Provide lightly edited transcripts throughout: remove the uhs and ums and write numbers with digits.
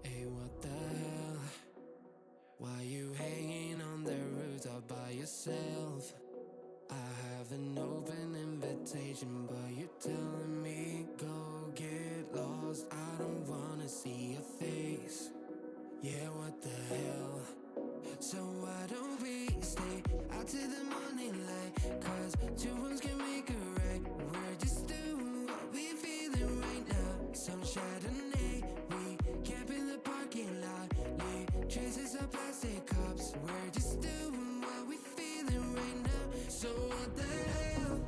Hey, what the hell? Why you hanging on the rooftop by yourself? I have an open invitation, but you're telling me go get lost. I don't wanna see your face. Yeah, what the hell? So why don't we stay out till the morning light? Cause two wrongs can make a right. We're just doing what we feeling right now. Some Chardonnay, we camp in the parking lot. Leave traces of plastic cups. We're just doing what we feeling right now. So what the hell?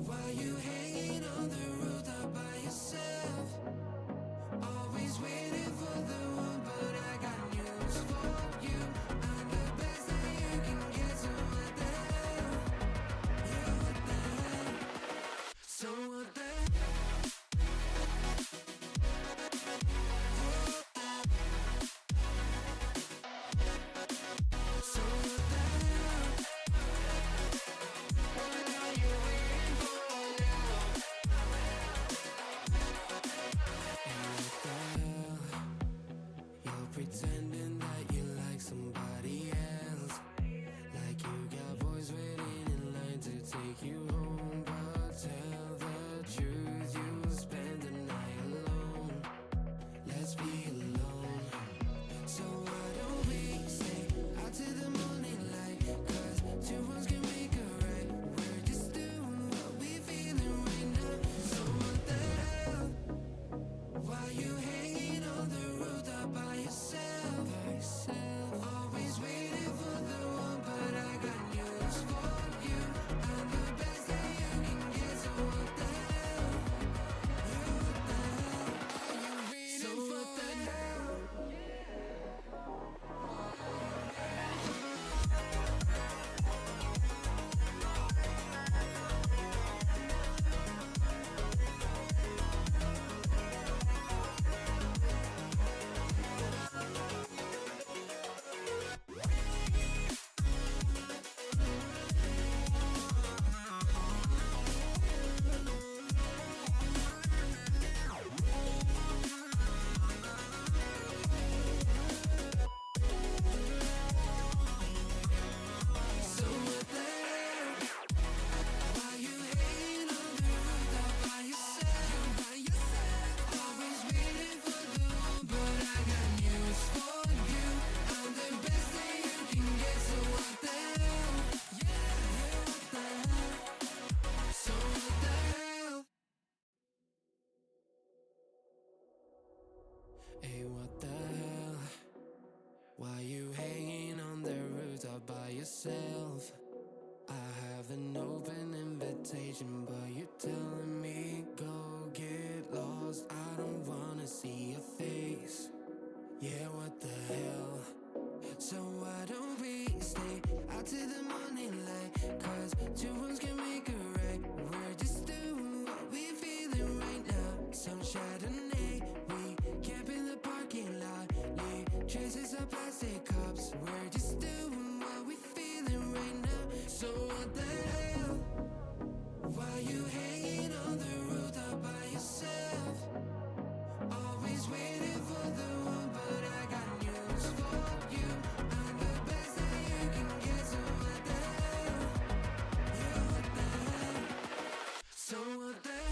Why you hanging on the rooftop by yourself? Always waiting for the one, but I got news for you. I'm the best that you can get, so what the hell? Yeah, what the hell? So what the hell? So what the hell? What are you waiting for now? And what the hell? You're pretending that you like somebody else. Like you got boys waiting in line to take you home. But tell the truth, you'll spend the night alone. Let's be alone. So why don't we stay out till the morning light? Cause two wrongs can make a right. We're just doing what we feeling right now. So what the hell? Why you hanging on the rooftop by yourself? Always waiting for the one, but I got news for you. I'm the best that you can get, so what the hell? Yeah, what the hell? Are you ready? So what the hell? So what the hell? Why you hanging on the rooftop by yourself? Always waiting for the one, but I got news for you. I'm the best that you can get, so what the hell? Yeah, what the hell? So what the hell? Hey, what the hell? Why you hanging on the rooftop by yourself? I have an open invitation, but you're telling me go get lost. I don't wanna see your face. Yeah, what the hell? So why don't we stay out till the morning light? Cause two wrongs can make a right. We're just doing what we feeling right now. Some Chardonnay, we camp in the parking lot. Leave traces of plastic cups. We're just doing what we feeling right now. So what the hell? Why you hanging on the rooftop by yourself? Always waiting for the one, but I got news for you. I'm the best that you can get, so what the hell? Yeah, what the hell? So what the hell?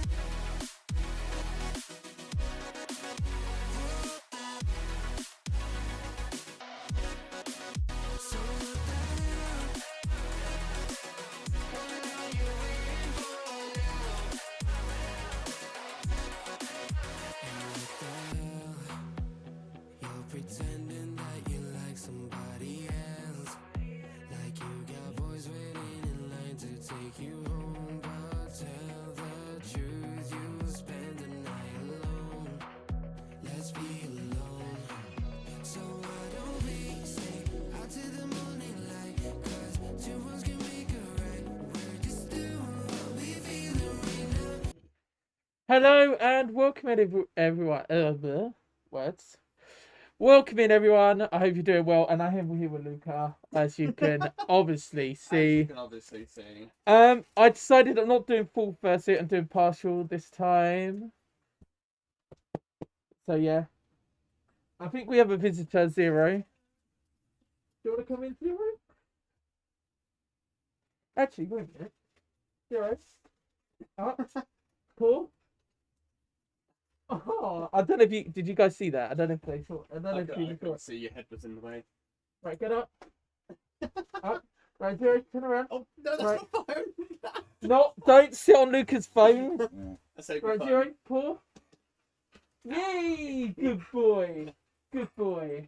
So what the hell? What are you waiting for now? And what the hell? You're pretending that you like somebody else. Like you got boys waiting in line to take you home. But tell the truth, you'll spend the night alone. Let's be alone. So why don't we stay out till the morning light? Cause two wrongs can make a right. We're just doing what we feeling right now. Hello and welcome in everyone. Words. Welcome in everyone. I hope you're doing well, and I am here with Luca, as you can obviously see. I decided I'm not doing full Fursuit. I'm doing partial this time. So yeah, I think we have a visitor, Zero. Do you want to come in, Zero? Actually, wait a minute. Zero. Up. Cool. Oh, I don't know if you did. You guys see that? I don't know if they saw. I don't know if you saw it. See, your head was in the way. Right, get up. Up. Right, Zero, turn around. Oh no, that's Right. my phone. No, don't sit on Luca's phone. That's so Right, fun. Zero, paw. Yay! Good boy. Good boy.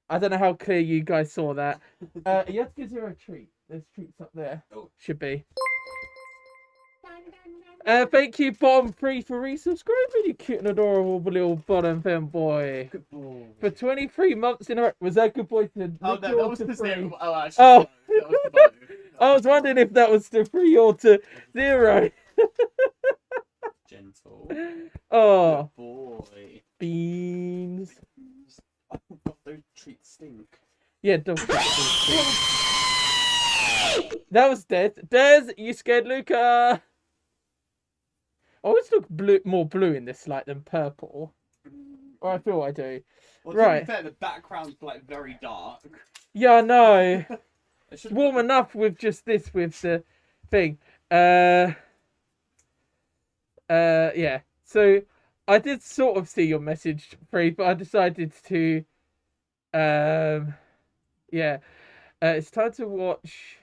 I don't know how clear you guys saw that. You have to give Zero a treat. There's treats up there. Oh. Should be. Thank you, Bottom 3, for resubscribing, you cute and adorable little bottom fanboy. Good boy. For 23 months in a row. Was that good boy to Oh Nicky no, or that was to the Free? same. Oh, actually, Oh. that was the bow. I was wondering if that was to 3 or to 0. Gentle. Oh, Good boy. beans. Oh god, those treats stink. Yeah, don't. That was Des. Des, you scared Luca? I always look blue, more blue in this light than purple. Or I feel I do. Well, Right. to be fair, the background's like very dark. Yeah, I know. I It's should warm enough with just this, with the thing. Yeah. So I did sort of see your message, Free, but I decided to, yeah. It's time to watch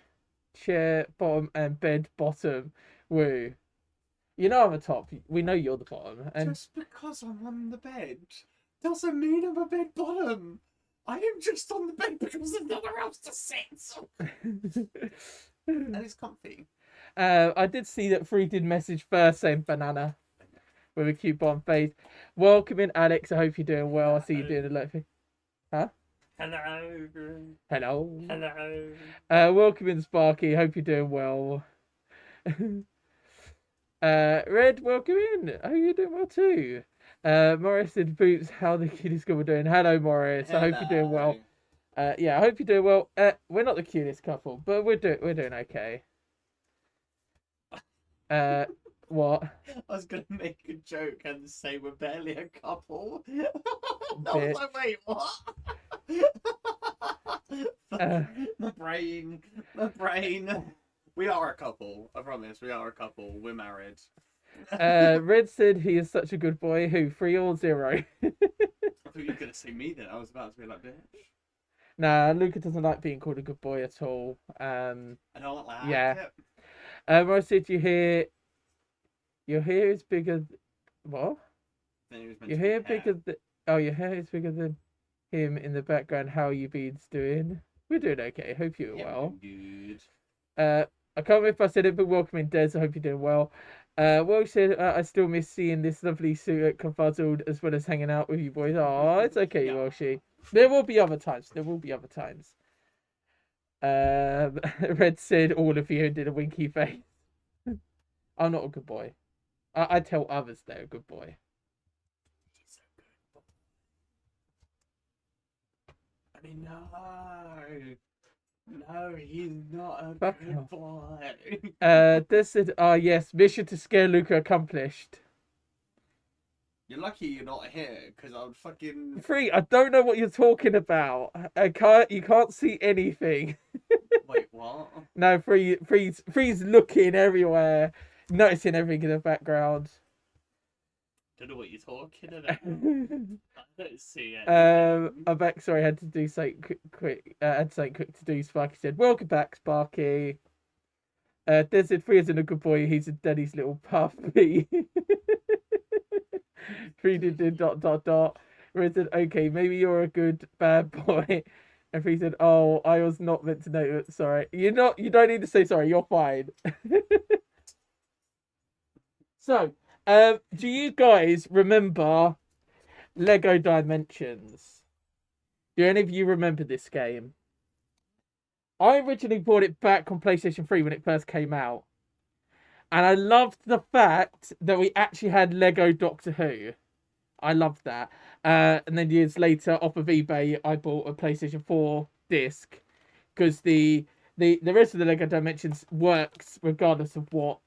chair bottom and bed bottom. Woo. You know I'm a top. We know you're the bottom. And Just because I'm on the bed doesn't mean I'm a bed bottom. I am just on the bed because there's nowhere else to sit. And it's comfy. I did see that Free did message first saying banana with a cute bottom face. Welcome in, Alex. I hope you're doing well. I see you doing a lot of things. Huh? Hello. Hello. Hello. Welcome in, Sparky. Hope you're doing well. Red, welcome in. Hope you're doing well too. Morris and Boots, how the cutest couple doing? Hello, Morris. I hope you're doing well. Yeah, I hope you're doing well. We're not the cutest couple, but we're doing okay. What? I was gonna make a joke and say we're barely a couple. I Bitch. was like, wait, what? My brain. We are a couple. I promise. We are a couple. We're married. Red said he is such a good boy. Who, 3 or 0? I thought you were gonna say me then. I was about to be like, bitch. Nah, Luca doesn't like being called a good boy at all. I don't like Yeah. it. I said your hair is bigger. What? Then he was meant Your to be hair bigger than. Oh, your hair is bigger than him in the background. How you beans doing? We're doing okay. Hope you're Yeah, well. Good. I can't remember if I said it, but welcome in, Des. I hope you're doing well. Well said. I still miss seeing this lovely suit at Confuzzled as well as hanging out with you boys. Oh, it's okay, Yeah. Welshie. There will be other times. Red said all of you and did a winky face. I'm not a good boy. I tell others they're a good boy. He's a good boy. I mean, no, he's not a Fuck good off. boy. Des said, yes, mission to scare Luca accomplished. You're lucky you're not here, because I would fucking. Free, I don't know what you're talking about. You can't see anything. Wait, what? No, Free's looking everywhere, noticing everything in the background. Don't know what you're talking about. I don't see it. I'm back. Sorry, I had to do something quick. I had something quick to do. Sparky said, "Welcome back, Sparky." Des said, "Free isn't a good boy. He's a daddy's little puppy." Free did dot. Red said, "Okay, maybe you're a good bad boy." And Free said, "Oh, I was not meant to know it. Sorry. You're not. You don't need to say sorry. You're fine." So, do you guys remember Lego Dimensions? Do any of you remember this game? I originally bought it back on PlayStation 3 when it first came out. And I loved the fact that we actually had Lego Doctor Who. I loved that. And then years later, off of eBay, I bought a PlayStation 4 disc. Because the rest of the Lego Dimensions works regardless of what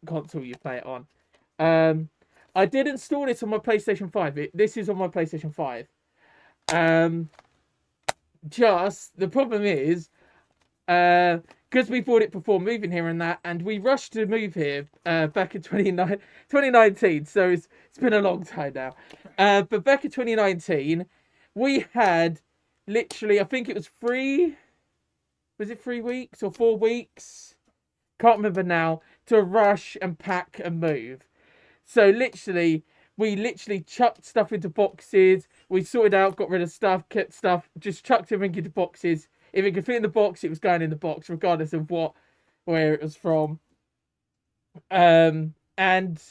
console you play it on. I did install this on my PlayStation 5. This is on my PlayStation 5. Just the problem is, because we bought it before moving here and we rushed to move here back in 2019, so it's been a long time now. But back in 2019, we had literally, I think it was 3 weeks or 4 weeks? Can't remember now, to rush and pack and move. So we literally chucked stuff into boxes. We sorted out, got rid of stuff, kept stuff, just chucked everything into boxes. If it could fit in the box, it was going in the box, regardless of where it was from. And I've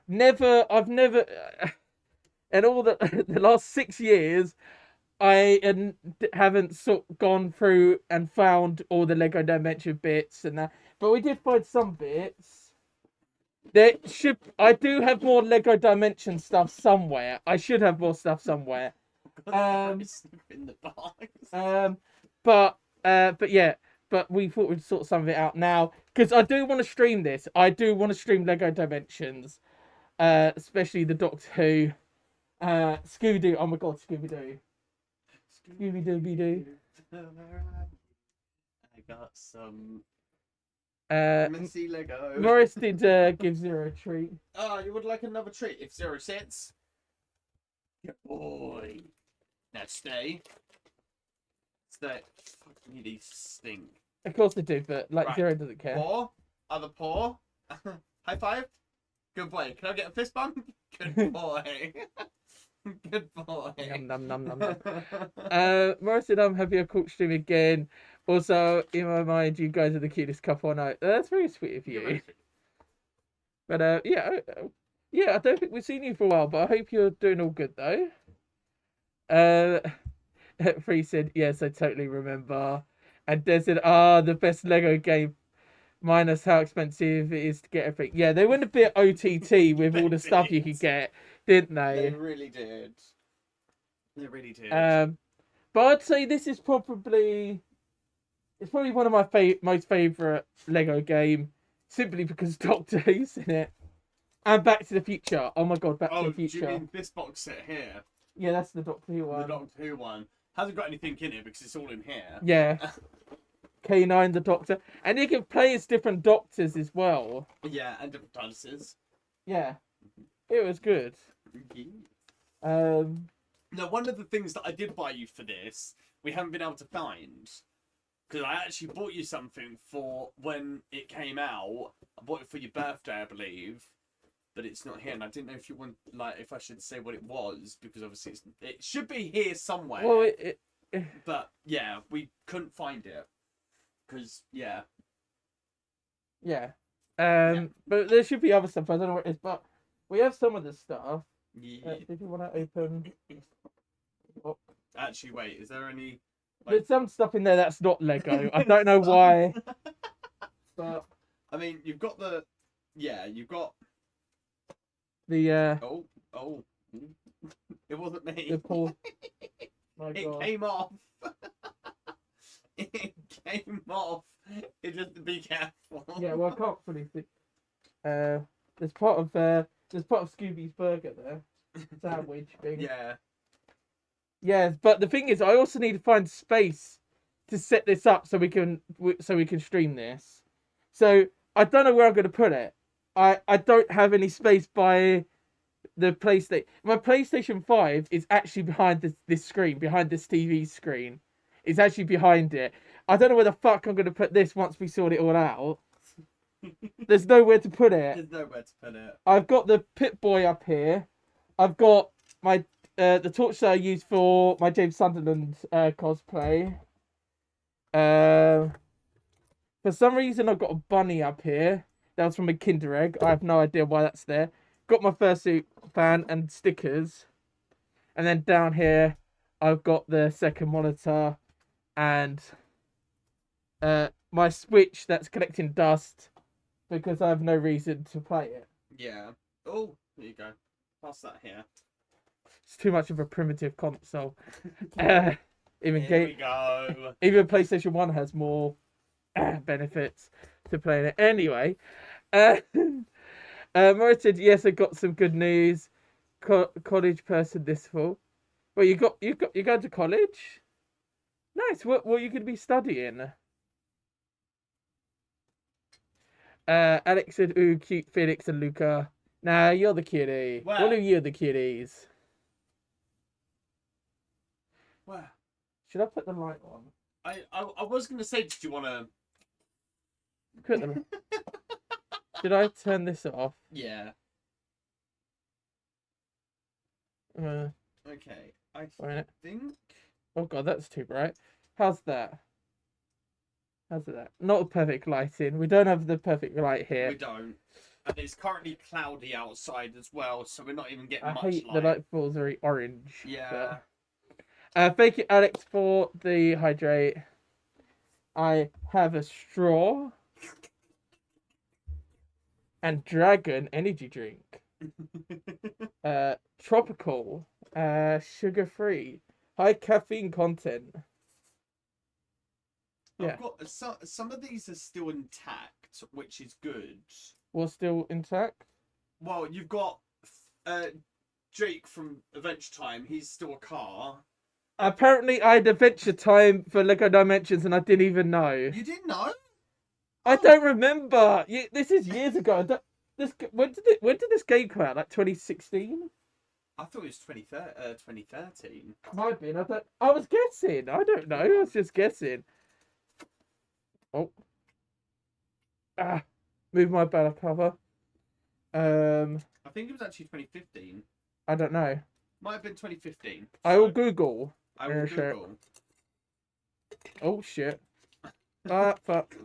never, in all the last 6 years, I haven't gone through and found all the Lego Dimension bits and that, but we did find some bits. I do have more Lego Dimension stuff somewhere. I should have more stuff somewhere. In the box. But yeah, but we thought we'd sort some of it out now because I do want to stream this. I do want to stream Lego Dimensions, especially the Doctor Who, Scooby Doo. Oh my God, Scooby Doo, Scooby Dooby Doo. I got some Uh, messy Lego. Morris did give Zero a treat. Oh, you would like another treat if Zero sits? Good boy. Now stay. Stay. Fuck me, these stink. Of course they do, but like Right. Zero doesn't care. Paw. Other paw. High five. Good boy. Can I get a fist bump? Good boy. Good boy. Nom nom nom nom nom. Morris said I'm happy I caught stream again. Also, in my mind, you guys are the cutest couple I know. That's very sweet of you. But yeah, I don't think we've seen you for a while, but I hope you're doing all good though. Free said yes, I totally remember. And Des said, the best Lego game, minus how expensive it is to get everything. Yeah, they went a bit OTT with all the stuff you could get, didn't they? They really did. They really did. But I'd say this is probably one of my most favourite Lego game, simply because Doctor Who's in it. And Back to the Future. Oh my God, Back to the Future. Do you mean this box set here? Yeah, that's the Doctor Who one. The Doctor Who one. Hasn't got anything in it because it's all in here. Yeah. K9, the Doctor. And you can play as different Doctors as well. Yeah, and different TARDISes. Yeah. It was good. Now, one of the things that I did buy you for this, we haven't been able to find. Because I actually bought you something for when it came out. I bought it for your birthday, I believe. But it's not here, and I didn't know if you want, like, if I should say what it was, because obviously it should be here somewhere. Well, but yeah, we couldn't find it, because yeah. But there should be other stuff. I don't know what it is, but we have some of the stuff. Yeah. If you want to open, Actually, wait, is there any? there's some stuff in there that's not Lego. I don't know why, but I mean, you've got the, you've got. the Oh, it wasn't me. the poor. My It God. came off. It came off. It just be careful. Yeah, well, I can't fully see. There's part of Scooby's burger there, sandwich thing. Yeah. Yeah, but the thing is, I also need to find space to set this up so we can stream this. So I don't know where I'm going to put it. I don't have any space by the PlayStation. My PlayStation 5 is actually behind this screen, behind this TV screen. It's actually behind it. I don't know where the fuck I'm going to put this once we sort it all out. There's nowhere to put it. There's nowhere to put it. I've got the Pip-Boy up here. I've got my the torch that I use for my James Sunderland cosplay. For some reason, I've got a bunny up here. That was from a Kinder Egg. I have no idea why that's there. Got my Fursuit fan and stickers. And then down here, I've got the second monitor and my Switch that's collecting dust because I have no reason to play it. Yeah. Oh, there you go. Pass that here. It's too much of a primitive console. Even Here we go. Even PlayStation 1 has more benefits to playing it. Anyway, Murray said, yes, I got some good news. College person this fall. Well, you going to college? Nice. What are you going to be studying? Alex said, "Ooh, cute Felix and Luca." Nah, you're the cutie. Where? All of you are the cuties. Where? Should I put the light on? I was gonna say, did you wanna? Put the... Should I turn this off? Yeah. Uh, Okay. I wait. think. Oh god, that's too bright. How's that? How's that? Not perfect lighting. We don't have the perfect light here. We don't. And it's currently cloudy outside as well, so we're not even getting I much hate light. the light falls very orange. Yeah. Thank you, Alex, for the hydrate. I have a straw and dragon energy drink. Tropical, sugar free, high caffeine content. Yeah. I've got some of these are still intact, which is good. What's still intact? Well, you've got Jake from Adventure Time. He's still a car. Apparently, I had Adventure Time for Lego Dimensions, and I didn't even know. You didn't know? I don't remember. This is years ago. When did this game come out? Like 2016? I thought it was 2013. Might have been. I was guessing. I don't know. I was just guessing. Oh. Move my banner cover. I think it was actually 2015. I don't know. Might have been 2015. I will Google. I will Google. Oh shit. Ah, fuck.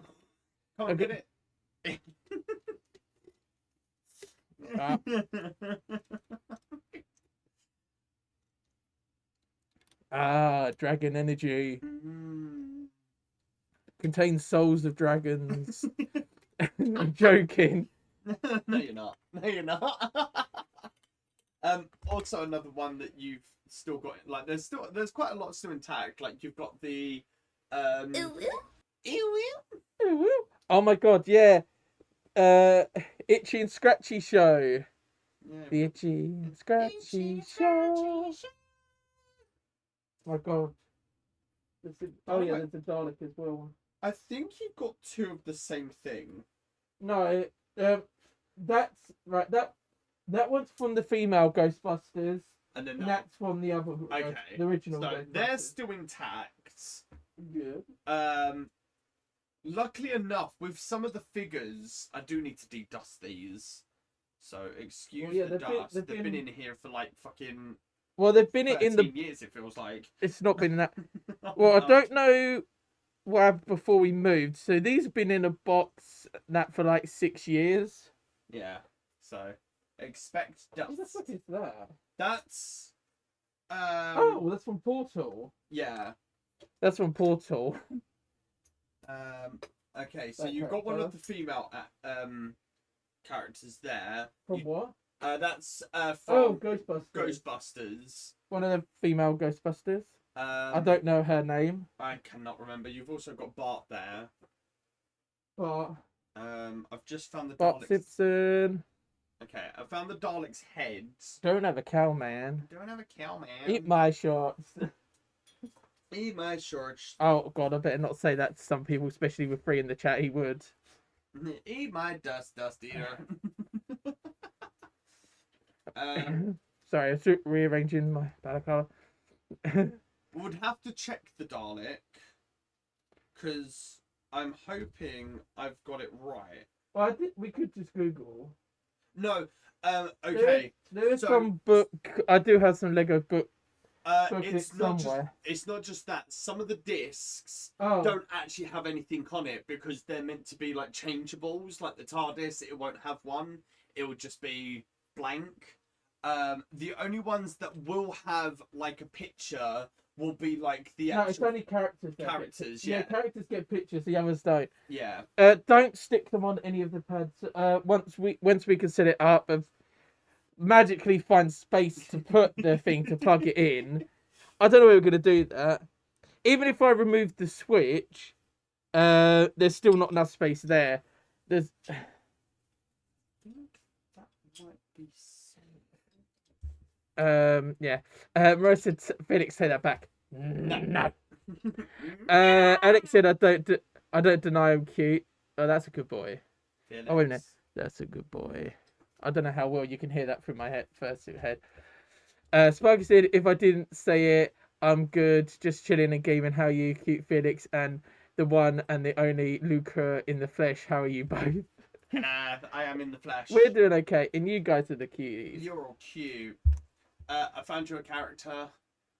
Can't Okay. get it. Dragon energy. Contains souls of dragons. I'm joking. No, you're not. No, you're not. Also another one that you've still got, like, there's quite a lot still intact. Like, you've got the Oh my god, yeah. Itchy and Scratchy Show. Yeah. The Itchy and Scratchy Show. My god. There's a Dalek as well. I think you've got two of the same thing. No, that's right. That one's from the female Ghostbusters, And then and that's from the other, okay, the original. so Ghostbusters. they're still intact. Good. Luckily enough, with some of the figures, I do need to dedust these. So excuse the dust. They've been in here for like fucking. Well, they've been in the years. It feels like it's not been in that. Well, I don't know what happened before we moved. So these have been in a box that for like 6 years. Yeah. So expect dust. What the fuck is that? That's. Oh, that's from Portal. Yeah. That's from Portal. Okay, so That you've got one of the character. female characters there. From what? That's Oh, from Ghostbusters. Ghostbusters. One of the female Ghostbusters. I don't know her name. I cannot remember. You've also got Bart there. But I've just found the Bart Dalek's. Simpson. Okay, I found the Dalek's heads. Don't have a cow, man. Don't have a cow, man. Eat my shorts. Eat my shorts. Oh god, I better not say that to some people, especially with Free in the chat. He would. Eat my dust eater. Sorry, I was rearranging my banner color. Would have to check the Dalek, because I'm hoping I've got it right. Well, I think we could just Google. No, okay. There is so- some book. I do have some Lego book. It's not just that. Some of the discs Oh, don't actually have anything on it because they're meant to be like changeables. Like the TARDIS, it won't have one. It will just be blank. The only ones that will have like a picture will be like the no, it's actual only characters. That characters. yeah, Yeah, characters get pictures. The others don't. yeah. Don't stick them on any of the pads. Once we can set it up and magically find space to put the thing to plug it in. I don't know how we're gonna do that. Even if I remove the switch, there's still not enough space there. There's I think that might be. Yeah. Marissa said, Felix, take that back. No. Alex said, I don't deny I'm cute. Oh, that's a good boy. Felix. Oh, wait a minute. That's a good boy. I don't know how well you can hear that through my fursuit head. Sparky said, if I didn't say it, I'm good. Just chilling and gaming. How are you, cute Felix? And the one and the only Luca in the flesh. How are you both? I am in the flesh. We're doing okay. And you guys are the cuties. You're all cute. I found you a character.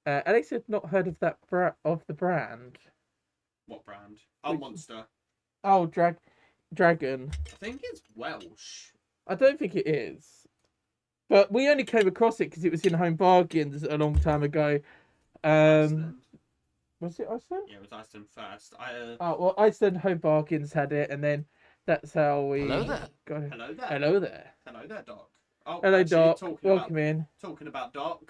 Alex had not heard of that of the brand. What brand? Oh, Monster. Oh, Dragon. I think it's Welsh. I don't think it is. But we only came across it because it was in Home Bargains a long time ago. Iceland. Was it Iceland? Yeah, it was Iceland first. Oh, well, Iceland Home Bargains had it, and then that's how we Hello there. got it. Hello there. Hello there. Hello there, Doc. Oh, Hello, actually, Doc. Welcome in. Talking about Doc.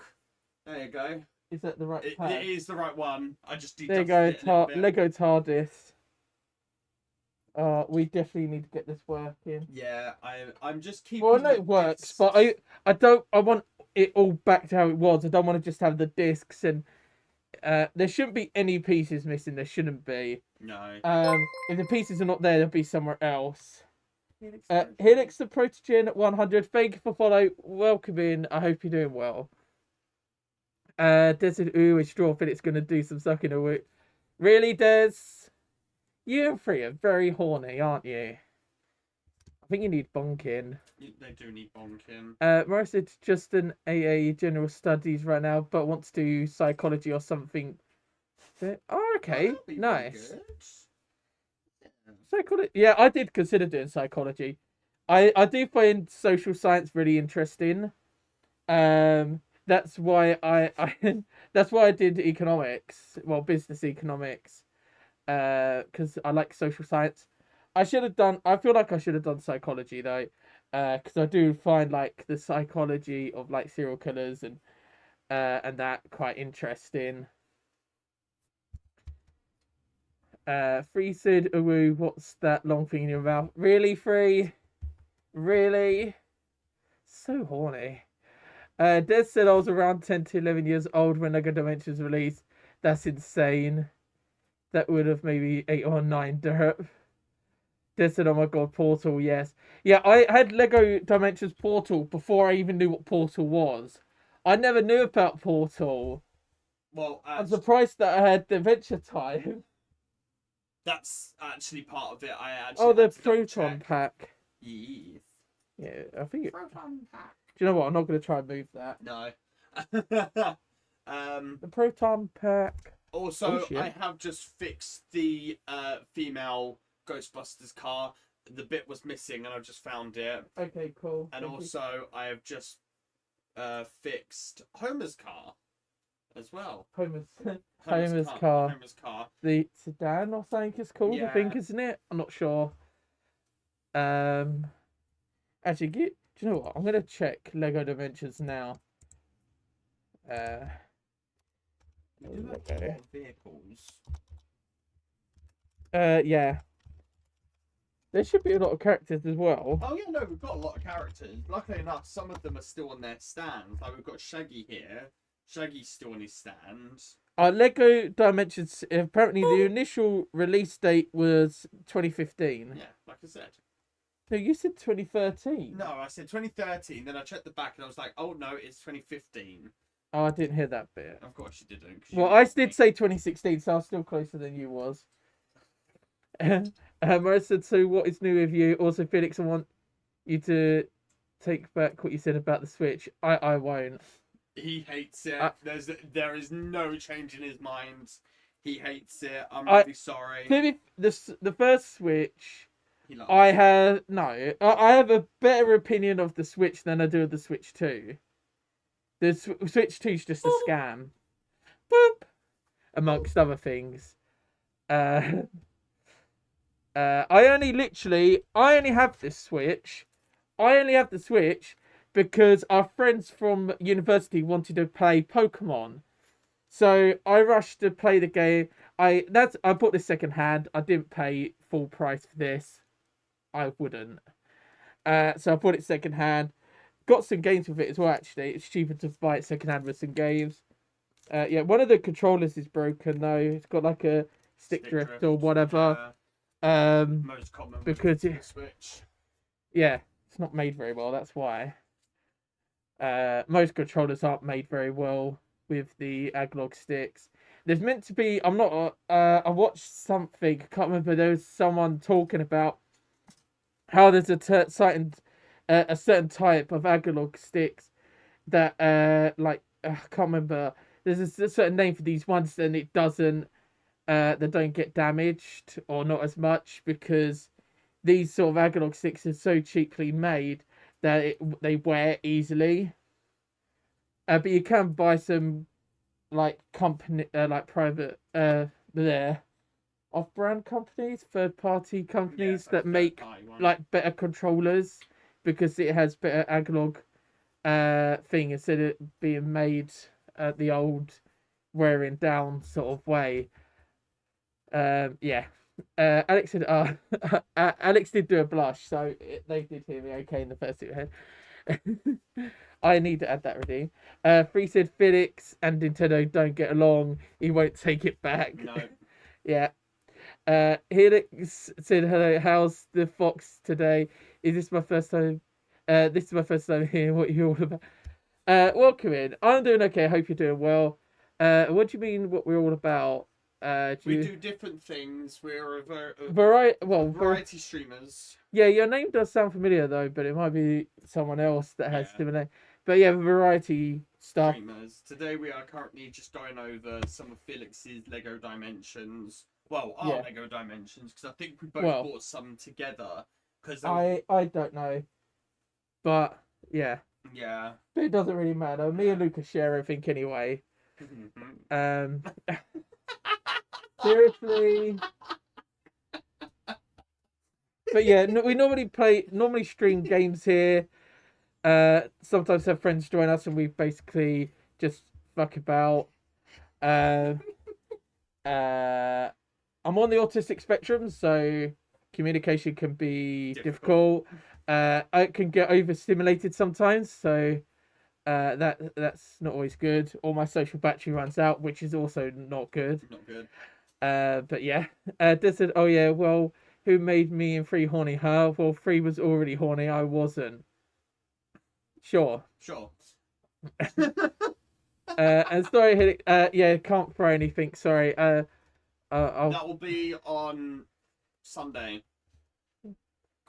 There you go. Is that the right It pad? is the right one. I just There you dedusted go. it a little bit. Lego TARDIS. We definitely need to get this working. Yeah, I'm just keeping. Well, I know the it works, discs. but I want it all back to how it was. I don't want to just have the discs and there shouldn't be any pieces missing. There shouldn't be. No. If the pieces are not there, they'll be somewhere else. Helix the Protogen 100. Thank you for follow. Welcome in. I hope you're doing well. Desert ooh, is straw Felix gonna do some sucking a week. Really, Des? You and Free are very horny, aren't you? I think you need bonking. They do need bonking. Marissa's just an AA general studies right now, but wants to do psychology or something. Oh, okay. That'd be really Nice. good. Psychology. Yeah, I did consider doing psychology. I do find social science really interesting. That's why that's why I did economics. Well, business economics. Because I like social science. I feel like I should have done psychology though. Because I do find like the psychology of like serial killers and that quite interesting. Free said, "Ooh, what's that long thing in your mouth? Really, Free? Really? So horny." Des said I was around 10 to 11 years old when Lego Dimensions released. That's insane. That would have maybe 8 or 9 derp. Des said, oh my god, Portal, yes. Yeah, I had Lego Dimensions Portal before I even knew what Portal was. I never knew about Portal. Well, I'm surprised that I had Adventure Time. that's actually part of it. I actually. Oh, the had to double Proton check. Pack. Yes. Yeah, I think it... Proton pack. Do you know what? I'm not going to try and move that. No. The Proton Pack. Also, Oh, shit. I have just fixed the female Ghostbusters car. The bit was missing, and I've just found it. Okay, cool. And Thank you. also, I have just fixed Homer's car as well. Homer's Homer's car. Homer's car. The sedan or something it's called, I think, Yeah. isn't it? I'm not sure. Actually, do you know what? I'm gonna check Lego Dimensions now. We do have a lot of vehicles. Yeah. There should be a lot of characters as well. Oh yeah, no, we've got a lot of characters. Luckily enough, some of them are still on their stands. Like we've got Shaggy here. Shaggy's still on his stand. Lego Dimensions, apparently the initial release date was 2015. Yeah, like I said. No, you said 2013. No, I said 2013. Then I checked the back and I was like, oh no, it's 2015. Oh, I didn't hear that bit. Of course you didn't. Well, I did say 2016, so I was still closer than you was. Marissa said, so what is new with you? Also, Felix, I want you to take back what you said about the Switch. I won't. He hates it. There is no change in his mind. He hates it. I'm really sorry. Maybe the first Switch, He loves I it. have I have a better opinion of the Switch than I do of the Switch 2. The Switch 2 is just a scam. Boop. Amongst other things. I only have this Switch. I only have the Switch because our friends from university wanted to play Pokemon. So I rushed to play the game. I bought this second hand. I didn't pay full price for this. I wouldn't. So I bought it second hand. got some games with it as well. Actually, it's cheaper to buy it secondhand with some games. Yeah, one of the controllers is broken though. It's got like a stick drift or whatever. Most common because with the Switch. Yeah, it's not made very well. That's why. Most controllers aren't made very well with the analog sticks. There's meant to be. I'm not. I watched something. I can't remember. There was someone talking about how there's a certain type of analog sticks that I can't remember. There's a certain name for these ones, and it doesn't. They don't get damaged or not as much because these sort of analog sticks are so cheaply made that they wear easily. But you can buy some like company, like private, there off-brand companies, third-party companies that make like better controllers because it has better analog thing instead of being made the old wearing down sort of way. Yeah. Alex said, Alex did do a blush, so they did hear me okay in the first two head. I need to add that redeem. Free said Felix and Nintendo don't get along. He won't take it back. No. Yeah. Helix said, hello, how's the Fox today? Is this my first time? This is my first time hearing what you're all about. Welcome in. I'm doing okay. I hope you're doing well. What do you mean what we're all about? We do different things. We're variety streamers. Yeah, your name does sound familiar though, but it might be someone else that has similar name. But yeah, variety stuff. Streamers. Today we are currently just going over some of Felix's Lego Dimensions. Well, our Lego Dimensions, because I think we both bought some together. Because I don't know, but yeah. Yeah. But it doesn't really matter. Me and Lucas share everything anyway. Seriously. But yeah, we normally stream games here. Sometimes have friends join us and we basically just fuck about. I'm on the autistic spectrum, so communication can be difficult. I can get overstimulated sometimes, so that's not always good. Or my social battery runs out, which is also not good. Not good. But yeah. Des said, oh yeah, well, who made me and Free horny? Huh? Well, Free was already horny. I wasn't. Sure. And sorry, yeah, can't throw anything. Sorry. That will be on Sunday.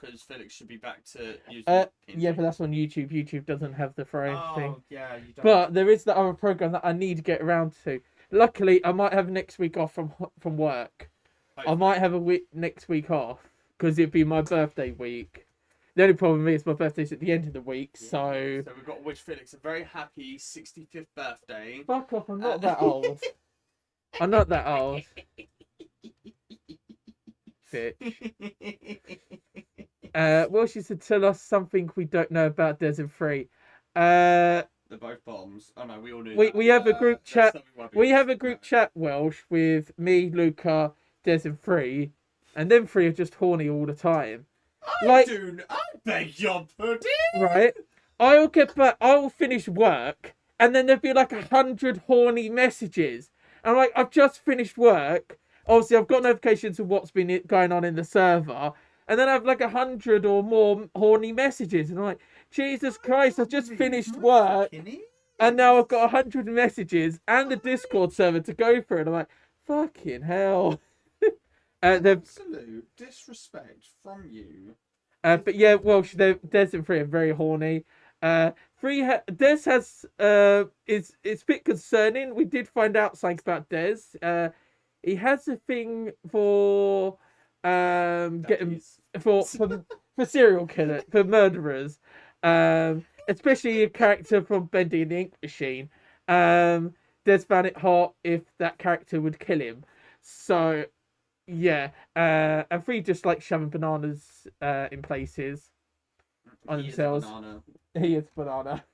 Because Felix should be back to using yeah, but that's on YouTube. YouTube doesn't have the throwing thing. Yeah, you don't. But there is the other program that I need to get around to. Luckily, I might have next week off from work. Hopefully. I might have next week off because it'd be my birthday week. The only problem is my birthday's at the end of the week, so we've got to wish Felix a very happy 65th birthday. Fuck off! I'm not that old. I'm not that old. Bitch. Well, she said, tell us something we don't know about Des and Free. They're both bombs. Oh no, we all knew that. We have a group chat. We have a group chat, Welsh, with me, Luca, Des and Free, and them three are just horny all the time. I beg your pudding. Right. I'll get back. I'll finish work, and then there'll be like 100 horny messages. And I'm like, I've just finished work. Obviously, I've got notifications of what's been going on in the server. And then I have like 100 or more horny messages. And I'm like, Jesus Christ, I've just finished work. And now I've got 100 messages and the Discord server to go through. And I'm like, fucking hell. Absolute disrespect from you. But yeah, well, Des and Free are very horny. Des has it's a bit concerning. We did find out something about Des. He has a thing for getting for serial killer, for murderers, especially a character from Bendy and the Ink Machine. Des found it hot if that character would kill him. So yeah, and Free just like shoving bananas in places on themselves. He is banana.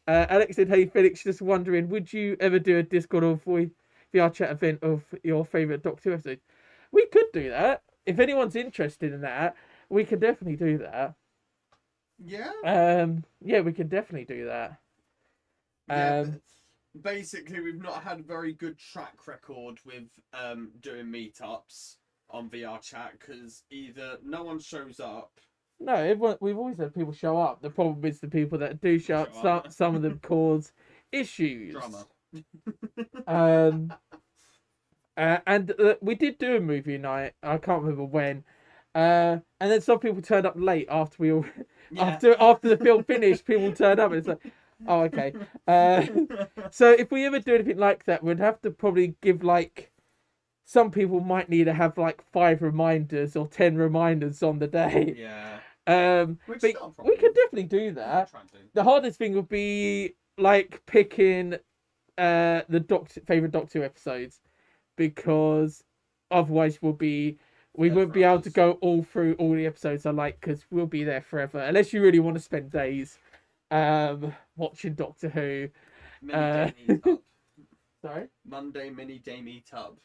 Alex said, hey Felix, just wondering, would you ever do a Discord or VR chat event of your favourite Doctor Who episode? We could do that. If anyone's interested in that, we could definitely do that. Yeah. Yeah, we can definitely do that. Yeah, but basically we've not had a very good track record with doing meetups on VR chat because either no one shows up, No, everyone, we've always had people show up. The problem is the people that do show up, Show up. some of them cause issues. drama. Um, and we did do a movie night. I can't remember when. And then some people turned up late after we all Yeah. after the film finished. People turned up and it's like, oh okay. So if we ever do anything like that, we'd have to probably give like some people might need to have like 5 reminders or 10 reminders on the day. Yeah. But Which is not a we problem. could definitely do that. Try and do. The hardest thing would be like picking the favorite Doctor Who episodes, because otherwise we There won't for be able to hours. go all through all the episodes I like, because we'll be there forever unless you really want to spend days watching Doctor Who. Mini Uh, day meetup. Sorry. Monday mini day meetup.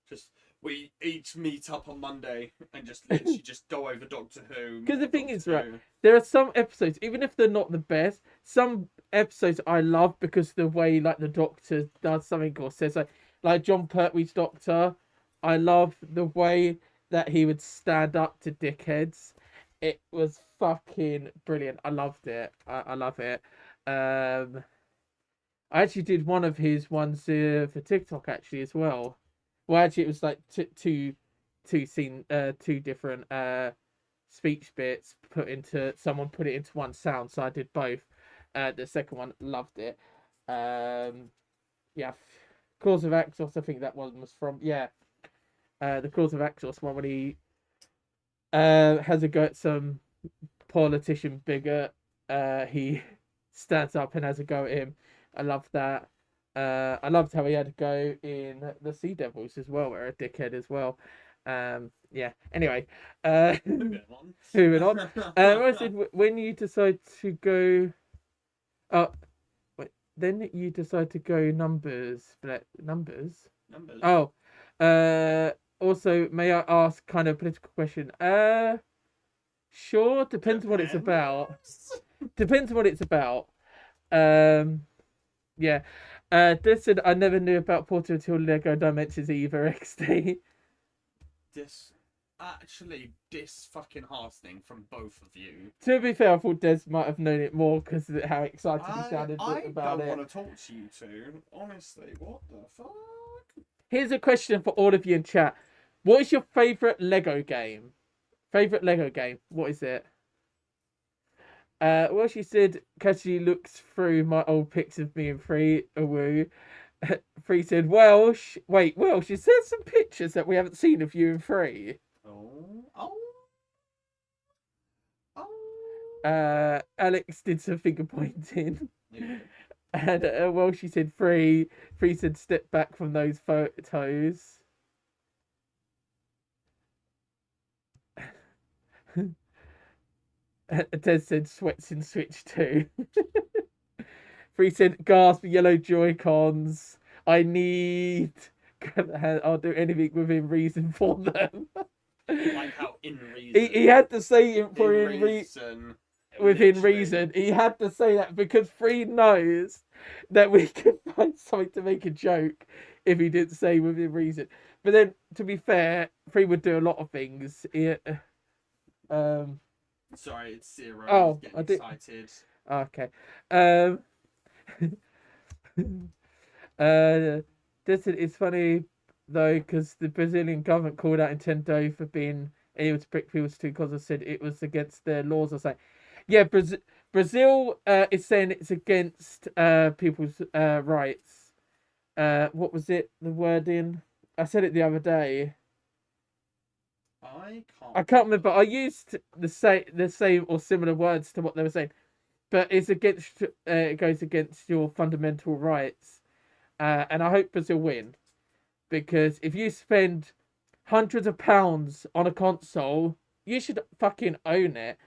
Just we each meet up on Monday and just literally just go over Doctor Who. 'Cause the more thing Doctor is, right, Who. there are some episodes, even if they're not the best, some episodes I love because the way like the Doctor does something or says like John Pertwee's Doctor. I love the way that he would stand up to dickheads. It was fucking brilliant. I loved it. I love it. I actually did one of his ones for TikTok actually as well. Well, actually, it was like two different speech bits someone put it into one sound, so I did both. The second one, loved it. Yeah, Claws of Axos, I think that one was from, yeah, the Claws of Axos one when he has a go at some politician bigot. He stands up and has a go at him. I loved that. I loved how he had a go in the Sea Devils as well, where a dickhead as well. Yeah. Anyway, Moving on. moving on. I said when you decide to go, oh, wait, then you decide to go numbers, numbers. Numbers. Oh, also, may I ask kind of political question? Sure. Depends what it's about. Depends what it's about. Yeah. This said I never knew about Portal until Lego Dimensions Eva XD. This fucking heartening from both of you. To be fair, I thought Des might have known it more because of how excited he sounded I about don't it. want to talk to you two. Honestly, what the fuck? Here's a question for all of you in chat. What is your favourite Lego game? Favourite Lego game? What is it? Well, she said, casually looks through my old pics of me and Free. Woo. Free said, well, she said some pictures that we haven't seen of you and Free. Oh. Alex did some finger pointing. Yeah. And, well, she said, Free said, step back from those photos. Des said, sweats in Switch 2. Free said, gasp, yellow Joy-Cons. I need... I'll do anything within reason for them. Like how in reason. He had to say it for in reason. within Literally. reason. He had to say that because Free knows that we can find something to make a joke if he didn't say within reason. But then, to be fair, Free would do a lot of things. Sorry, it's Zero. Oh, He's I getting did- excited. Okay. It's funny though because the Brazilian government called out Nintendo for being able to pick people's two consoles, said it was against their laws or something. Yeah, Brazil is saying it's against people's rights. What was it? The wording? I said it the other day. I can't remember. I used the same or similar words to what they were saying, but it's against. It goes against your fundamental rights, and I hope Brazil win, because if you spend hundreds of pounds on a console, you should fucking own it,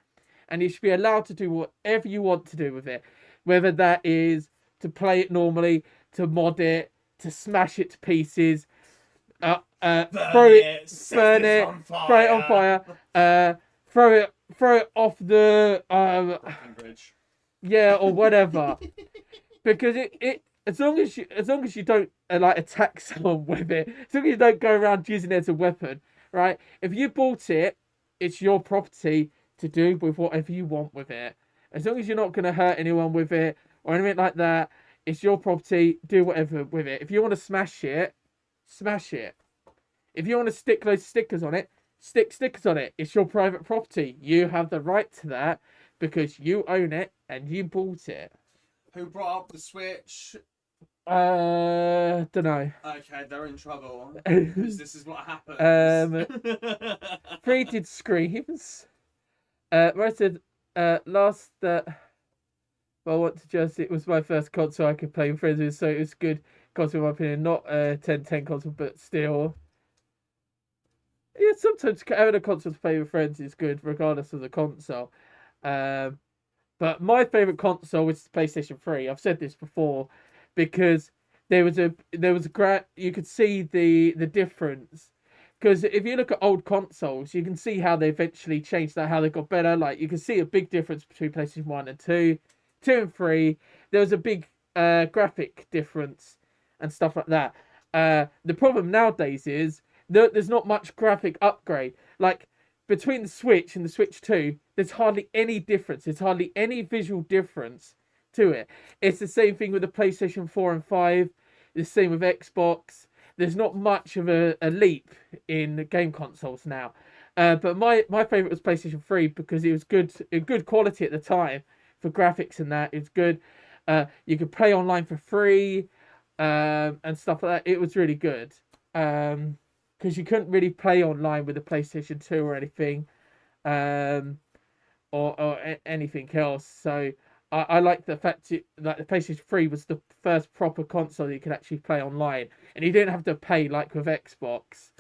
and you should be allowed to do whatever you want to do with it, whether that is to play it normally, to mod it, to smash it to pieces. Throw it on fire, throw it off the Brooklyn Bridge. yeah, or whatever. Because it as long as you don't like attack someone with it, as long as you don't go around using it as a weapon, right? If you bought it, it's your property to do with whatever you want with it. As long as you're not gonna hurt anyone with it or anything like that, it's your property. Do whatever with it. If you want to smash it, smash it. If you want to stick those stickers on it, stick stickers on it. It's your private property. You have the right to that because you own it and you bought it. Who brought up the Switch? Don't know. Okay, they're in trouble. Because this is what happens. 3 did screams. Where I said, last that I want to just, it was my first console I could play with friends with, so it was good console in my opinion. Not a 10/10 console, but still. Yeah, sometimes having a console to play with friends is good, regardless of the console. Um, But my favorite console was the PlayStation 3. I've said this before because you could see the difference. Because if you look at old consoles, you can see how they eventually changed that, how they got better. Like you can see a big difference between PlayStation 1 and 2, 2 and 3. There was a big graphic difference and stuff like that. The problem nowadays is that there's not much graphic upgrade. Like between the Switch and the Switch 2, there's hardly any difference. There's hardly any visual difference to it. It's the same thing with the PlayStation 4 and 5. The same with Xbox. There's not much of a leap in game consoles now. But my favourite was PlayStation 3 because it was good quality at the time for graphics and that. It's good. You could play online for free and stuff like that. It was really good. Because you couldn't really play online with the PlayStation 2 or anything, or anything else. So I like the fact that the PlayStation 3 was the first proper console that you could actually play online, and you didn't have to pay like with Xbox.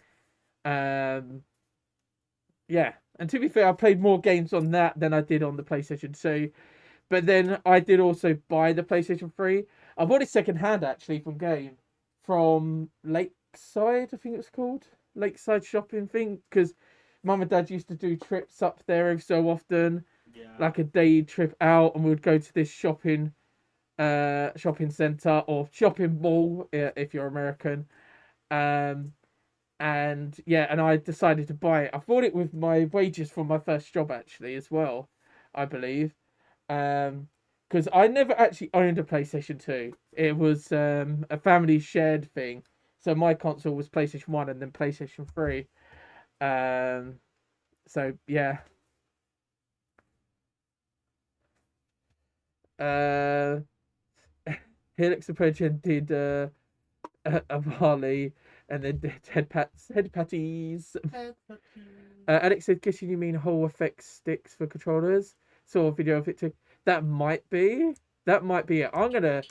Yeah, and to be fair, I played more games on that than I did on the PlayStation 2. But then I did also buy the PlayStation 3. I bought it second hand actually from Lakeside, I think it was called. Lakeside shopping thing. Because mum and dad used to do trips up there every so often. Yeah. Like a day trip out, and we would go to this shopping centre or shopping mall if you're American. And yeah, and I decided to buy it. I bought it with my wages from my first job actually as well, I believe. Because I never actually owned a PlayStation 2. It was a family shared thing. So my console was PlayStation 1 and then PlayStation 3. So yeah. Helix Approach did a Marley and then did head patties. Alex said, guessing you mean whole effect sticks for controllers. Saw a video of it too. That might be it. I'm gonna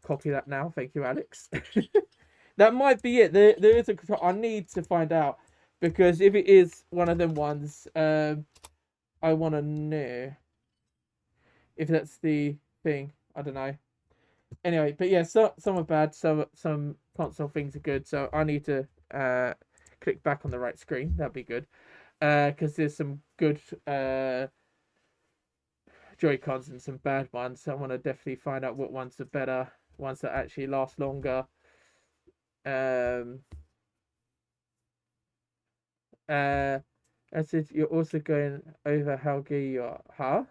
copy that now. Thank you, Alex. That might be it. There is a control. I need to find out because if it is one of them ones, I want to know if that's the thing. I don't know. Anyway, but yeah, some are bad. Some console things are good. So I need to click back on the right screen. That'd be good. Because there's some good Joy-Cons and some bad ones. So I want to definitely find out what ones are better, ones that actually last longer. I said you're also going over how gay you are, huh?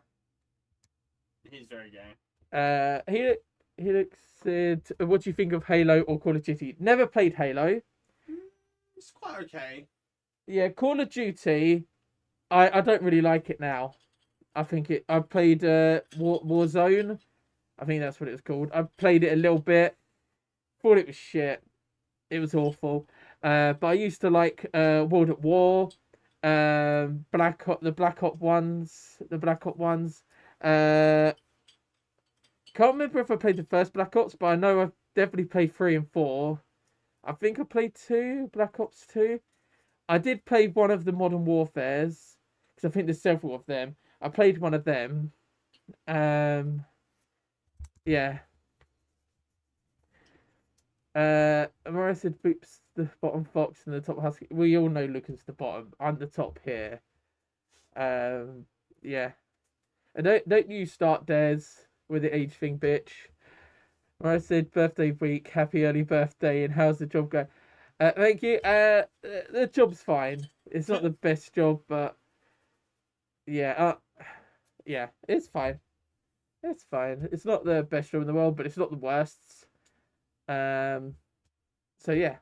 He's very gay. He said, what do you think of Halo or Call of Duty? Never played Halo. It's quite okay. Yeah, Call of Duty, I don't really like it now. I played Warzone. I think that's what it was called. I played it a little bit. Thought it was shit. It was awful. But I used to like World at War, the Black Ops ones. Can't remember if I played the first Black Ops, but I know I've definitely played 3 and 4. I think I played 2, Black Ops 2. I did play one of the Modern Warfares, because I think there's several of them. I played one of them. Yeah. Amara said Boop's the bottom fox and the top husky. We all know Lucas the bottom. I'm the top here. Yeah. And don't you start Des with the age thing, bitch. Where I said birthday week, happy early birthday, and how's the job going? Thank you. The job's fine. It's not the best job, but yeah, yeah, it's fine. It's fine. It's not the best job in the world, but it's not the worst. Um, so yeah.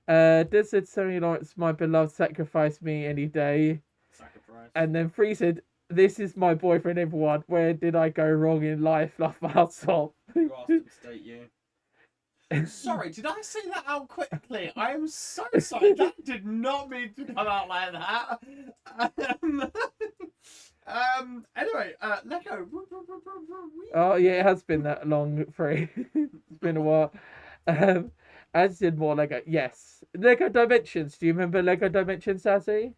Des said Sonny Lawrence, my beloved, sacrifice me any day. Sacrifice. And then Free said, this is my boyfriend, everyone. Where did I go wrong in life? Laugh my ass off. You asked him to date you. Sorry, did I say that out quickly? I am so sorry. That did not mean to come out like that. Anyway, Lego. Oh yeah, it has been that long, Free. It's been a while. As did more Lego. Yes, Lego Dimensions. Do you remember Lego Dimensions, Sassy?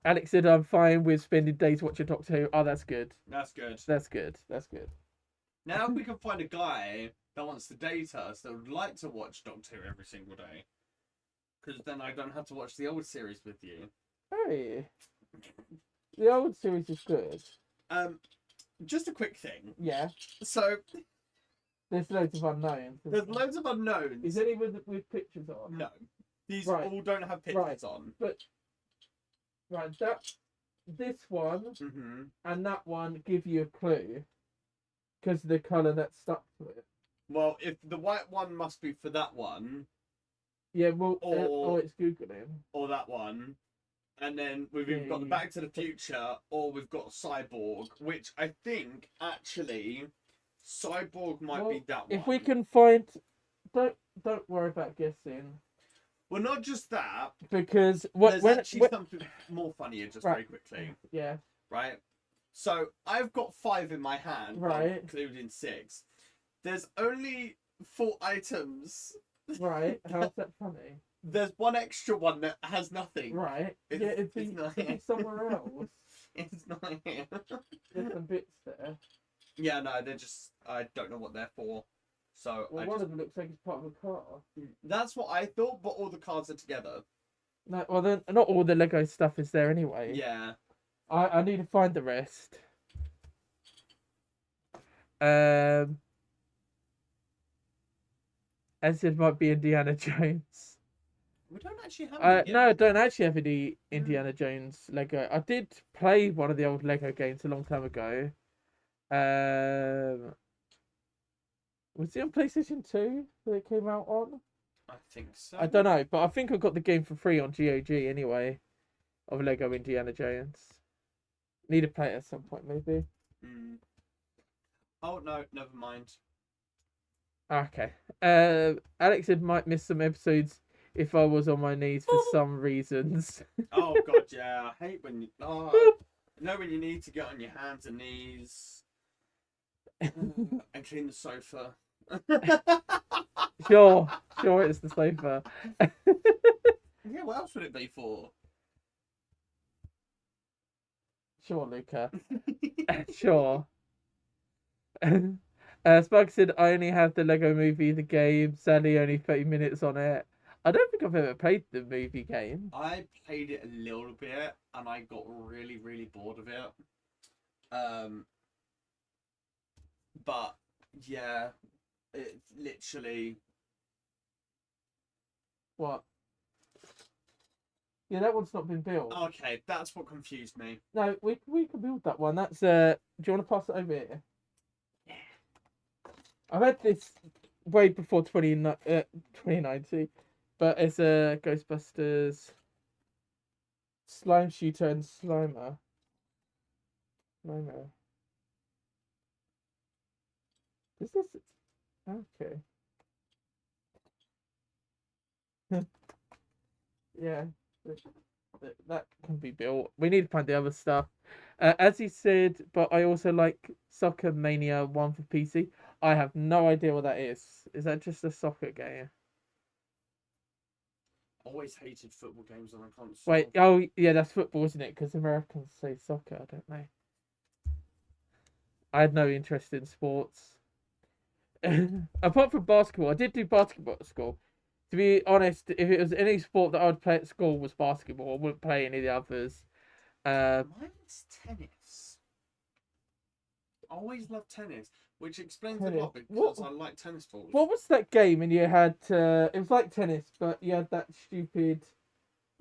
Alex said, I'm fine with spending days watching Doctor Who. Oh, that's good. That's good. That's good. That's good. Now we can find a guy that wants to date us that would like to watch Doctor Who every single day. Because then I don't have to watch the old series with you. Hey. The old series is good. Just a quick thing. Yeah. So There's loads of unknowns. there's loads of unknowns. Is any with pictures on? No. These Right. all don't have pictures on. But right, this one and that one give you a clue because of the colour that's stuck to it. Well, if the white one must be for that one, Yeah, well, Or- it's googling. or that one, and then we've either got the Back to the Future, or we've got Cyborg, which I think actually Cyborg might be that one. If we can find, don't worry about guessing Well, not just that. because There's actually something more funnier, just very quickly. Yeah. Right. So I've got 5 in my hand, Right. including 6. There's only 4 items. Right. How's that funny? There's one extra one that has nothing. Right. It's It's not here. somewhere else. It's not here. There's some bits there. Yeah, no, they're just. I don't know what they're for. So Well, one of them looks like it's part of a car. That's what I thought, but all the cards are together. No, well then, not all the Lego stuff is there anyway. Yeah. I need to find the rest. As it might be Indiana Jones. We don't actually have any No, I yet. don't actually have any Indiana Jones Lego. I did play one of the old Lego games a long time ago. Was it on PlayStation 2 that it came out on? I think so. I don't know, but I think I got the game for free on GOG anyway, of Lego Indiana Jones. Need to play it at some point, maybe. Oh no, never mind. Okay. Alex said might miss some episodes if I was on my knees for some reasons. Oh god, yeah. I hate when you. Oh, I know when you need to get on your hands and knees and clean the sofa. Sure, it's the sofa. Yeah, what else would it be for? Sure, Luca. Sure. Spug said, I only have the Lego movie, the game. Sadly, only 30 minutes on it. I don't think I've ever played the movie game. I played it a little bit and I got really, really bored of it. But yeah, it's literally. What? Yeah, that one's not been built. Okay, that's what confused me. No, we can build that one. That's do you want to pass it over here? Yeah. I've had this way before 2019, but it's a Ghostbusters slime shooter and Slimer. Is this okay? Yeah, that can be built. We need to find the other stuff. As he said, but I also like Soccer Mania 1 for PC. I have no idea what that is. Is that just a soccer game? Always hated football games on a console. Wait, oh yeah, that's football, isn't it? Because Americans say soccer. I don't know. I had no interest in sports. Apart from basketball, I did do basketball at school. To be honest, if it was any sport that I'd play at school was basketball. I wouldn't play any of the others. Mine's tennis. I always loved tennis, which explains a Tennis. lot because What- I like tennis balls. What was that game? And you had it was like tennis, but you had that stupid,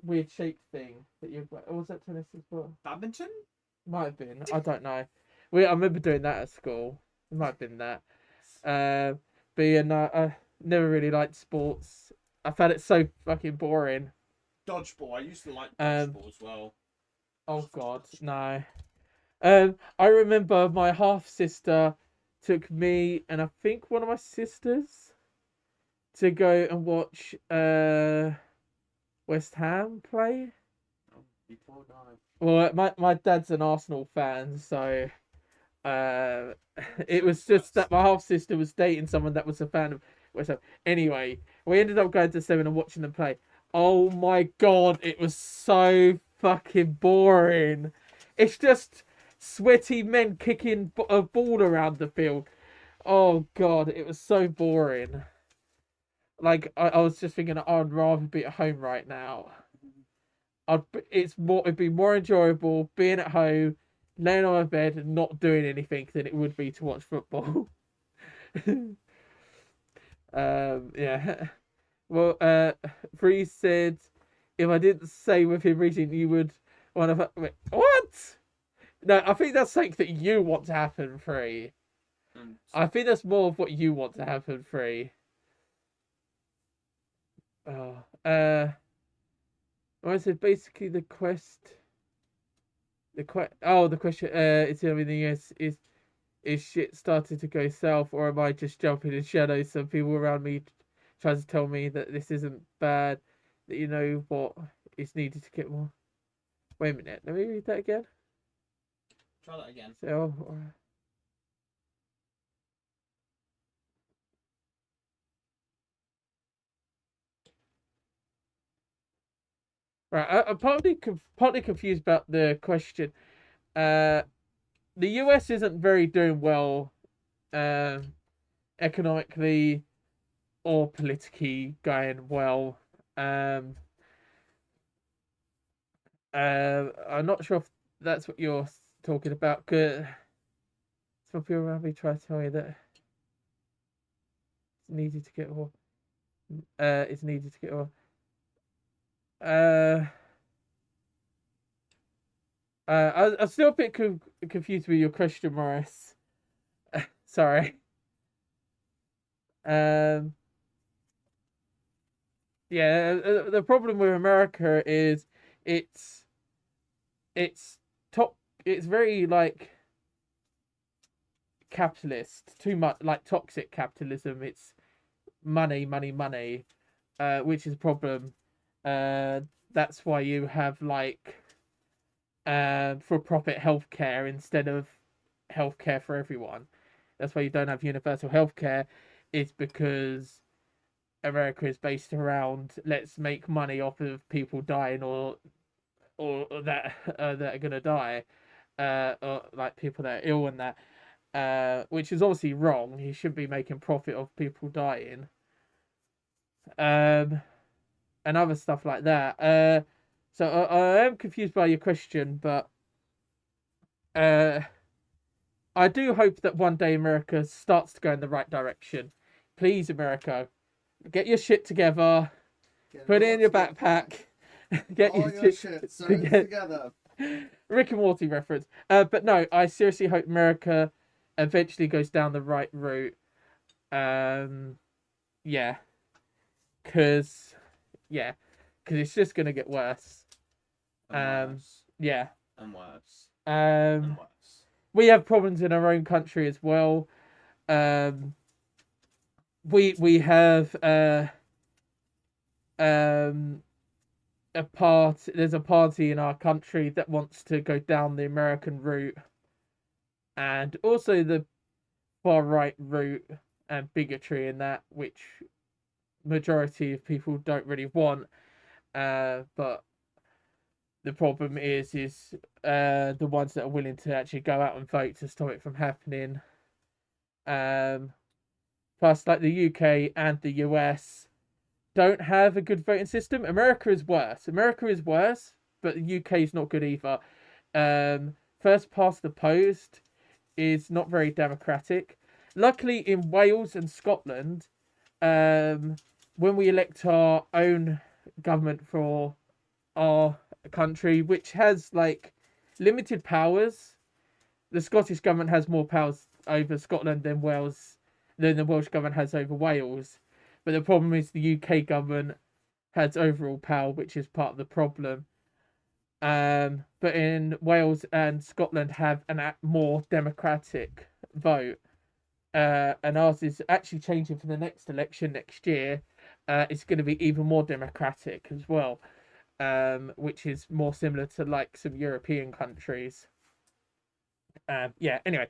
weird shaped thing that you. Or was that tennis as well? Badminton? Might have been. I don't know. I remember doing that at school. It might have been that. But yeah, no, I never really liked sports. I found it so fucking boring. Dodgeball. I used to like dodgeball as well. Oh God, no. I remember my half sister took me and I think one of my sisters to go and watch West Ham play. Oh, you poor guy. Well, my dad's an Arsenal fan, so it was just that my half sister was dating someone that was a fan of West Ham. Anyway, we ended up going to Seven and watching them play. Oh my God, it was so fucking boring. It's just sweaty men kicking a ball around the field. Oh God, it was so boring. Like I was just thinking, I'd rather be at home right now. It'd be more enjoyable being at home, laying on my bed and not doing anything than it would be to watch football. Yeah. Well, Bree said, if I didn't say with him reaching, you would want to. Wait, what? No, I think that's something that you want to happen, Free. I think that's more of what you want to happen, Free. Oh, I said basically the quest. The question. It's everything is shit started to go south, or am I just jumping in shadows? Some people around me try to tell me that this isn't bad. That you know what is needed to get more. Wait a minute. Let me read that again. Try that again. So, right, I'm partly confused about the question. The US isn't very doing well, economically or politically going well. I'm not sure if that's what you're talking about. Cause some people around me try to tell me that it's needed to get more. It's needed to get more. I'm still a bit confused with your question, Morris. Sorry. Um. Yeah, the problem with America is it's it's top. It's very like capitalist, too much like toxic capitalism. It's money, money, money, which is a problem. That's why you have like for-profit healthcare instead of healthcare for everyone. That's why you don't have universal healthcare. It's because America is based around let's make money off of people dying or that are gonna die, or like people that are ill and that, which is obviously wrong. You shouldn't be making profit off people dying, and other stuff like that. So I am confused by your question, but I do hope that one day America starts to go in the right direction. Please, America, get your shit together. Put it in your backpack. Get all your shit sewn together. Rick and Morty reference. But no, I seriously hope America eventually goes down the right route. Yeah, cause it's just gonna get worse. And worse. Yeah. And worse. And worse. We have problems in our own country as well. We have there's a party in our country that wants to go down the American route and also the far right route and bigotry in that, which majority of people don't really want. But the problem is the ones that are willing to actually go out and vote to stop it from happening. Plus, like the UK and the US, don't have a good voting system. America is worse. America is worse, but the UK is not good either. First past the post is not very democratic. Luckily, in Wales and Scotland, when we elect our own government for our country, which has like limited powers, the Scottish government has more powers over Scotland than the Welsh government has over Wales. But the problem is the UK government has overall power, which is part of the problem. But in Wales and Scotland have a more democratic vote. And ours is actually changing for the next election next year. It's going to be even more democratic as well, which is more similar to like some European countries. Yeah. Anyway,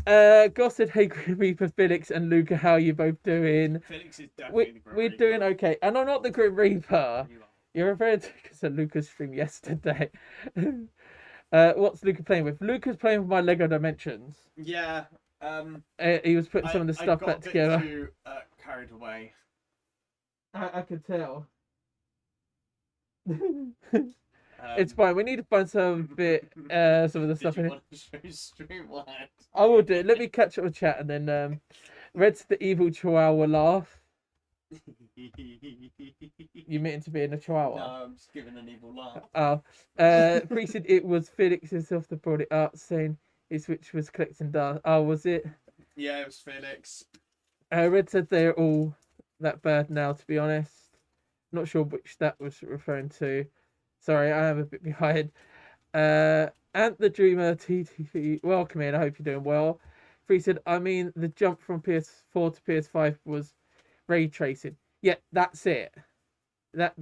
Goss said, "Hey, Grim Reaper, Felix and Luca, how are you both doing?" Felix is definitely the Grim We're Reaper. doing okay, and I'm not the Grim Reaper. You are. You're referring to because of Luca's stream yesterday. What's Luca playing with? Luca's playing with my Lego Dimensions. Yeah. He was putting some of the stuff I got back a bit together. too carried away. I could tell. It's fine. We need to find some of the stuff Did in you it. want to show Streamline? I will do it. Let me catch up with chat and then Red's the evil chihuahua laugh. You meant to be in a chihuahua? No, I'm just giving an evil laugh. Oh. Free said it was Felix himself that brought it up, saying his switch was collecting dust. Oh, was it? Yeah, it was Felix. Red said they're all that bad now, to be honest. Not sure which that was referring to. Sorry, I am a bit behind. Ant the Dreamer TTV, welcome in. I hope you're doing well. Free said, I mean, the jump from PS4 to PS5 was ray tracing. Yeah, that's it. That's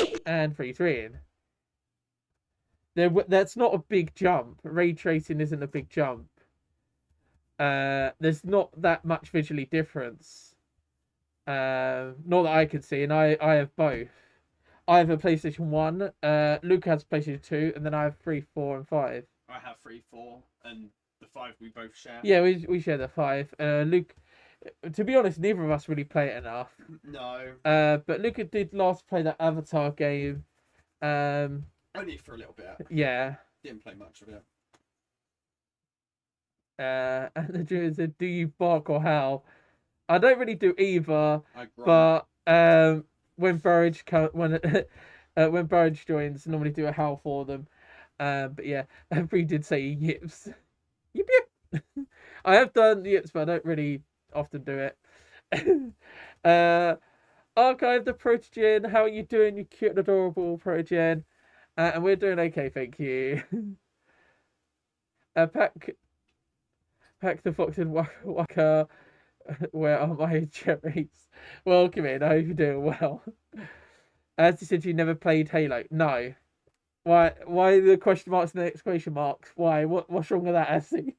it. And Free's in. That's not a big jump. Ray tracing isn't a big jump. There's not that much visually difference. Not that I can see, and I have both. I have a PlayStation 1, Luke has PlayStation 2, and then I have 3, 4, and 5. I have 3, 4, and the 5 we both share. Yeah, we share the 5. Luke, to be honest, neither of us really play it enough. No. But Luca did last play that Avatar game. Only for a little bit. Yeah. Didn't play much of it. And the Jew said, do you bark or howl? I don't really do either, I grunt. but when Burridge when Burridge joins, I normally do a howl for them. But yeah, Bree did say yips. Yip yip. I have done yips, but I don't really often do it. Archive the Protogen, how are you doing, you cute and adorable Protogen? And we're doing okay, thank you. Pack the Fox and Waka. Where are my cherries? Welcome in. I hope you're doing well. As you said, you never played Halo. No. Why? Why the question marks and the exclamation marks? Why? What's wrong with that, Essie?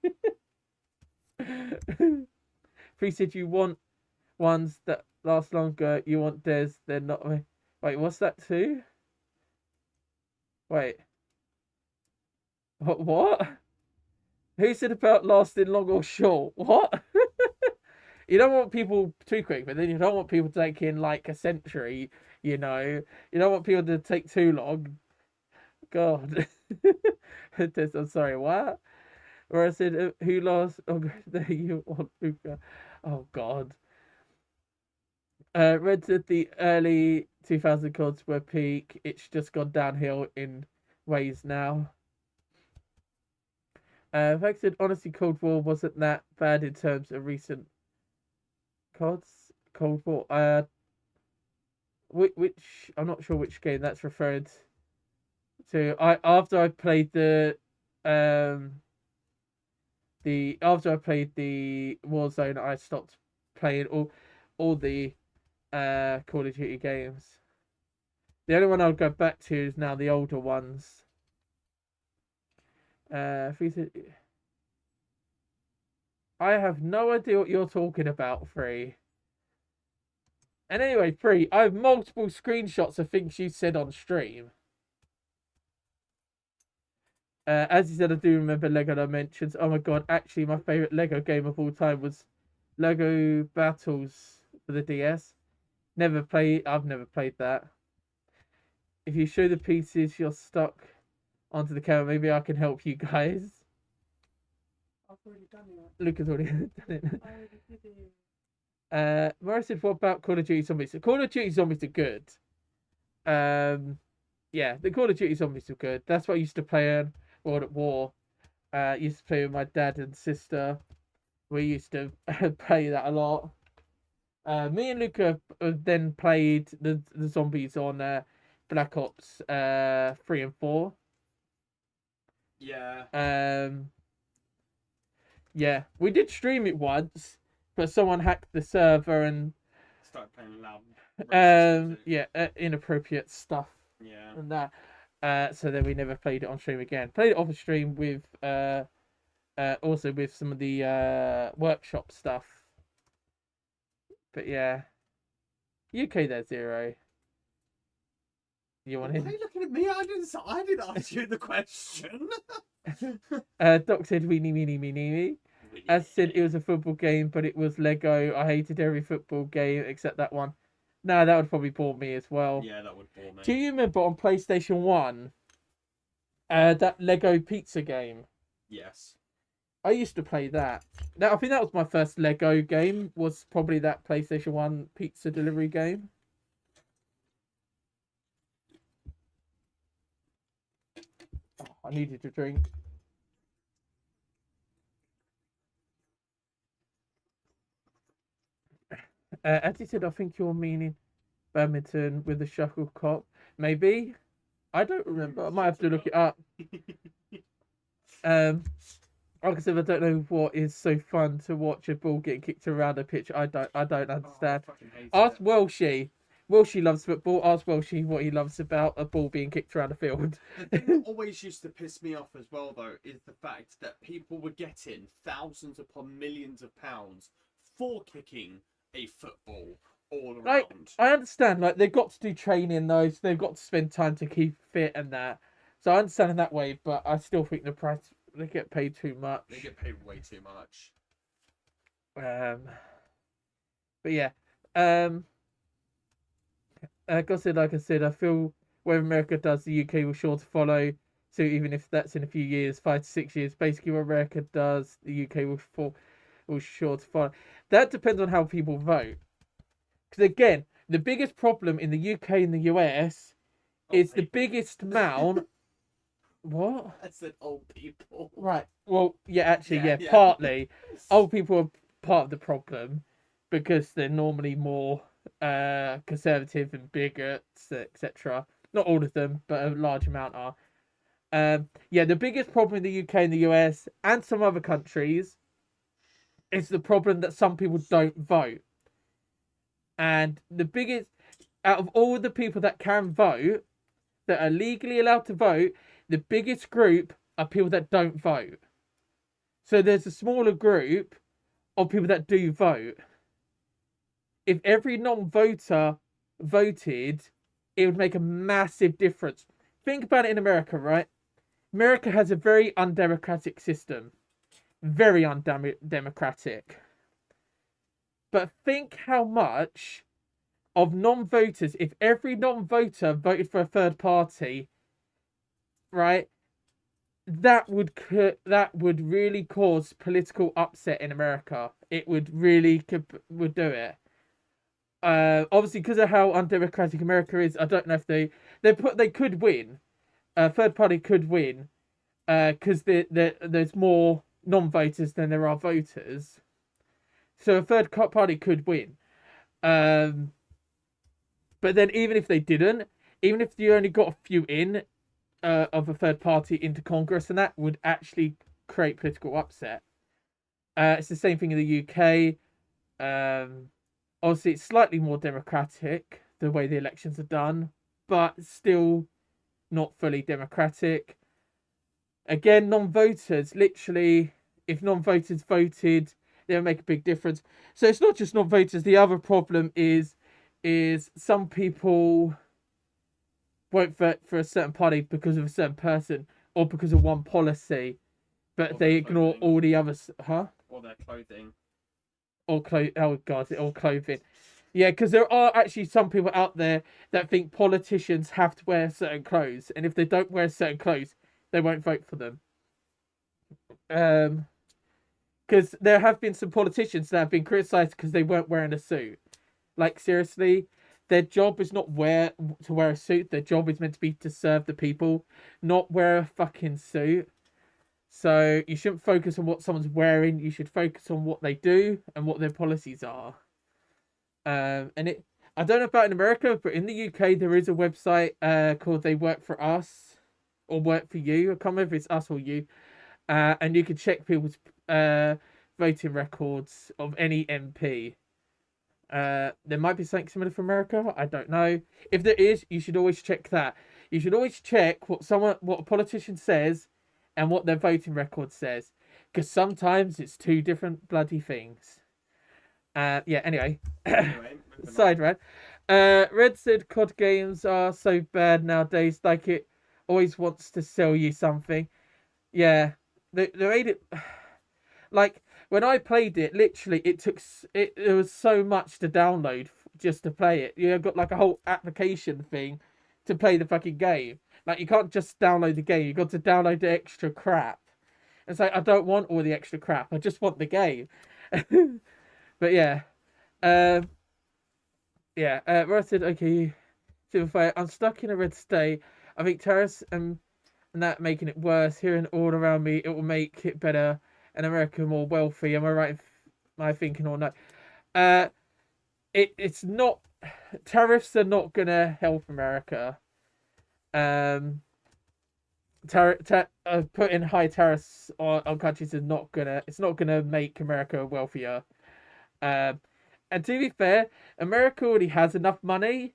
Free said you want ones that last longer. You want theirs. They're not. Wait, what's that too? Wait. What? Who said about lasting long or short? What? You don't want people too quick, but then you don't want people taking like a century, you know. You don't want people to take too long. God. I'm sorry, what? Or I said, who lost? Oh, there you want Luca. Oh, God. Red said the early 2000 CODs were peak. It's just gone downhill in ways now. Fact said, honestly, Cold War wasn't that bad in terms of recent CODs. Cold War. Which I'm not sure which game that's referred to. After I played the Warzone, I stopped playing all the Call of Duty games. The only one I'll go back to is now the older ones. I have no idea what you're talking about, Free. And anyway, Free, I have multiple screenshots of things you said on stream. As you said, I do remember Lego Dimensions. Oh my god, actually, my favourite Lego game of all time was Lego Battles for the DS. I've never played that. If you show the pieces you're stuck onto the camera, maybe I can help you guys. I've already done it. Lucas already done it. I already did it. Mara said, what about Call of Duty Zombies? So Call of Duty Zombies are good. Yeah, the Call of Duty Zombies are good. That's what I used to play on World at War. Used to play with my dad and sister. We used to play that a lot. Me and Luca then played the zombies on Black Ops 3 and 4. Yeah. Yeah, we did stream it once, but someone hacked the server and Start playing loud. racist music. yeah, inappropriate stuff Yeah. and that. So then we never played it on stream again. Played it off stream with also with some of the workshop stuff. But yeah, UK there 0. You Why want are him? you looking at me? I didn't ask you the question. Doc said weenie meenie meenie. As said, it was a football game, but it was Lego. I hated every football game except that one. No, that would probably bore me as well. Yeah, that would bore me. Do you remember on PlayStation 1, that Lego pizza game? Yes. I used to play that. I think that was my first Lego game, was probably that PlayStation 1 pizza delivery game. Oh, I needed to drink. As you said, I think you're meaning badminton with the shuttlecock. Maybe? I don't remember. I might have to look it up. Like I said, I don't know what is so fun to watch a ball getting kicked around a pitch. I don't understand. Oh, I fucking hate Ask it. Welshie. Welshie loves football. Ask Welshie what he loves about a ball being kicked around the field. The thing that always used to piss me off as well, though, is the fact that people were getting thousands upon millions of pounds for kicking a football all around. Like, I understand, like, they've got to do training, though, so they've got to spend time to keep fit and that. So I understand in that way, but I still think the price, they get paid too much. They get paid way too much. But yeah. Like I said, I feel whatever America does, the UK will sure to follow. So even if that's in a few years, 5 to 6 years, basically what America does, the UK will sure to follow. That depends on how people vote. Because again, the biggest problem in the UK and the US is the biggest amount. What? I said old people. Right. Well, yeah, actually, Yeah. partly. Old people are part of the problem because they're normally more conservative and bigots, etc. Not all of them, but a large amount are. Yeah, the biggest problem in the UK and the US and some other countries is the problem that some people don't vote. And the biggest, out of all the people that can vote, that are legally allowed to vote, the biggest group are people that don't vote. So there's a smaller group of people that do vote. If every non-voter voted, it would make a massive difference. Think about it in America, right? America has a very undemocratic system. Very undemocratic. But think how much of non-voters, if every non-voter voted for a third party, right, that would really cause political upset in America. It would really would do it. Obviously, because of how undemocratic America is, I don't know if they could win. A third party could win, because there's more non-voters than there are voters. So a third party could win. But then even if they didn't, even if you only got a few in of a third party into Congress, and that would actually create political upset. It's the same thing in the UK. Obviously, it's slightly more democratic, the way the elections are done, but still not fully democratic. Again, non-voters, literally, if non-voters voted, they would make a big difference. So it's not just non-voters. The other problem is some people won't vote for a certain party because of a certain person or because of one policy, but Or they their ignore clothing. all the others. Or their clothing. Oh god, or clothing. Yeah, because there are actually some people out there that think politicians have to wear certain clothes, and if they don't wear certain clothes, they won't vote for them. Because there have been some politicians that have been criticised because they weren't wearing a suit. Like seriously, their job is not to wear a suit. Their job is meant to be to serve the people, not wear a fucking suit. So you shouldn't focus on what someone's wearing. You should focus on what they do and what their policies are. And I don't know about in America, but in the UK there is a website called They Work for Us or Work for You. I can't remember if it's us or you. And you can check people's voting records of any MP. There might be something similar for America. I don't know. If there is, you should always check that. You should always check what a politician says, and what their voting record says, because sometimes it's two different bloody things. Yeah. Anyway, Anyway, side rant. Red said COD games are so bad nowadays. Like it always wants to sell you something. Yeah, they made it like when I played it. Literally, it was so much to download just to play it. You got like a whole application thing to play the fucking game. Like you can't just download the game. You got to download the extra crap. It's like I don't want all the extra crap. I just want the game. But yeah, um, yeah. Ross said, "Okay, Silverfire. I'm stuck in a red state. I think terrorists and that making it worse. Hearing all around me, it will make it better and America more wealthy. Am I right in my thinking or not? It's not. Tariffs are not gonna help America. Um, putting high tariffs on countries is not gonna. It's not gonna make America wealthier. Um, and to be fair, America already has enough money.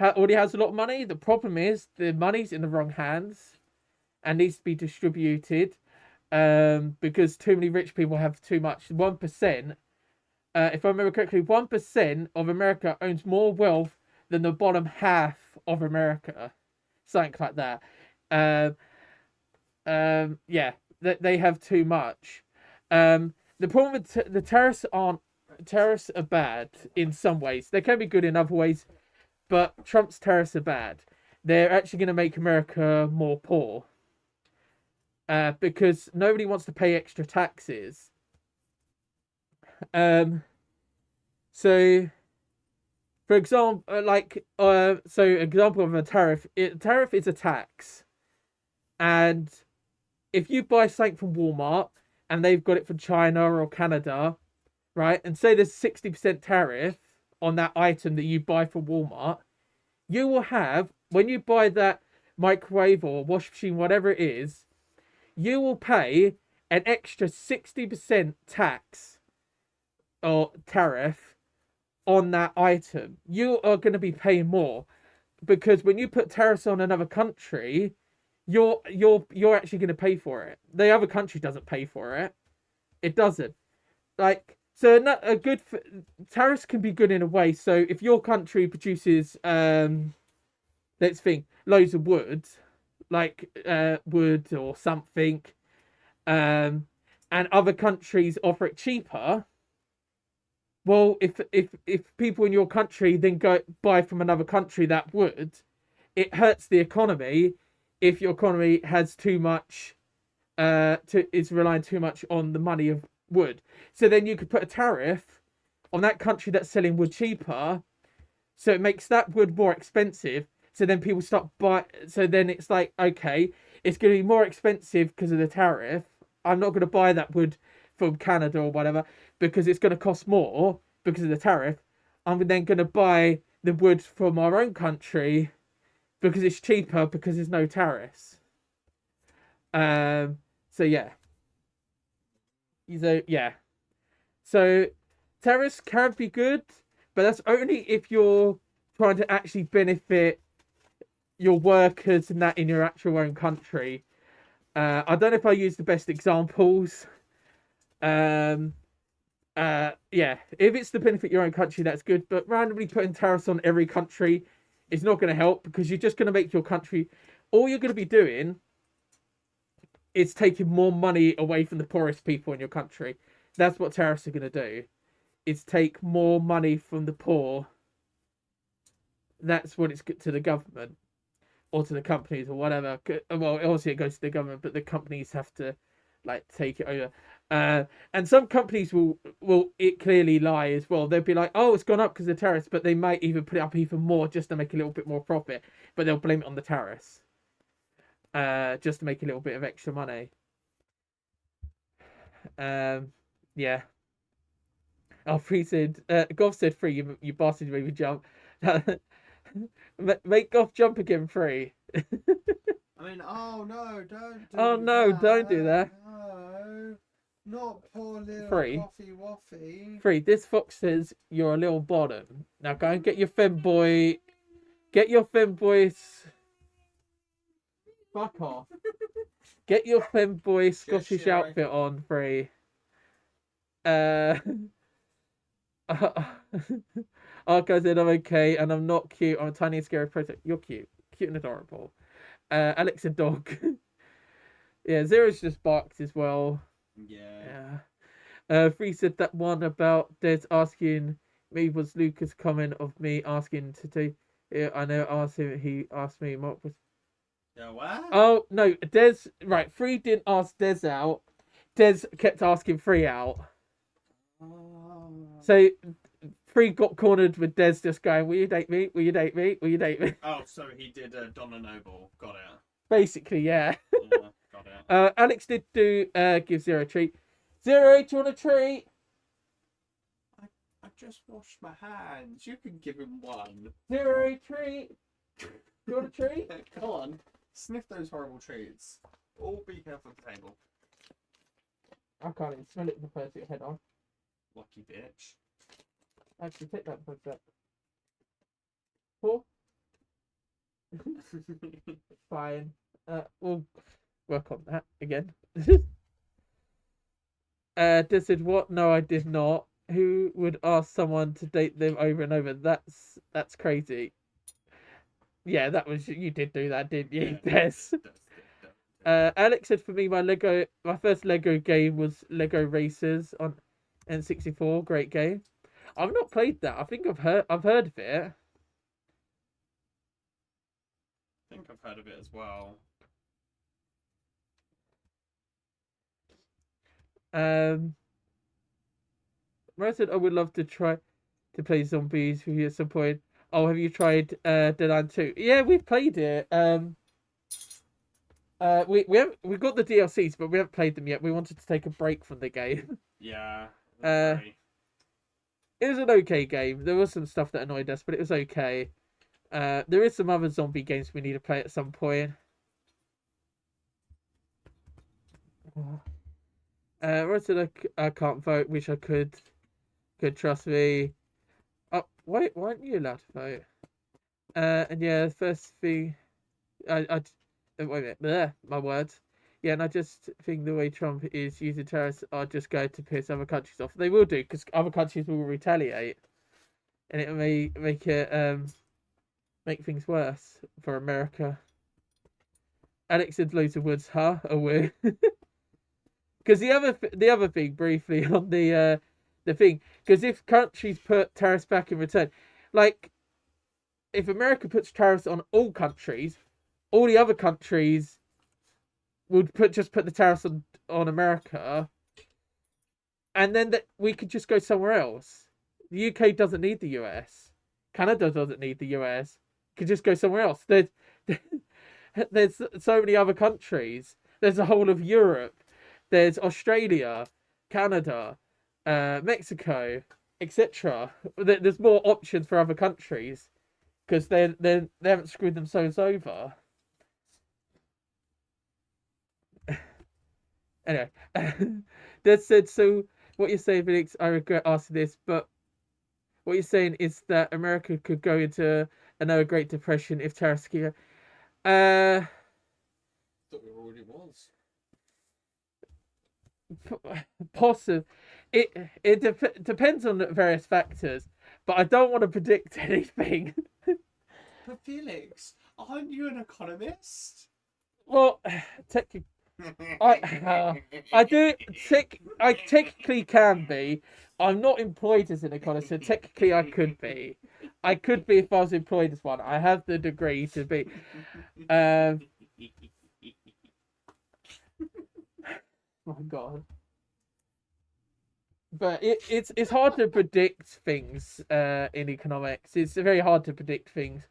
Already has a lot of money. The problem is the money's in the wrong hands and needs to be distributed. Because too many rich people have too much. 1%, if I remember correctly, 1% of America owns more wealth than the bottom half of America. Something like that. Yeah, they have too much. The problem with the terrorists are bad in some ways. They can be good in other ways, but Trump's terrorists are bad. They're actually going to make America more poor. Because nobody wants to pay extra taxes. So, for example, example of a tariff. Tariff is a tax, and if you buy something from Walmart and they've got it from China or Canada, right, and say there's 60% tariff on that item that you buy from Walmart, you will have, when you buy that microwave or wash machine, whatever it is, you will pay an extra 60% tax or tariff on that item. You are going to be paying more because when you put tariffs on another country, you're actually going to pay for it. The other country doesn't pay for it. It doesn't. Like, so tariffs can be good in a way. So if your country produces let's think, loads of wood, like wood or something, and other countries offer it cheaper. Well, if people in your country then go buy from another country that wood, it hurts the economy if your economy has too much, is relying too much on the money of wood. So then you could put a tariff on that country that's selling wood cheaper, so it makes that wood more expensive. So then people start buy. So then it's like, okay, it's going to be more expensive because of the tariff. I'm not going to buy that wood from Canada or whatever because it's going to cost more because of the tariff. I'm then going to buy the wood from our own country because it's cheaper because there's no tariffs. So yeah. So tariffs can be good, but that's only if you're trying to actually benefit your workers and that in your actual own country. I don't know if I use the best examples. Yeah, if it's to benefit your own country, that's good. But randomly putting tariffs on every country is not going to help because you're just going to make your country. All you're going to be doing is taking more money away from the poorest people in your country. That's what tariffs are going to do. Is take more money from the poor that's when it's to the government or to the companies or whatever. Well, obviously it goes to the government, but the companies have to like take it over. And some companies will it clearly lie as well. They'll be like, oh, it's gone up because of the tariffs, but they might even put it up even more just to make a little bit more profit. But they'll blame it on the tariffs, just to make a little bit of extra money. Yeah. Oh, Free said, Goff said Free, you bastard, you made me jump. Make Goff jump again, Free. I mean, oh no, don't do Oh no, that. don't do that. No, not poor little Free. Coffee Waffy. Free, this fox says you're a little bottom. Now go and get your femboy. Get your femboy. Fuck off. Get your femboy Scottish your outfit on, Free. Arco said I'm okay and I'm not cute. I'm a tiny and scary person. You're cute. Cute and adorable. Alex a dog. Yeah, Zero's just barked as well. Yeah. Free said that one about Des asking me was Lucas' comment of me asking to do. Yeah, I know. Asked him. He asked me. Mark was. Yeah, what? Oh no, Des. Right, Free didn't ask Des out. Des kept asking Free out. Oh. So Free got cornered with Des just going, "Will you date me? Will you date me? Will you date me?" Oh, so he did Donna Noble. Got it. Basically, yeah. Yeah, got it. Alex did do give Zero a treat. Zero, do you want a treat? I just washed my hands. You can give him one. Zero treat. Do you want a treat? Come on. Sniff those horrible treats. All be careful at the table. I can't even smell it with the Fursuit head on. Lucky bitch. Actually, take that for a sec. Four. Fine. We'll work on that again. Des said, what? No, I did not. Who would ask someone to date them over and over? That's crazy. Yeah, that was you did do that, didn't you, Yeah. Des? Alex said for me, my first Lego game was Lego Racers on N64. Great game. I've not played that. I think I've heard of it. I think I've heard of it as well. I said I would love to try to play zombies with you at some point. Oh, have you tried Dead Island 2? Yeah, we've played it. We've got the DLCs, but we haven't played them yet. We wanted to take a break from the game. Yeah. It was an okay game. There was some stuff that annoyed us, but it was okay. There is some other zombie games we need to play at some point. I said I can't vote. Wish I could. Could trust me. Oh, wait, why aren't you allowed to vote? And yeah, the first thing, wait a minute, bleh, my words. Yeah, and I just think the way Trump is using terrorists are just going to piss other countries off. They will do, because other countries will retaliate, and it may make it make things worse for America. Alex said loads of words, huh? A word. Because the other thing, briefly on the thing, because if countries put tariffs back in return, like if America puts tariffs on all countries, all the other countries would just put the tariffs on America, and then we could just go somewhere else. The UK doesn't need the US. Canada doesn't need the US. Could just go somewhere else. There's so many other countries. There's the whole of Europe. There's Australia, Canada, Mexico, etc. There's more options for other countries because they haven't screwed themselves over. Anyway, that said, so what you're saying, Felix, I regret asking this, but what you're saying is that America could go into another Great Depression if tariffs keep. I thought it already was. Possible. It depends on various factors, but I don't want to predict anything. But Felix, aren't you an economist? Well, technically, I do. I technically can be. I'm not employed as an economist, so technically I could be. I could be if I was employed as one. I have the degree to be. My God. But it's hard to predict things in economics. It's very hard to predict things.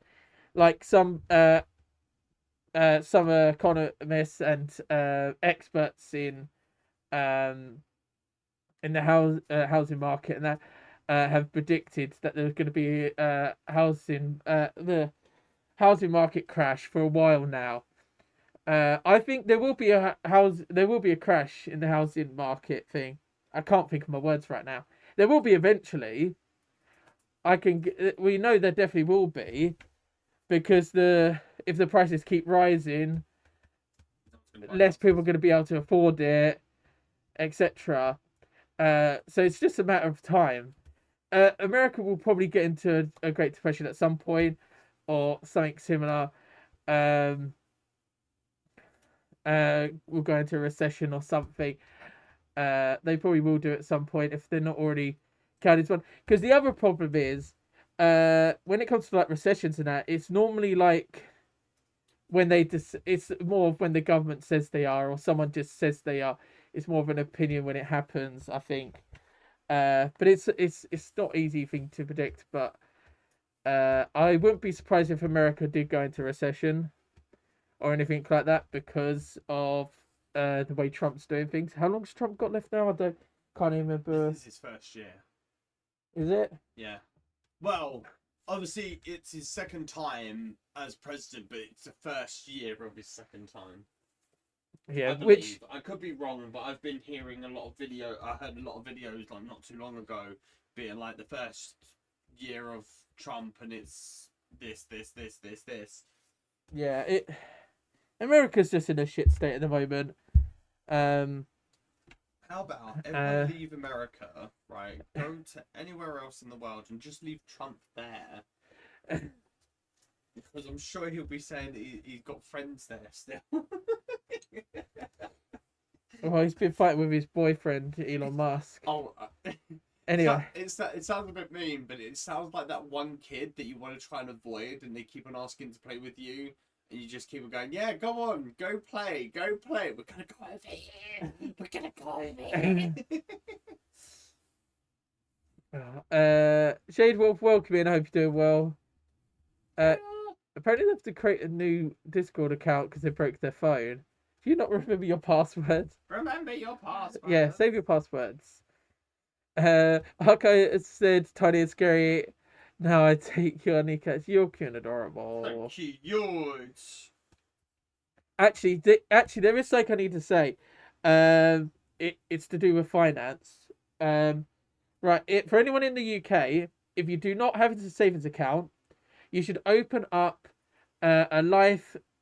Like some economists and experts in the housing market and that have predicted that there's going to be the housing market crash for a while now. I think there will be a crash in the housing market thing. I can't think of my words right now. There will be eventually. We know there definitely will be, because if the prices keep rising, less people are going to be able to afford it, etc. So it's just a matter of time. America will probably get into a Great Depression at some point, or something similar. We'll go into a recession or something. They probably will do at some point if they're not already counted one. Because the other problem is, when it comes to like recessions and that, it's normally like when it's more of when the government says they are, or someone just says they are. It's more of an opinion when it happens, I think. But it's not easy thing to predict. But I wouldn't be surprised if America did go into recession or anything like that, because of the way Trump's doing things. How long's Trump got left now? Can't even remember. This is his first year. Is it? Yeah. Well, obviously it's his second time as president, but it's the first year of his second time. Yeah, which I could be wrong, but I've been hearing I heard a lot of videos like not too long ago, being like the first year of Trump, and it's this. Yeah, America's just in a shit state at the moment. How about everyone leave America, right? Go to anywhere else in the world and just leave Trump there. Because I'm sure he'll be saying that he's got friends there still. Well, he's been fighting with his boyfriend, Elon Musk. Oh, anyway. It sounds a bit mean, but it sounds like that one kid that you want to try and avoid, and they keep on asking to play with you, and you just keep on going, yeah, go on, go play. We're going to go over here. We're going to go over here. Shade Wolf, welcome in. I hope you're doing well. Apparently they have to create a new Discord account because they broke their phone. Do you not remember your passwords? Remember your passwords. Yeah, save your passwords. Hako said Tiny and Scary. Now I take your kneecaps. You're cute and adorable. Cute. Actually, there is something I need to say. It's to do with finance. Right. For anyone in the UK, if you do not have a savings account, you should open up a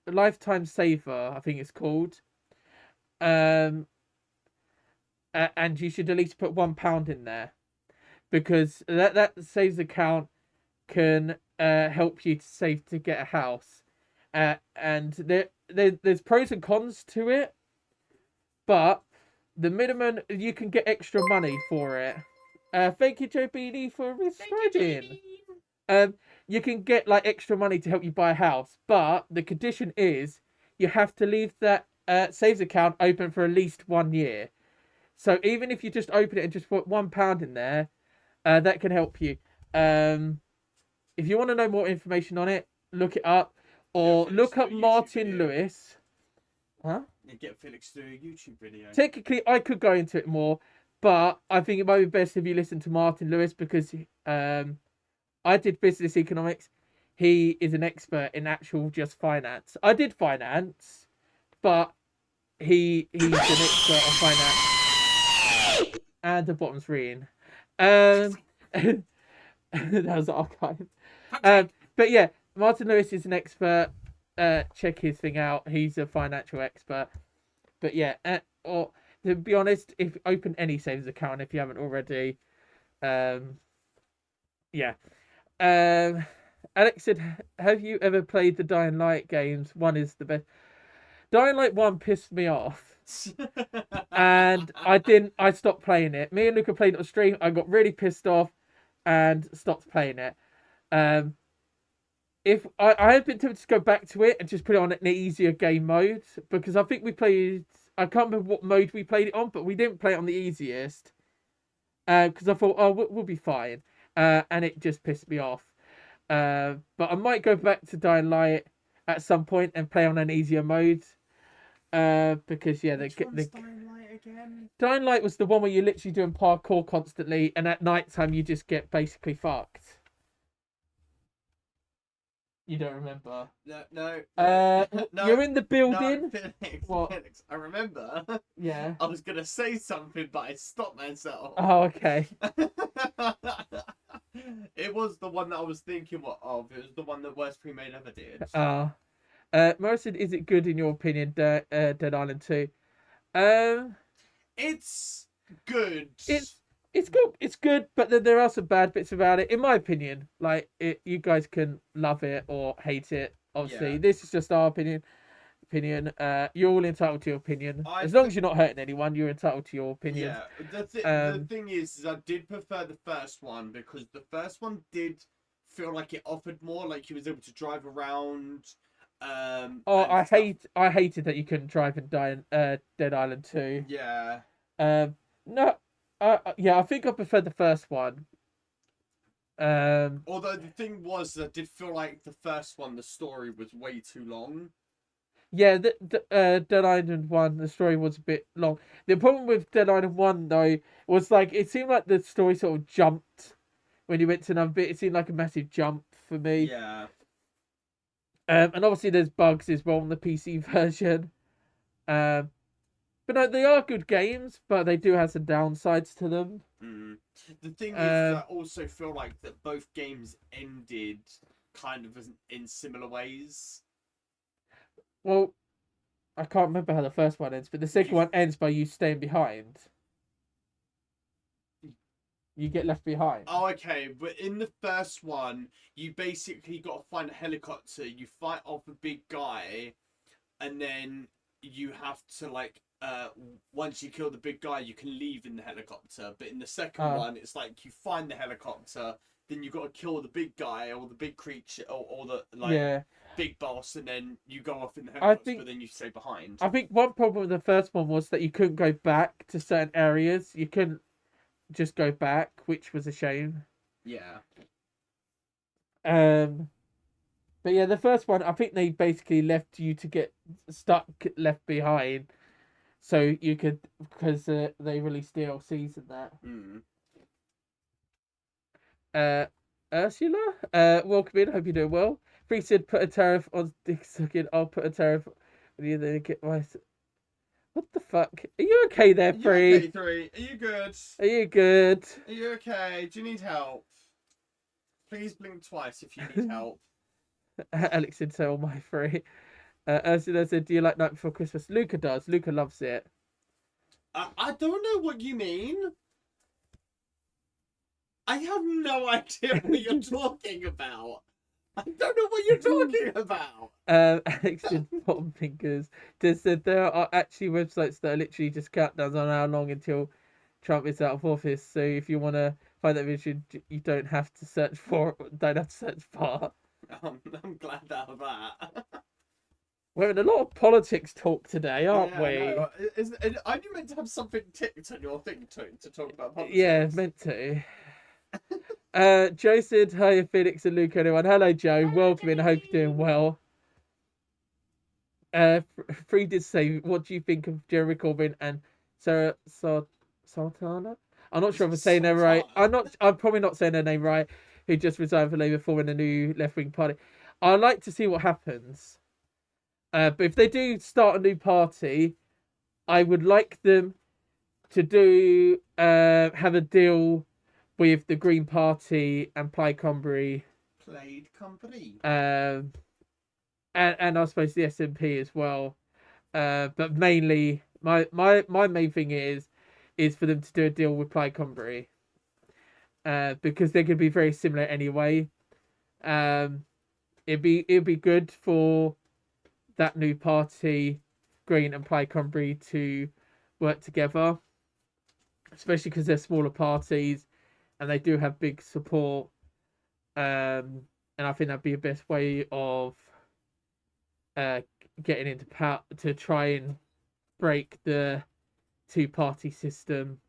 lifetime saver, I think it's called. And you should at least put £1 in there, because that saves account can help you to save to get a house. And there's pros and cons to it, but the minimum you can get extra money for it. Thank you, Joe Beanie, for responding. You can get like extra money to help you buy a house, but the condition is you have to leave that saves account open for at least 1 year. So even if you just open it and just put £1 in there, that can help you. If you want to know more information on it, look it up, or look up Martin Lewis. Huh? You get Felix to do a YouTube video. Technically, I could go into it more, but I think it might be best if you listen to Martin Lewis, because I did business economics. He is an expert in actual just finance. I did finance, but he's an expert on finance. And the bottom's reading. That was the archive. But yeah, Martin Lewis is an expert. Check his thing out. He's a financial expert. But yeah, or to be honest, if open any savings account if you haven't already. Yeah. Alex said, have you ever played the Dying Light games? One is the best. Dying Light 1 pissed me off. And I stopped playing it. Me and Luca played it on stream. I got really pissed off and stopped playing it. Um, if I had been tempted to go back to it and just put it on an easier game mode, because I think we played. I can't remember what mode we played it on, but we didn't play it on the easiest. Because I thought, oh, we'll be fine. And it just pissed me off. But I might go back to Dying Light at some point and play on an easier mode. Because yeah, Which one's Dying Light again? Dying Light was the one where you're literally doing parkour constantly, and at night time you just get basically fucked. You don't remember? No. No. You're in the building. No, Felix, What? Felix, I remember. Yeah. I was gonna say something, but I stopped myself. Oh, okay. It was the one that I was thinking of. It was the one that Worst Pre-Made ever did. Morrison, is it good in your opinion, Dead Island 2? It's good. It's good. It's good, but then there are some bad bits about it, in my opinion. Like you guys can love it or hate it. Obviously, Yeah. this is just our opinion. You're all entitled to your opinion. As long as you're not hurting anyone, you're entitled to your opinion. Yeah. The thing is I did prefer the first one because the first one did feel like it offered more. Like he was able to drive around. I hated that you couldn't drive in Dead Island 2. Yeah. No. Yeah, I think I preferred the first one. Although the thing was, I did feel like the first one, the story was way too long. Yeah, Dead Island 1, the story was a bit long. The problem with Dead Island 1, though, was like, it seemed like the story sort of jumped when you went to another bit. It seemed like a massive jump for me. Yeah. And obviously there's bugs as well on the PC version. But no, they are good games, but they do have some downsides to them. Mm. The thing is, I also feel like that both games ended kind of in similar ways. Well, I can't remember how the first one ends, but the second one ends by you staying behind. You get left behind. Oh, okay. But in the first one, you basically got to find a helicopter. You fight off a big guy, and then you have to like. Once you kill the big guy, you can leave in the helicopter. But in the second one, it's like you find the helicopter, then you got to kill the big guy or the big creature or the big boss, and then you go off in the helicopter, but then you stay behind. I think one problem with the first one was that you couldn't go back to certain areas. You couldn't just go back, which was a shame. Yeah. But yeah, the first one, I think they basically left you to get stuck, left behind. So you could, because they released DLCs and that. Ursula, welcome in. Hope you're doing well. Free said, put a tariff on dick sucking. I'll put a tariff on you. Then get my. What the fuck? Are you okay there, Free? Okay, Three. Are you good? Are you good? Are you okay? Do you need help? Please blink twice if you need help. Alex said, so my Free. Ursula said, do you like Night Before Christmas? Luca does. Luca loves it. I don't know what you mean. I have no idea what you're talking about. I don't know what you're talking about. Alex said, bottom fingers. Just said there are actually websites that are literally just countdowns on how long until Trump is out of office. So if you want to find that video, you don't have to search for. I'm glad of that. We're in a lot of politics talk today, aren't we? No. Aren't you meant to have something ticked on your thing to talk about politics? Yeah, meant to. Joe said, hi, Felix and Luke, everyone. Hello, Joe. Welcome in. I hope you're doing well. Free did say, what do you think of Jeremy Corbyn and Sarah Sultana? I'm not sure if I'm saying that right. I'm probably not saying her name right. Who just resigned for Labour, forming a new left-wing party. I'd like to see what happens. But if they do start a new party, I would like them to have a deal with the Green Party and Plaid Cymru. And I suppose the SNP as well. But mainly, my main thing is for them to do a deal with Plaid Cymru. Because they could be very similar anyway. It'd be good for that new party, Green and Plaid Cymru, to work together, especially because they're smaller parties and they do have big support. And I think that'd be the best way of uh, getting into power to try and break the two-party system.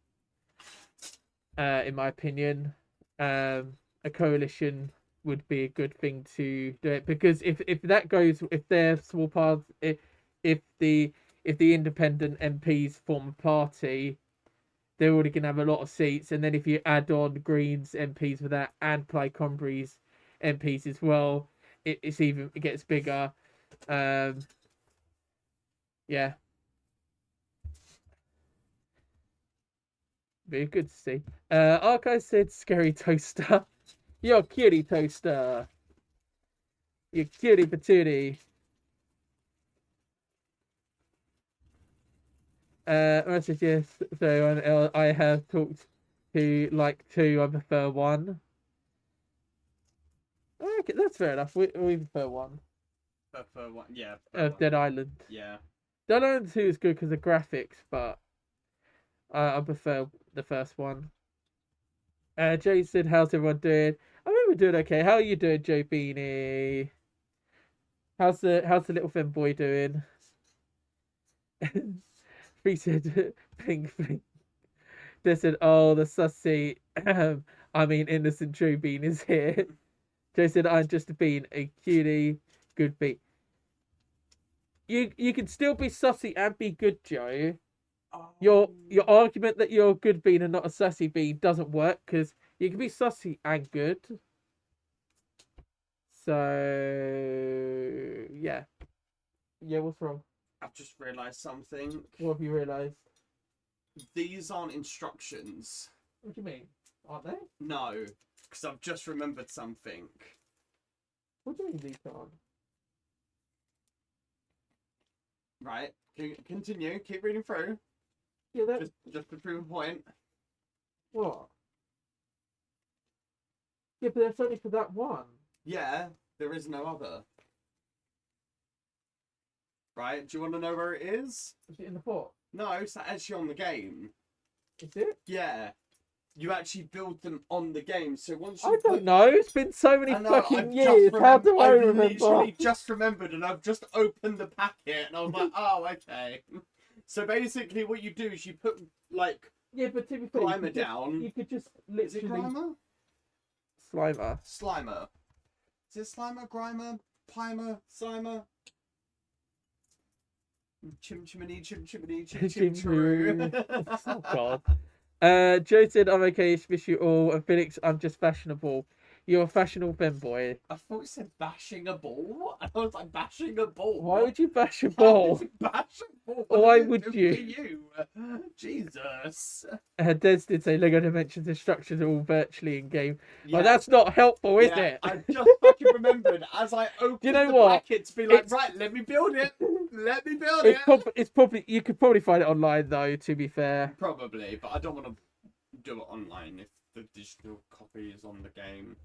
In my opinion, a coalition would be a good thing to do it, because if that goes, if they're small parts, if the if the independent MPs form a party, they're already gonna have a lot of seats, and then if you add on Greens MPs with that and Plaid Cymru's MPs as well, it gets bigger. Yeah, be good to see. Archive said scary toaster. You're cutie toaster. You cutie patootie. Message yes. So I have talked to like two. I prefer one. Okay, that's fair enough. We prefer one. For what? Yeah. Dead Island. Yeah. Dead Island 2 is good because of graphics, but I prefer the first one. Jay said, "How's everyone doing?" I mean, we're doing okay. How are you doing, Joe Beanie? How's the little femboy doing? He said, "Ping ping." They said, "Oh, the sussy." I mean, innocent Joe Bean is here. Joe said, "I'm just a bean, a cutie, good bean." You can still be sussy and be good, Joe. Your argument that you're a good bean and not a sussy bean doesn't work, because you can be sussy and good. So yeah, what's wrong? I've just realised something. What have you realised? These aren't instructions. What do you mean? Aren't they? No, because I've just remembered something. What do you mean these aren't? Right, continue. Keep reading through. Yeah, that. Just to prove a point. What? Yeah, but that's only for that one. Yeah, there is no other. Right, do you want to know where it is? Is it in the pot? No, it's actually on the game. Is it? Yeah. You actually build them on the game, so once you I don't know. It's been so many fucking I've years. How do I I've remember? literally just remembered, and I've just opened the packet, and I was like, oh, okay. So basically, what you do is you put, like, Yeah, but to be fair, Grimer down. You could just Is it literally. Grimer? Slimer. Slimer. Is it Slimer, Grimer, Pimer, Slimer? Chim chimney, chim chimney, chim chim chiroo. Oh god. Joe said, "I'm okay. Miss you all." And Felix, "I'm just fashionable. You're a fashionable femboy." I thought you said bashing a ball. I was like, bashing a ball. Why would you bash a How ball? would you bash a ball? Why What would did it you? do for you? Jesus. Des did say Lego Dimensions instructions are all virtually in game. Yeah. Well, that's not helpful, is Yeah, it? I just fucking remembered as I opened You know the what? packet to be like, It's- right, let me build it. Let me build it. It's probably you could probably find it online though. To be fair, Probably, but I don't want to do it online if the digital copy is on the game.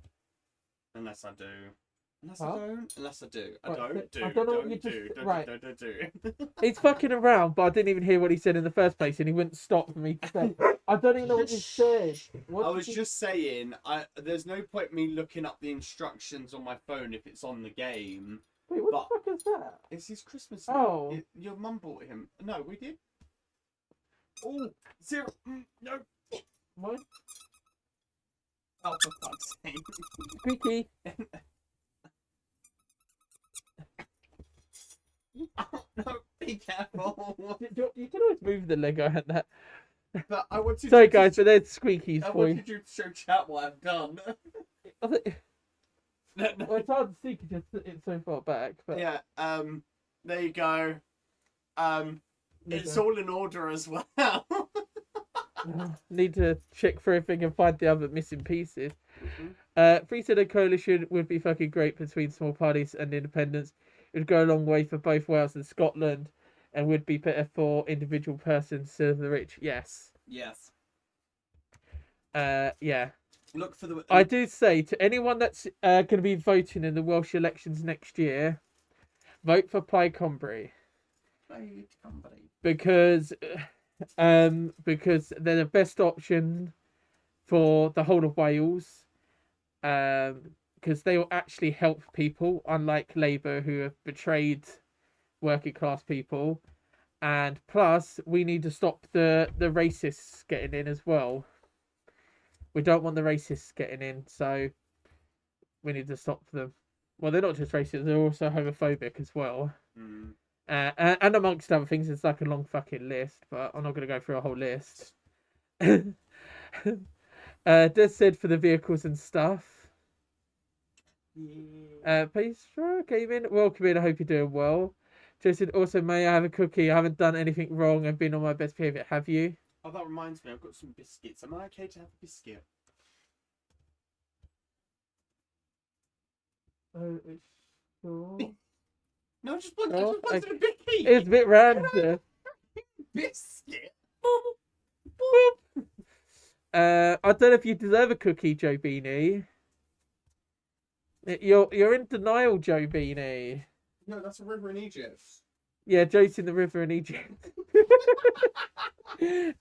Unless I do. Unless Huh? I don't. Unless I do. I Right, don't do. I don't know what Don't you do. just- Don't right. do. he's fucking around, but I didn't even hear what he said in the first place, and he wouldn't stop for me to say. I don't even know what you said. What I did was you- just saying, there's no point me looking up the instructions on my phone if it's on the game. Wait, what but- the fuck is that? It's his Christmas. Oh. Your mum bought him. No, we did. Oh, zero. No. What? Oh, for fuck's sake. Squeaky. Oh, no, be careful. You can always move the Lego and that. But I wanted Sorry you to guys, sh- but there's squeakies I for you. wanted you to show chat what I've done. Well, it's hard to see because it's so far back. But Yeah, there you go. It's Lego. all in order as well. Need to check for everything and find the other missing pieces. Free said a coalition would be fucking great between small parties and independents. It would go a long way for both Wales and Scotland, and would be better for individual persons instead of the rich. Yes. Yes. Yeah. Look for the. I do say to anyone that's going to be voting in the Welsh elections next year, vote for Plaid Cymru. Because they're the best option for the whole of Wales. because they will actually help people, unlike Labour, who have betrayed working class people. And plus, we need to stop the racists getting in as well. We don't want the racists getting in, so we need to stop them. Well, they're not just racist; they're also homophobic as well. Mm. And amongst other things, it's like a long fucking list, but I'm not going to go through a whole list. Des said for the vehicles and stuff. Yeah. Pastro came in. Welcome in. I hope you're doing well. Joe said, also, may I have a cookie? I haven't done anything wrong and been on my best behavior. Have you? Oh, that reminds me. I've got some biscuits. Am I okay to have a biscuit? Sure. No, I just wanted, Oh, I just wanted a biscuit. It's a bit random. Biscuit. I don't know if you deserve a cookie, Joe Beanie. You're in denial, Joe Beanie. No, that's a river in Egypt. Yeah, Joe's in the river in Egypt. Joe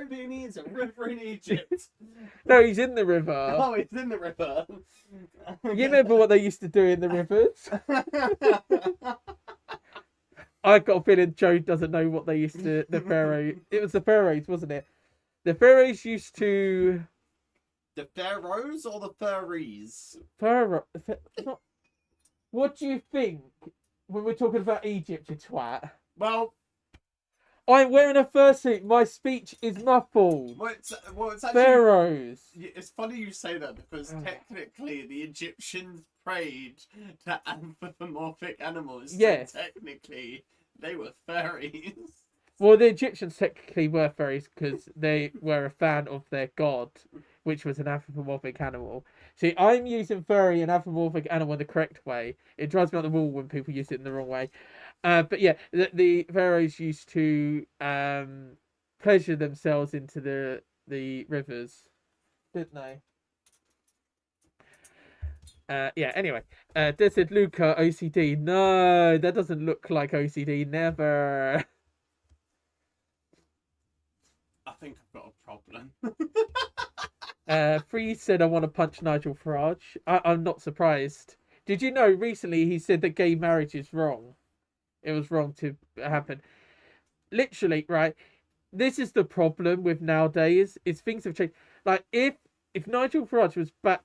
Beanie is a river in Egypt. No, he's in the river. Oh, it's in the river. You remember what they used to do in the rivers? I got a feeling Joe doesn't know what they used to. The pharaoh. It was the pharaohs, wasn't it? The pharaohs used to. The pharaohs or the furries? Pharaoh. What do you think when we're talking about Egypt, you twat? Well, I'm wearing a fursuit. My speech is muffled. it's actually. Pharaohs. It's funny you say that because technically the Egyptians prayed to anthropomorphic animals. Yes. So technically, they were fairies. Well, the Egyptians technically were fairies because they were a fan of their god, which was an anthropomorphic animal. See, I'm using furry and anthropomorphic animal in the correct way. It drives me up the wall when people use it in the wrong way. But yeah, the pharaohs used to pleasure themselves into the rivers, didn't they? Yeah, anyway. They said Luca OCD. No, that doesn't look like OCD. Never. I think I've got a problem. Free said I want to punch Nigel Farage. I'm not surprised. Did you know recently he said that gay marriage is wrong? It was wrong to happen. Literally, right? This is the problem with nowadays. Is things have changed. Like if Nigel Farage was back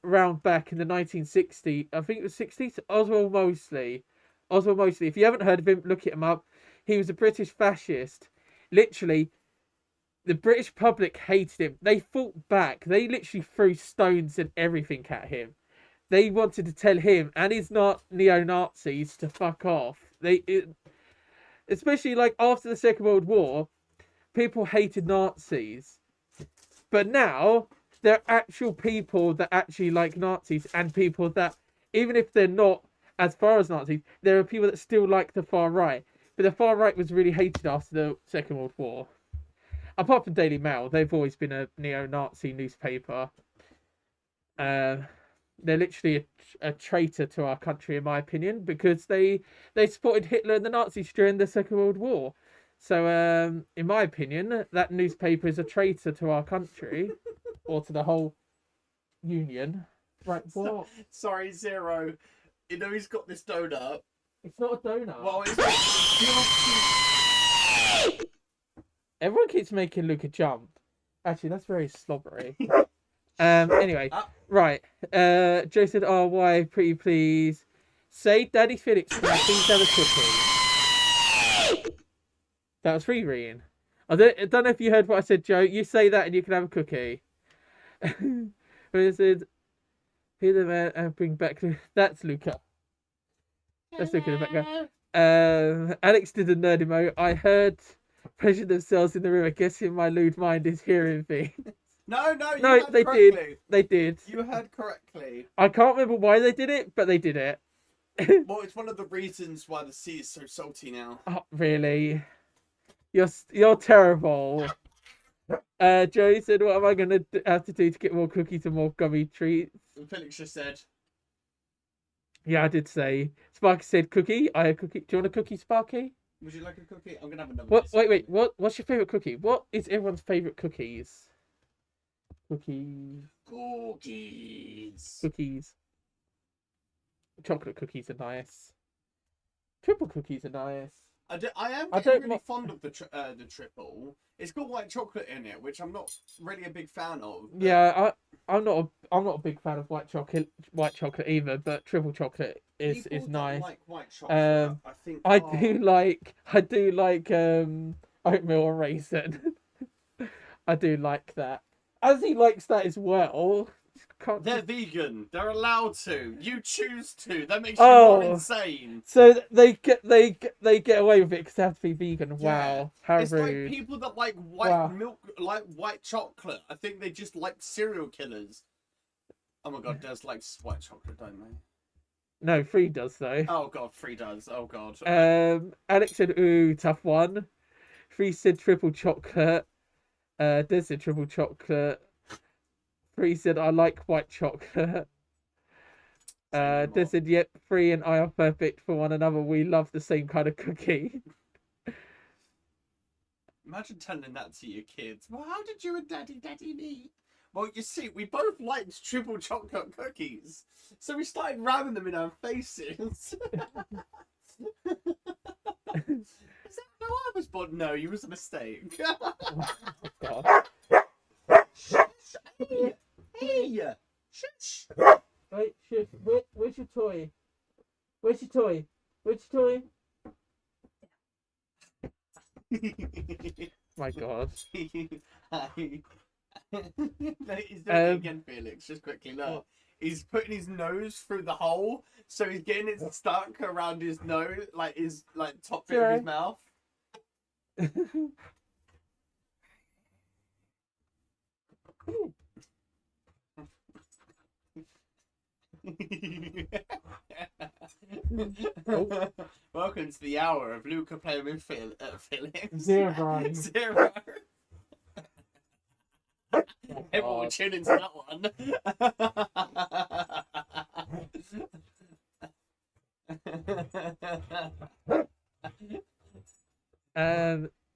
in the 1960s, I think it was 60s. Oswald Mosley. If you haven't heard of him, look him up. He was a British fascist. Literally, the British public hated him. They fought back. They literally threw stones and everything at him. They wanted to tell him and his neo-Nazis to fuck off. Especially like after the Second World War, people hated Nazis. But now, there are actual people that actually like Nazis and people that, even if they're not as far as Nazis, there are people that still like the far right. But the far right was really hated after the Second World War. Apart from Daily Mail, they've always been a neo-Nazi newspaper. They're literally a traitor to our country, in my opinion, because they supported Hitler and the Nazis during the Second World War. So, in my opinion, that newspaper is a traitor to our country, or to the whole union. Right, what? Sorry, Zero. You know he's got this donut. It's not a donut. Well, it's... Everyone keeps making Luca jump. Actually, that's very slobbery. Anyway, right. Joe said, "Oh, why, pretty please, say, Daddy Felix, can I please have a cookie?" That was free reading. I don't know if you heard what I said, Joe. You say that and you can have a cookie. Who said, "Here the man and bring back." That's Luca. That's Luca in the background. Alex did a nerd emote. I heard pleasure themselves in the room. I guess in my lewd mind is hearing things. No, you No, heard they correctly. did. They did. You heard correctly. I can't remember why they did it, but they did it. Well, it's one of the reasons why the sea is so salty now. Oh, really? You're terrible. Joe said, "What am I gonna have to do to get more cookies and more gummy treats?" Felix just said, Yeah, I did say. Sparky said, "Cookie." I had cookie. Do you want a cookie, Sparky? "Would you like a cookie? I'm gonna have another." What? biscuit. Wait. What's your favorite cookie? What is everyone's favorite cookies? Cookies. Cookies. Cookies. chocolate cookies are nice. Triple cookies are nice. I am I getting don't really mi- fond of the triple. It's got white chocolate in it, which I'm not really a big fan of. But Yeah, I'm not a big fan of white chocolate either, but triple chocolate is people that nice. like white chocolate, I think, I are... do like oatmeal and raisin. I do like that. As he likes that as well. Can't They're just... vegan. They're allowed to. You choose to. That makes you Oh, more insane. so they get away with it because they have to be vegan. Yeah. Wow, how It's like rude. people that like white Wow. milk, like white chocolate. I think they just like serial killers. Oh my god, Des likes white chocolate, don't they? No, Free does though. Oh god, Free does. Oh god. Alex said, "Ooh, tough one." Free said triple chocolate. Des said triple chocolate. Free said, "I like white chocolate." Say no Des more. said, "Yep, Free and I are perfect for one another. We love the same kind of cookie." Imagine telling that to your kids. Well, how did you and Daddy meet? Well, you see, we both liked triple chocolate cookies, so we started ramming them in our faces. Is that how I was born? No, you was a mistake. God. Shush! Hey! Hey! Shush! Wait, shush. Where's your toy? Where's your toy? Where's your toy? My God. No, he's doing it again, Felix. Just quickly, look. What? He's putting his nose through the hole, so he's getting it stuck around his nose, like his top bit of his mouth. Oh. Welcome to the hour of Luca playing with Felix. 0. 0. Oh, Everyone will God. tune into that one.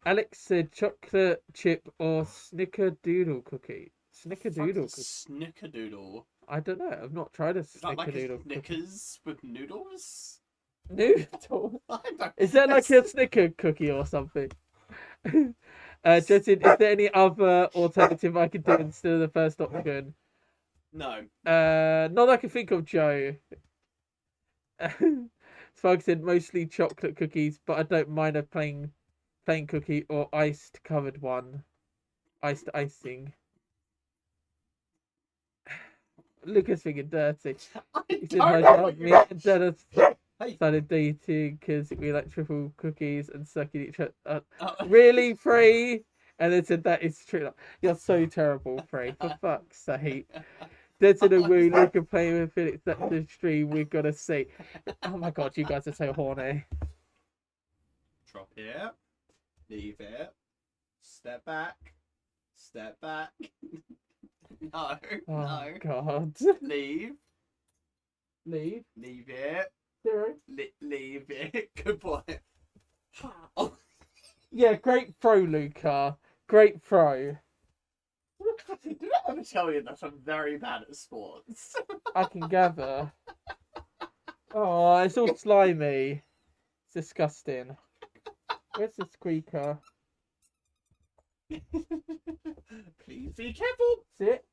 Alex said chocolate chip or snickerdoodle cookie. Snickerdoodle cookie. Snickerdoodle. I don't know. I've not tried a Is that like a snickerdoodle cookie. Snickers with noodles? Noodle? I don't... Is that like a snicker cookie or something? Justin, is there any other alternative I could do instead of the first option? No. Not that I can think of, Joe. Spike said mostly chocolate cookies, but I don't mind a plain cookie or iced covered one. Iced icing. Lucas thinking dirty. He said hi to me and Dennis started dating because we like triple cookies and sucking each other. Really, Free? And then said that is true. You're so terrible, Free. For fuck's sake. Dead to the woo, Luca playing with Felix. That's the stream we're gonna see. Oh my god, you guys are so horny. Drop here. Leave it. Step back. Step back. No. Oh No. god. Leave. Leave. Leave it. 0. Leave it. Good boy. Oh. Yeah, great throw, Luca. Great throw. Did I ever tell you that I'm very bad at sports? I can gather. Oh, it's all slimy. It's disgusting. Where's the squeaker? Please be careful. Sit.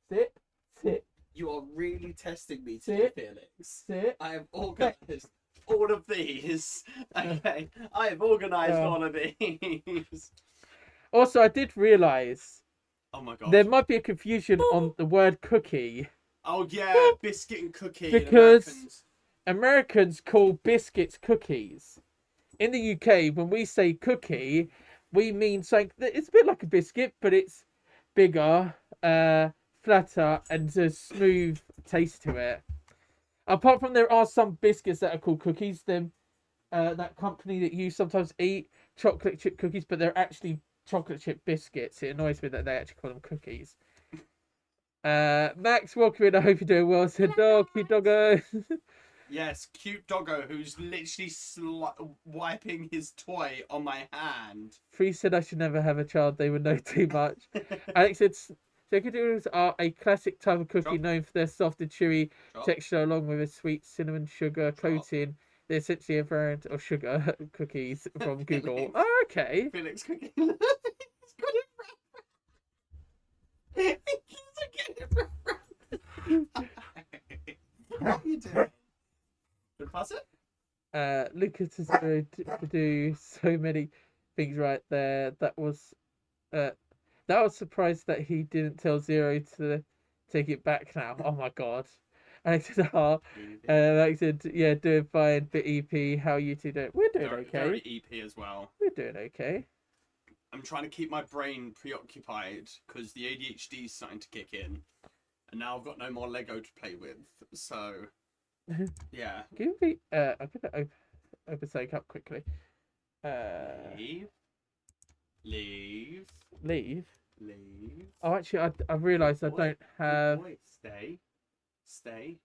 Sit. Sit. You are really testing me Sit. today, Felix. Sit. I have organised all of these. Okay, I have organised all of these. Also, I did realise Oh my god. there might be a confusion on the word cookie. Oh yeah, biscuit and cookie. Because Americans call biscuits cookies. In the UK, when we say cookie, we mean something that it's a bit like a biscuit, but it's bigger, flatter, and a smooth taste to it. Apart from there are some biscuits that are called cookies. Them, that company that you sometimes eat, chocolate chip cookies, but they're actually chocolate chip biscuits. It annoys me that they actually call them cookies. Max, welcome in. I hope you're doing well. Said dog, cute doggo. Yes, cute doggo who's literally wiping his toy on my hand. Free said I should never have a child. They would know too much. Alex said Snickerdoodles are a classic type of cookie Drop. known for their soft and chewy Drop. texture along with a sweet cinnamon sugar coating. They're essentially a variant of sugar cookies from Google. Oh, okay. Felix cookie. He's got it right. He's getting it right. What are you doing? Should I pass it? Lucas is going to do so many things right there. That was surprised that he didn't tell Zero to take it back now. Oh my god. Alex said, Alex said, yeah, doing fine. But EP, how you two doing? We're doing okay. Very EP as well. We're doing okay. I'm trying to keep my brain preoccupied because the ADHD is starting to kick in, and now I've got no more Lego to play with. So, yeah. Give me. I'm gonna open something up quickly. Leave. Oh, actually, I realised I don't have. Boy, stay.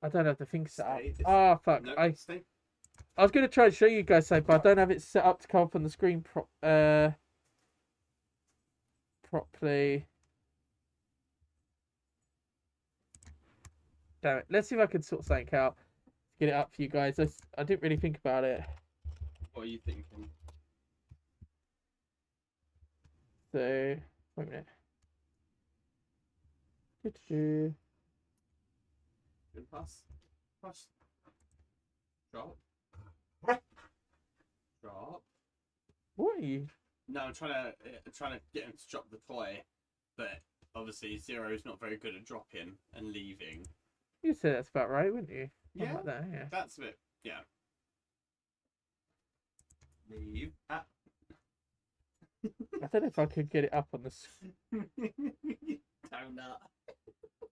I don't have the thing set up. Stay. Oh fuck! No, stay. I was gonna try and show you guys something, but I don't have it set up to come up on the screen properly. Damn it! Let's see if I can sort something out. Get it up for you guys. I didn't really think about it. What are you thinking? So wait a minute. Good pass. Drop. What are you? No, I'm trying to get him to drop the toy, but obviously Zero's not very good at dropping and leaving. You said that's about right, wouldn't you? Yeah, Like that, yeah. that's a bit. Yeah. Leave. Ah. I don't know if I could get it up on the. Donut.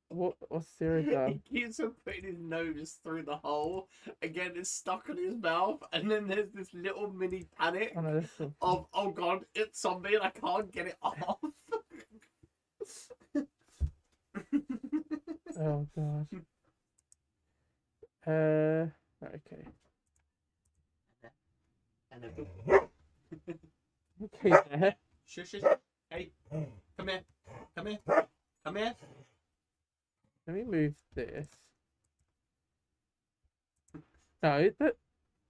What's Zero done? He keeps on putting his nose through the hole. Again, it's stuck on his mouth, and then there's this little mini panic Oh, no, this of, oh god, it's on me and I can't get it off. Oh god. Okay. Okay there. Shush. Hey, come here. Let me move this. No,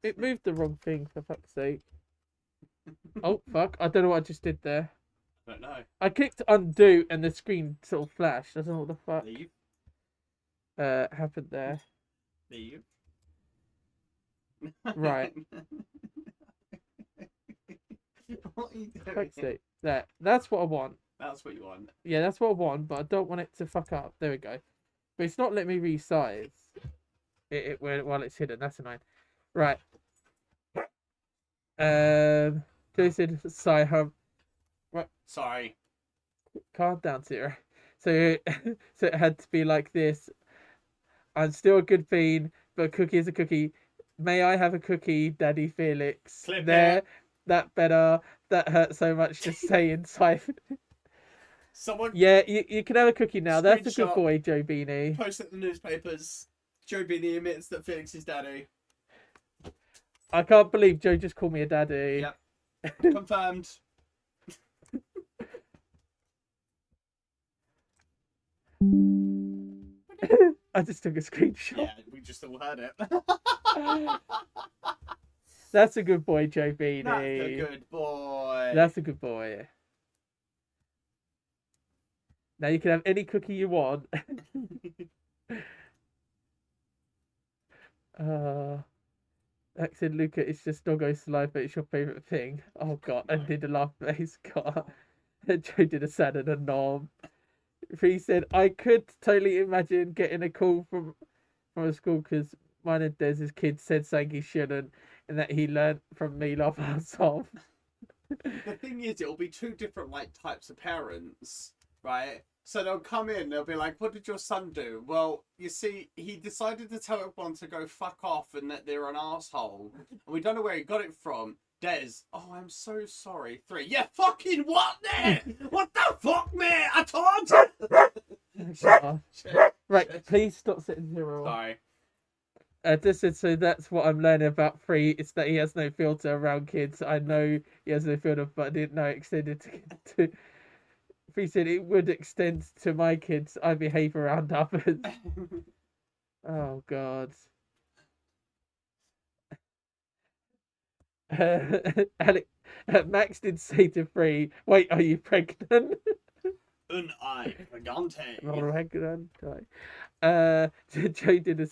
it moved the wrong thing, for fuck's sake. Oh fuck, I don't know what I just did there. I don't know. I clicked undo and the screen sort of flashed. I don't know what the fuck Leave. happened there. Leave. Right. What are you doing? Fuck's sake. That's what I want. That's what you want. Yeah, that's what I want, but I don't want it to fuck up. There we go. But it's not letting me resize it while it's hidden. That's annoying. Right. Jason, sorry, right. Sorry. Calm down, Zero. So, so it had to be like this. I'm still a good bean, but a cookie is a cookie. May I have a cookie, Daddy Felix? Clip there. it. That better. That hurt so much to say inside. Someone. Yeah, you can have a cookie now. That's a good Screenshot. boy, Joe Beanie. Post it in the newspapers. Joe Beanie admits that Felix is daddy. I can't believe Joe just called me a daddy. Yep. Confirmed. I just took a screenshot. Yeah, we just all heard it. That's a good boy, Joe Beanie. That's a good boy. That's a good boy. Now you can have any cookie you want. Said Luca, it's just doggo saliva. It's your favourite thing. Oh god, and did a laugh face. God, Joe did a sad and a nom. He said, I could totally imagine getting a call from a school because mine and Dez's kid said something he shouldn't, and that he learnt from me laugh us off. The thing is, it'll be two different types of parents, right? So they'll come in, they'll be like, what did your son do? Well, you see, he decided to tell everyone to go fuck off and that they're an asshole. And we don't know where he got it from. Des, oh, I'm so sorry. 3, yeah, fucking what then? What the fuck, man? I told you! Shut up. Right, please stop sitting zero. Sorry. This is, so that's what I'm learning about Free. It's that he has no filter around kids. I know he has no filter, but I didn't know it extended to Free said it would extend to my kids. I behave around others. Oh God. Alex, Max did say to Free, "Wait, are you pregnant?" Un I pregante. Pregnant. Joe did a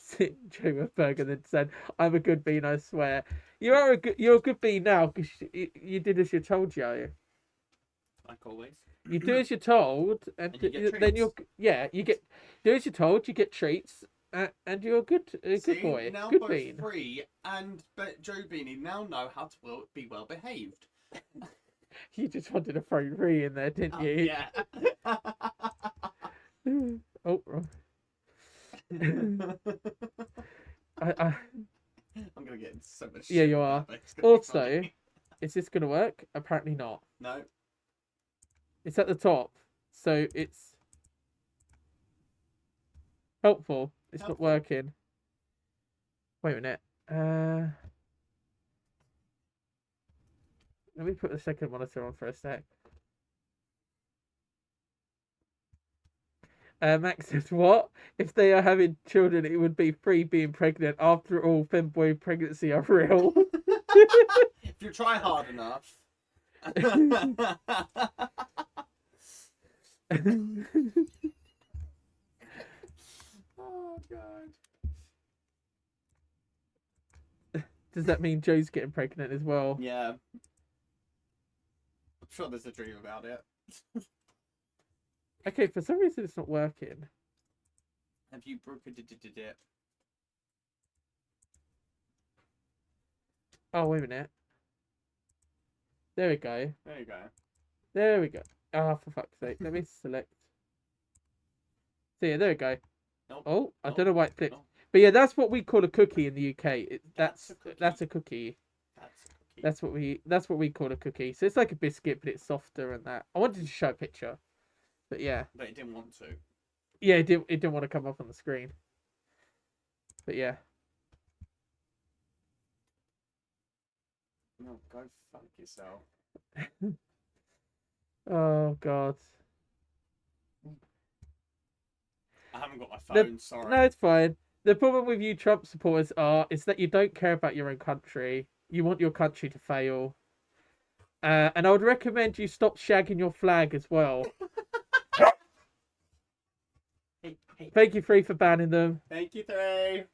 Joe burger then said, "I'm a good bean, I swear." You're a good bean now because you did as you're told, Joe. Like always. You do as you're told, and you get then treats. you get do as you're told. You get treats, and you're a good See, boy, now good both bean. Free and Joe Beanie now know how to be well behaved. You just wanted to throw Free in there, didn't you? Yeah. Oh, wrong. I I'm gonna get into so much Yeah, shit you with are. that, but it's gonna be Also, funny. is this gonna work? Apparently not. No. It's at the top, so it's helpful. It's not Helpful. working. Wait a minute. Let me put the second monitor on for a sec. Max says, "What? If they are having children, it would be Free being pregnant. After all, femboy pregnancy are real." If you try hard enough. Oh god. Does that mean Joe's getting pregnant as well? Yeah. I'm sure there's a dream about it. Okay, for some reason it's not working. Have you broken it? Oh, wait a minute. There we go. There you go. There we go. Ah, for fuck's sake. Let me select. So yeah, there we go. Nope. Oh, I Nope. don't know why it flipped. Nope. But yeah, that's what we call a cookie in the UK. That's a cookie. That's a cookie. That's a cookie. That's what we call a cookie. So it's like a biscuit, but it's softer and that. I wanted to show a picture, but yeah, But it didn't want to. yeah, it didn't want to come up on the screen. But yeah, No, go fuck yourself. oh god, I haven't got my phone, no, sorry. it's fine. The problem with you Trump supporters is that you don't care about your own country. You want your country to fail. And I would recommend you stop shagging your flag as well. Hey. Thank you, Free, for banning them. Thank you, Three.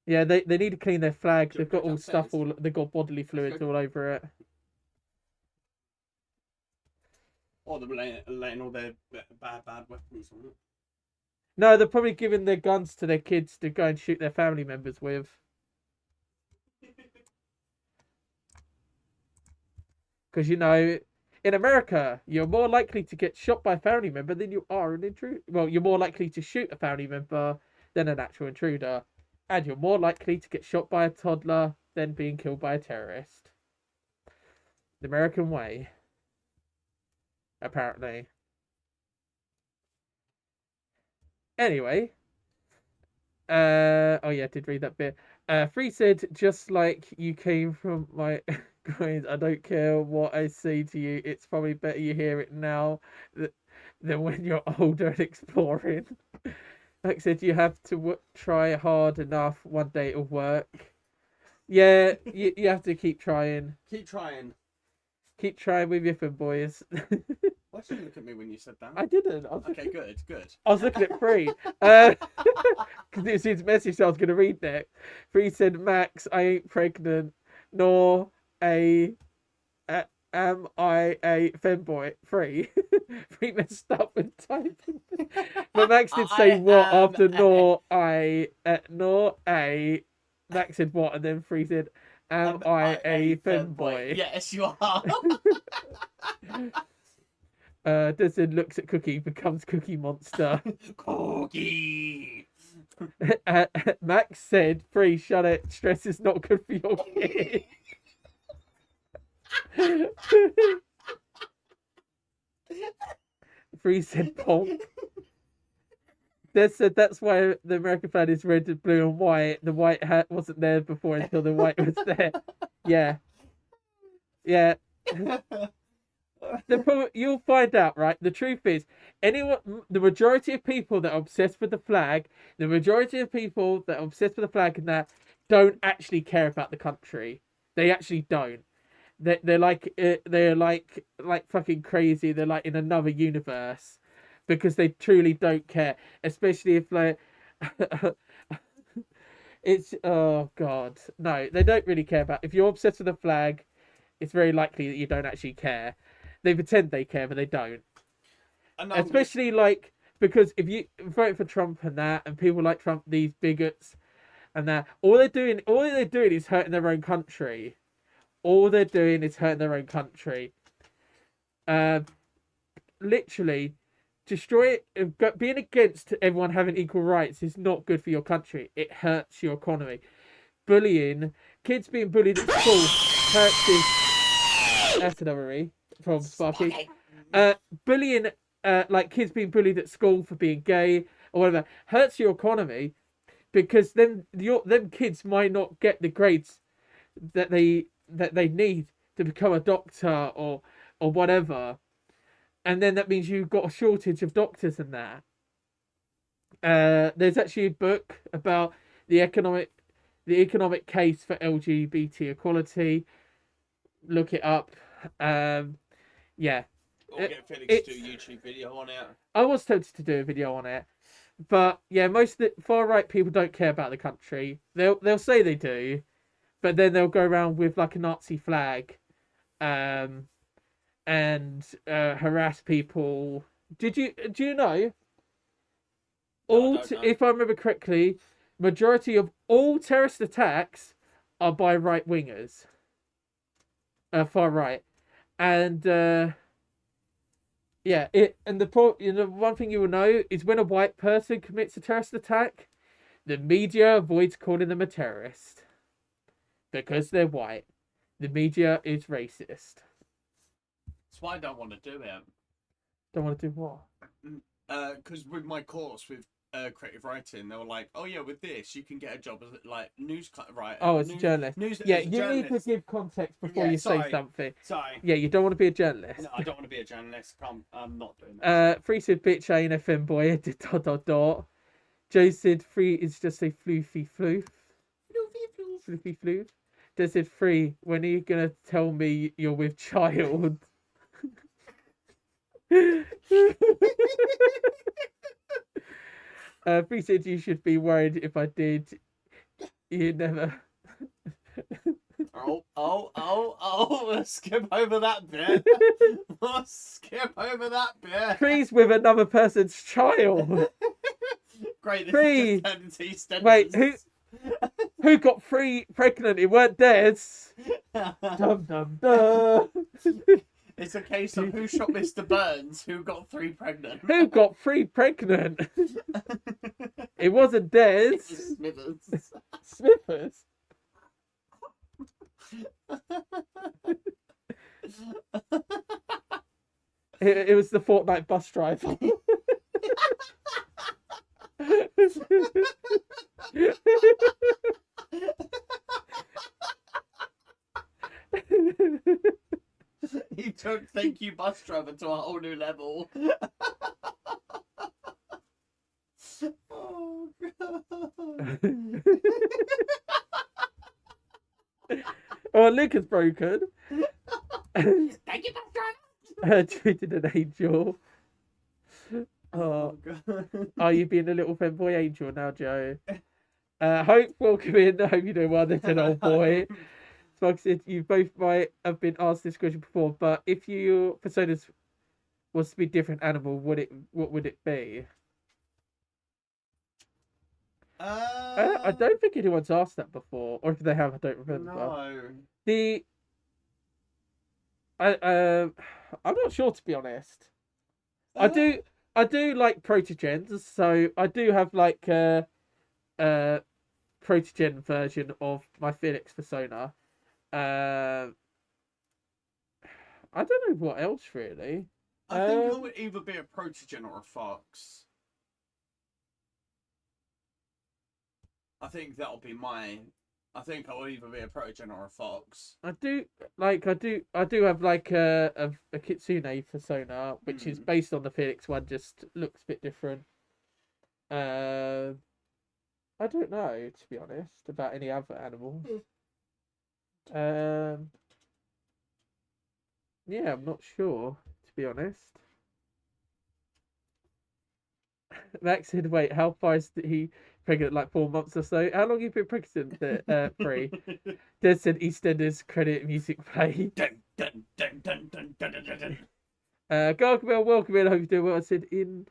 Yeah, they need to clean their flag. They've got Go all stuff downstairs. they've got bodily fluids all over it. Or they're laying all their bad weapons on it. No, they're probably giving their guns to their kids to go and shoot their family members with. Because, you know, in America, you're more likely to get shot by a family member than you are an intruder. Well, you're more likely to shoot a family member than an actual intruder. And you're more likely to get shot by a toddler than being killed by a terrorist. The American way. Apparently. Anyway. Oh yeah, I did read that bit. Free said, just like you came from my coins, I don't care what I say to you. It's probably better you hear it now than when you're older and exploring. Like I said, you have to try hard enough. One day it'll work. Yeah, you have to keep trying. Keep trying. Keep trying with your fin boys. Why did you look at me when you said that? I didn't. Okay, good. I was looking at Free. Because it was his message I was going to read next. Free said, Max, I ain't pregnant, nor am I a femboy. Free. Free messed up with typing. But Max did say what after nor a. Max said what, and then Free said, am I a femboy? Yes, you are. Desmond looks at Cookie, becomes Cookie Monster. Cookie. Max said, Free, shut it. Stress is not good for your kid. Free said, Ponk. Des said that's why the American flag is red, blue, and white. The white hat wasn't there before until the white was there. Yeah. Yeah. You'll find out, right? The truth is, the majority of people that are obsessed with the flag, the majority of people that are obsessed with the flag and that don't actually care about the country. They actually don't. They're like fucking crazy. They're like in another universe because they truly don't care. Especially if like it's oh god no, they don't really care about. If you're obsessed with the flag, it's very likely that you don't actually care. They pretend they care, but they don't. Especially like because if you vote for Trump and that, and people like Trump, these bigots and that, all they're doing is hurting their own country. All they're doing is hurting their own country. Um, Literally, being against everyone having equal rights is not good for your country. It hurts your economy. Bullying, kids being bullied at school hurts this. That's another re from Sparky. Bullying, like kids being bullied at school for being gay or whatever, hurts your economy because then them kids might not get the grades that they need to become a doctor or whatever, and then that means you've got a shortage of doctors and that. There's actually a book about the economic case for LGBT equality. Look it up. Yeah. Or get Felix to do a YouTube video on it. I was tempted to do a video on it, but yeah, most of the far right people don't care about the country. They'll say they do, but then they'll go around with like a Nazi flag, and harass people. Do you know? If I remember correctly, majority of all terrorist attacks are by right wingers, far right, and yeah. One thing you will know is when a white person commits a terrorist attack, the media avoids calling them a terrorist because they're white. The media is racist. That's why I don't want to do it. Don't want to do what? Because with my course with creative writing, they were like, "Oh yeah, with this you can get a job as like news writer." Oh, as a journalist. Yeah, you need to give context before you say something. Sorry. Yeah, you don't want to be a journalist. No, I don't want to be a journalist. I'm not doing that. Free said bitch I ain't a femboy. Dot dot dot. Joe said free is just a floofy floof. Floofy floof. Joe said free. When are you gonna tell me you're with child? Free said you should be worried if I did. You never. Let's skip over that bit. Free's with another person's child. Great. Free. Wait, who got Free pregnant? It weren't Des. Dum dum dum. It's a case of who shot Mr. Burns, who got 3 pregnant. Who got 3 pregnant? It wasn't Des. Smithers. Smithers. It was the Fortnite bus driver. He took Thank You Bus Driver to a whole new level. Oh, God. Oh, Luke is broken. Thank you, Bus Driver. Treated an angel. Oh, are you being a little femboy angel now, Joe? Hope, welcome in. I hope you're doing well. There's an old boy. Smug said you both might have been asked this question before, but if your persona was to be a different animal, what would it be? I don't think anyone's asked that before, or if they have, I don't remember. No. I'm not sure, to be honest. I do like protogens, so I do have like a protogen version of my Felix persona. I don't know what else really. I think I would either be a protogen or a fox. I think that'll be my I think I will either be a protogen or a fox. I do have like a kitsune persona, which is based on the Felix one, just looks a bit different. I don't know, to be honest, about any other animals. Yeah, I'm not sure, to be honest. Max said, "Wait, how far is he pregnant? Like 4 months or so? How long have you been pregnant? Free." Des said, "EastEnders credit music play." Dun, dun, dun, dun, dun, dun, dun, dun. Gargamel, welcome in. I hope you're doing well. I said in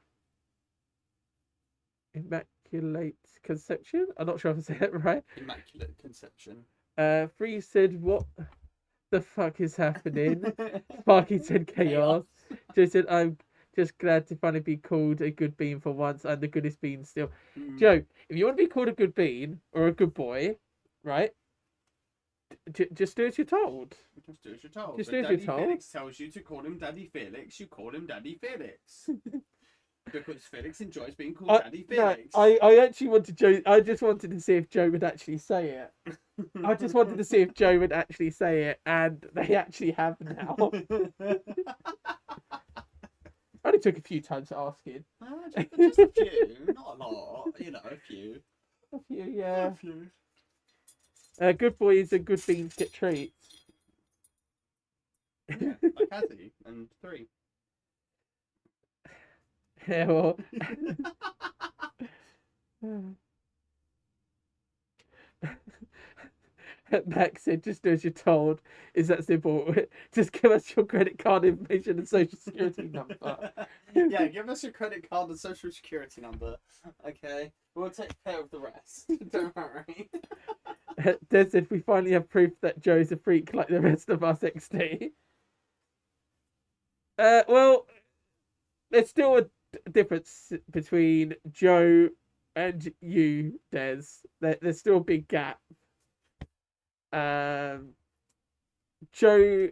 Immaculate Conception. I'm not sure if I said it right. Immaculate Conception. Free said, "What the fuck is happening?" Sparky said, "Chaos." Joe said, "I'm just glad to finally be called a good bean for once. I'm the goodest bean still." Joe, if you want to be called a good bean or a good boy, right? Just do as you're told. Just do as you're told. Just When do as you're Daddy told. Felix tells you to call him Daddy Felix, you call him Daddy Felix. Because Felix enjoys being called Daddy Felix. No, I actually wanted Joe. I just wanted to see if Joe would actually say it. I just wanted to see if Joe would actually say it, and they actually have now. Only took a few times asking. Just a few, not a lot. You know, a few. A few, yeah. A few. Good boys and good beans get treats. Yeah, like Kathy and 3. Yeah, well. Max said, "Just do as you're told. Is that simple? Just give us your credit card information and social security number." Yeah, give us your credit card and social security number. Okay, we'll take care of the rest. Don't worry. Des said, "We finally have proof that Joe's a freak like the rest of us XD." Well, there's still a difference between Joe and you, Des. There's still a big gap. Joe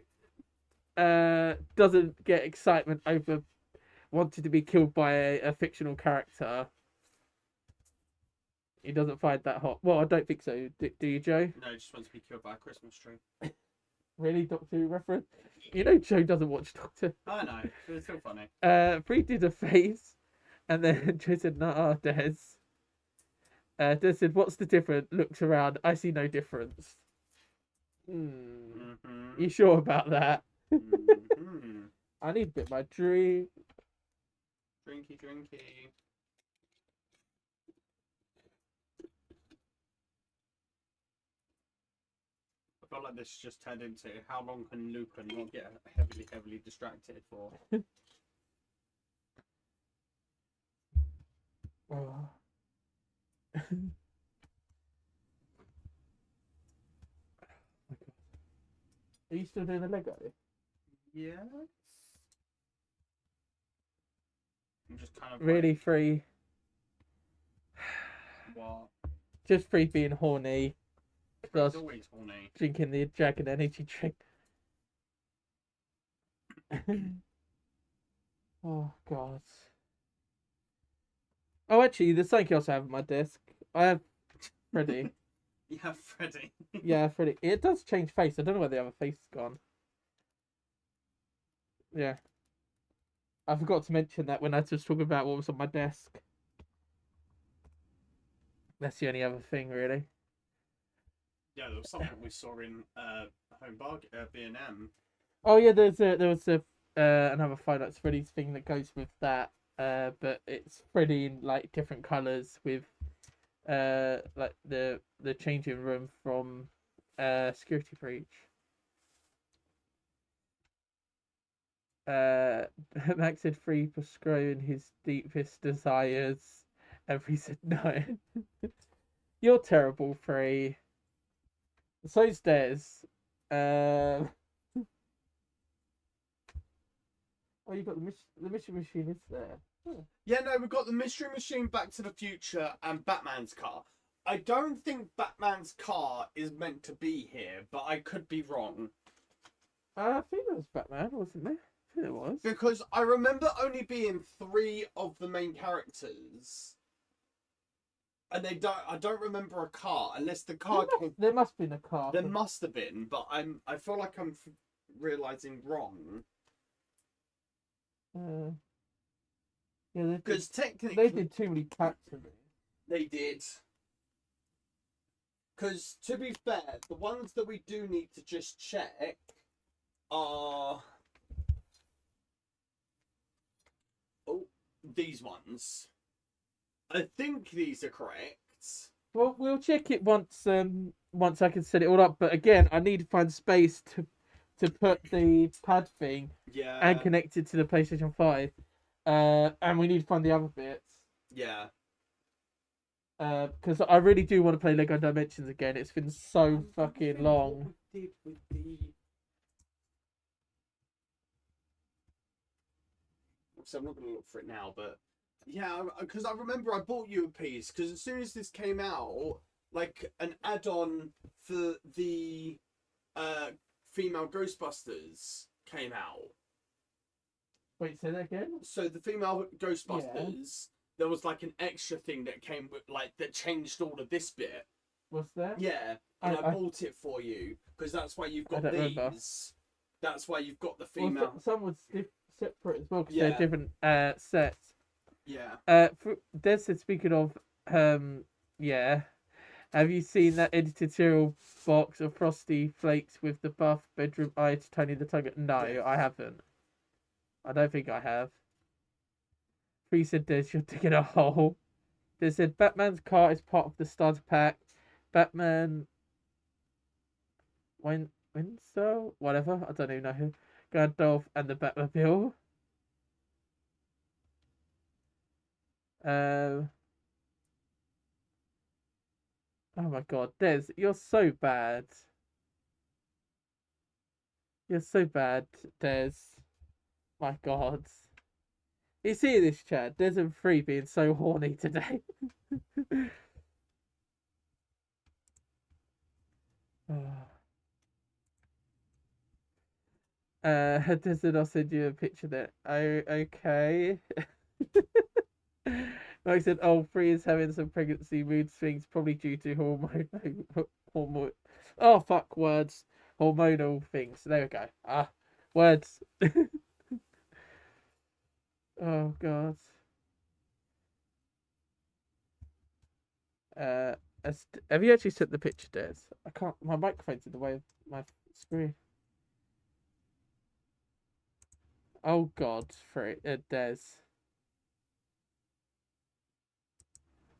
doesn't get excitement over wanting to be killed by a fictional character. He doesn't find that hot. Well, I don't think so. Do you, Joe? No, he just wants to be killed by a Christmas tree. Really, Doctor Who reference? You know Joe doesn't watch Doctor. I know, but it's still funny. Free did a face, and then Joe said, "Nah, Des." Des said, "What's the difference?" Looks around. "I see no difference." You sure about that? I need a bit of my drink. Drinky. I feel like this just turned into how long can Luca not get heavily distracted for? Oh. Are you still doing the Lego? Yes. I'm just kind of Really like, free. what? Just free being horny. It's Because always horny. drinking the Dragon Energy drink. Oh god. Oh, actually, there's something else I have on my desk. I have Freddy. You have Freddy. Yeah, Freddy. It does change face. I don't know where the other face has gone. Yeah. I forgot to mention that when I was talking about what was on my desk. That's the only other thing, really. Yeah, there was something we saw in B&M. Oh yeah, there was another Five Nights at Freddy's thing that goes with that. But it's Freddy in like different colours with like the changing room from Security Breach. Max said free prescribing his deepest desires. Every said no. You're terrible, Free. So's Des. Oh, you got the mystery machine is there. Oh. Yeah, no, we've got the Mystery Machine, Back to the Future, and Batman's car. I don't think Batman's car is meant to be here, but I could be wrong. I think it was Batman, wasn't there? I think it was. Because I remember only being 3 of the main characters. and I don't remember a car unless the car came. There must have been a car. There must have been, but I feel like I'm realizing wrong. Yeah, Because technically they did too many cats for me. They did. Because to be fair, the ones that we do need to just check are these ones. I think these are correct. Well, we'll check it once I can set it all up. But again, I need to find space to put the pad thing and connect it to the PlayStation 5. And we need to find the other bits. Yeah. Because I really do want to play Lego Dimensions again. It's been so fucking long. What we did with the... So I'm not going to look for it now, but yeah, because I remember I bought you a piece. Because as soon as this came out, like an add-on for the female Ghostbusters came out. Wait, say that again? So the female Ghostbusters, there was like an extra thing that came with, like, that changed all of this bit. Was there? Yeah, and I bought it for you because that's why you've got these. Remember. That's why you've got the female. Well, some was separate as well because they're different sets. Yeah. Des said, speaking of, yeah. Have you seen that editorial box of Frosty Flakes with the buff bedroom eye to Tony the Tiger? No, yes. I haven't. I don't think I have. Free said, Des, you're digging a hole. They said Batman's car is part of the starter pack. Batman. Winslow? Whatever. I don't even know who. Gandalf and the Batmobile. Oh my god, Des, you're so bad. You're so bad, Des. My god. You see this, Chad? Des and Free being so horny today. Des and I'll send you a picture there. Oh, okay. Like I said, Free is having some pregnancy mood swings, probably due to hormone. Oh fuck, words. Hormonal things. There we go. Words. Oh god. Have you actually sent the picture, Des? I can't. My microphone's in the way of my screen. Oh god, Des.